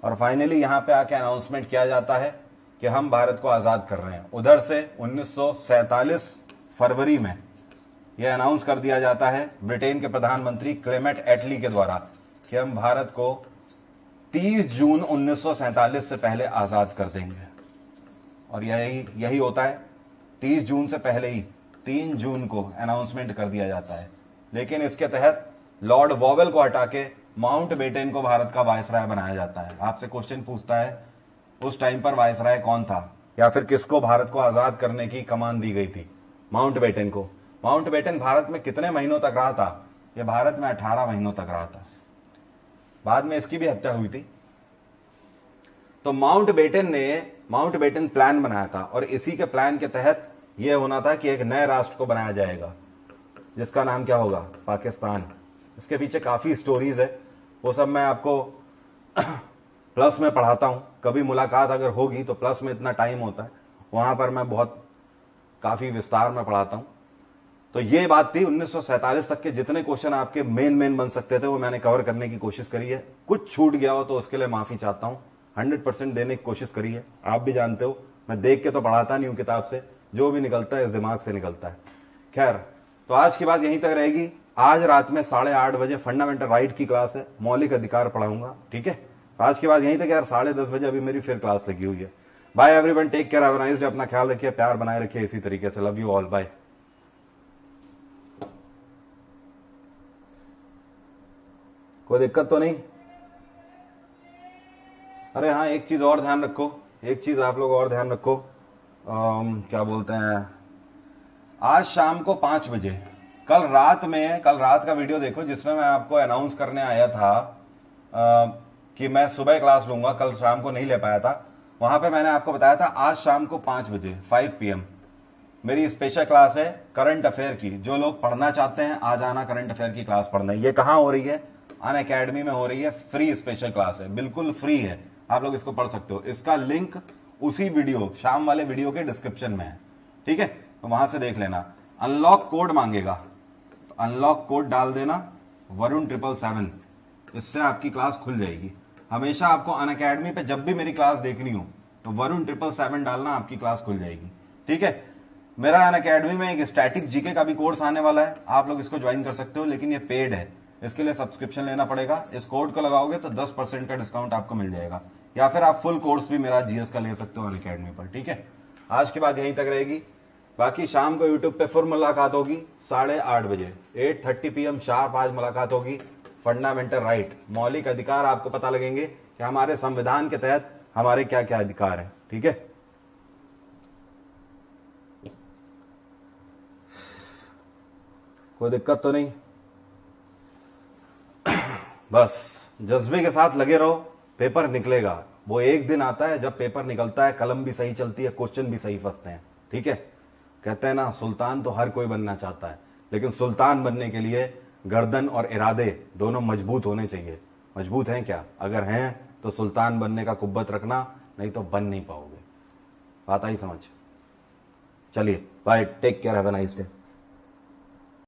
और फाइनली यहां पे आके अनाउंसमेंट किया जाता है कि हम भारत को आजाद कर रहे हैं। उधर से 1947 फरवरी में यह अनाउंस कर दिया जाता है ब्रिटेन के प्रधानमंत्री क्लेमेंट एटली के द्वारा कि हम भारत को 30 जून 1947 से पहले आजाद कर देंगे। और यही होता है, 30 जून से पहले ही 3 जून को अनाउंसमेंट कर दिया जाता है। लेकिन इसके तहत लॉर्ड वॉवेल को हटा के माउंट बेटन को भारत का वायसराय बनाया जाता है। आपसे क्वेश्चन पूछता है उस टाइम पर वायसराय कौन था, या फिर किसको भारत को आजाद करने की कमान दी गई थी? माउंट बेटन को। माउंट बेटन भारत में कितने महीनों तक रहा था? यह भारत में 18 महीनों तक रहा था। बाद में इसकी भी हत्या हुई थी। तो माउंट बेटन ने माउंट बेटन प्लान बनाया था, और इसी के प्लान के तहत यह होना था कि एक नए राष्ट्र को बनाया जाएगा, जिसका नाम क्या होगा? पाकिस्तान। इसके पीछे काफी स्टोरीज है, वो सब मैं आपको प्लस में पढ़ाता हूं। कभी मुलाकात अगर होगी तो प्लस में इतना टाइम होता है, वहां पर मैं बहुत काफी विस्तार में पढ़ाता हूं। तो ये बात थी। 1947 तक के जितने क्वेश्चन आपके मेन बन सकते थे वो मैंने कवर करने की कोशिश करी है। कुछ छूट गया हो तो उसके लिए माफी चाहता हूं। 100% देने की कोशिश करी है। आप भी जानते हो मैं देख के तो पढ़ाता नहीं हूं किताब से, जो भी निकलता है इस दिमाग से निकलता है। खैर, तो आज की बात यहीं तक रहेगी। आज रात में 8:30 बजे फंडामेंटल राइट की क्लास है, मौलिक अधिकार पढ़ाऊंगा, ठीक है। आज की बात यहीं तक यार। 10:30 बजे अभी मेरी फिर क्लास लगी हुई है। Bye everyone, take care, have a nice day. अपना ख्याल रखिए, प्यार बनाए रखिए इसी तरीके से। Love you all, bye. कोई दिक्कत तो नहीं? अरे हाँ, एक चीज और ध्यान रखो, एक चीज आप लोग और ध्यान रखो। क्या बोलते हैं, आज शाम को 5 बजे, कल रात का वीडियो देखो जिसमें मैं आपको अनाउंस करने आया था कि मैं सुबह क्लास लूंगा, कल शाम को नहीं ले पाया था। वहां पे मैंने आपको बताया था आज शाम को 5 बजे 5 PM मेरी स्पेशल क्लास है करंट अफेयर की। जो लोग पढ़ना चाहते हैं आ जाना, करंट अफेयर की क्लास पढ़ना। ये कहाँ हो रही है? अनअकैडमी में हो रही है। फ्री स्पेशल क्लास है, बिल्कुल फ्री है, आप लोग इसको पढ़ सकते हो। इसका लिंक उसी वीडियो, शाम वाले वीडियो के डिस्क्रिप्शन में है, ठीक है, तो वहां से देख लेना। अनलॉक कोड मांगेगा, तो अनलॉक कोड डाल देना वरुण 777, इससे आपकी क्लास खुल जाएगी। हमेशा आपको अनअकैडमी पे जब भी मेरी क्लास देखनी हो तो वरुण 777 डालना, आपकी क्लास खुल जाएगी, ठीक है। मेरा अनअकैडमी में एक स्टैटिक जीके का भी कोर्स आने वाला है, आप लोग इसको ज्वाइन कर सकते हो, लेकिन ये पेड है, इसके लिए सब्सक्रिप्शन लेना पड़ेगा। इस कोड को लगाओगे तो 10% का डिस्काउंट आपको मिल जाएगा, या फिर आप फुल कोर्स भी मेरा जीएस का ले सकते हो अनअकैडमी पर, ठीक है। आज की बात यहीं तक रहेगी। बाकी शाम को यूट्यूब पे फिर मुलाकात होगी 8:30 बजे, 8:30 PM शार्प आज मुलाकात होगी। फंडामेंटल राइट, मौलिक अधिकार आपको पता लगेंगे कि हमारे संविधान के तहत हमारे क्या क्या अधिकार है, ठीक है। कोई दिक्कत तो नहीं? बस जज्बे के साथ लगे रहो, पेपर निकलेगा। वो एक दिन आता है जब पेपर निकलता है, कलम भी सही चलती है, क्वेश्चन भी सही फंसते हैं, ठीक है। कहते हैं ना, सुल्तान तो हर कोई बनना चाहता है, लेकिन सुल्तान बनने के लिए गर्दन और इरादे दोनों मजबूत होने चाहिए। मजबूत हैं क्या? अगर हैं तो सुल्तान बनने का कुब्बत रखना, नहीं तो बन नहीं पाओगे। बात आई समझ? चलिए bye, take care, have a nice day.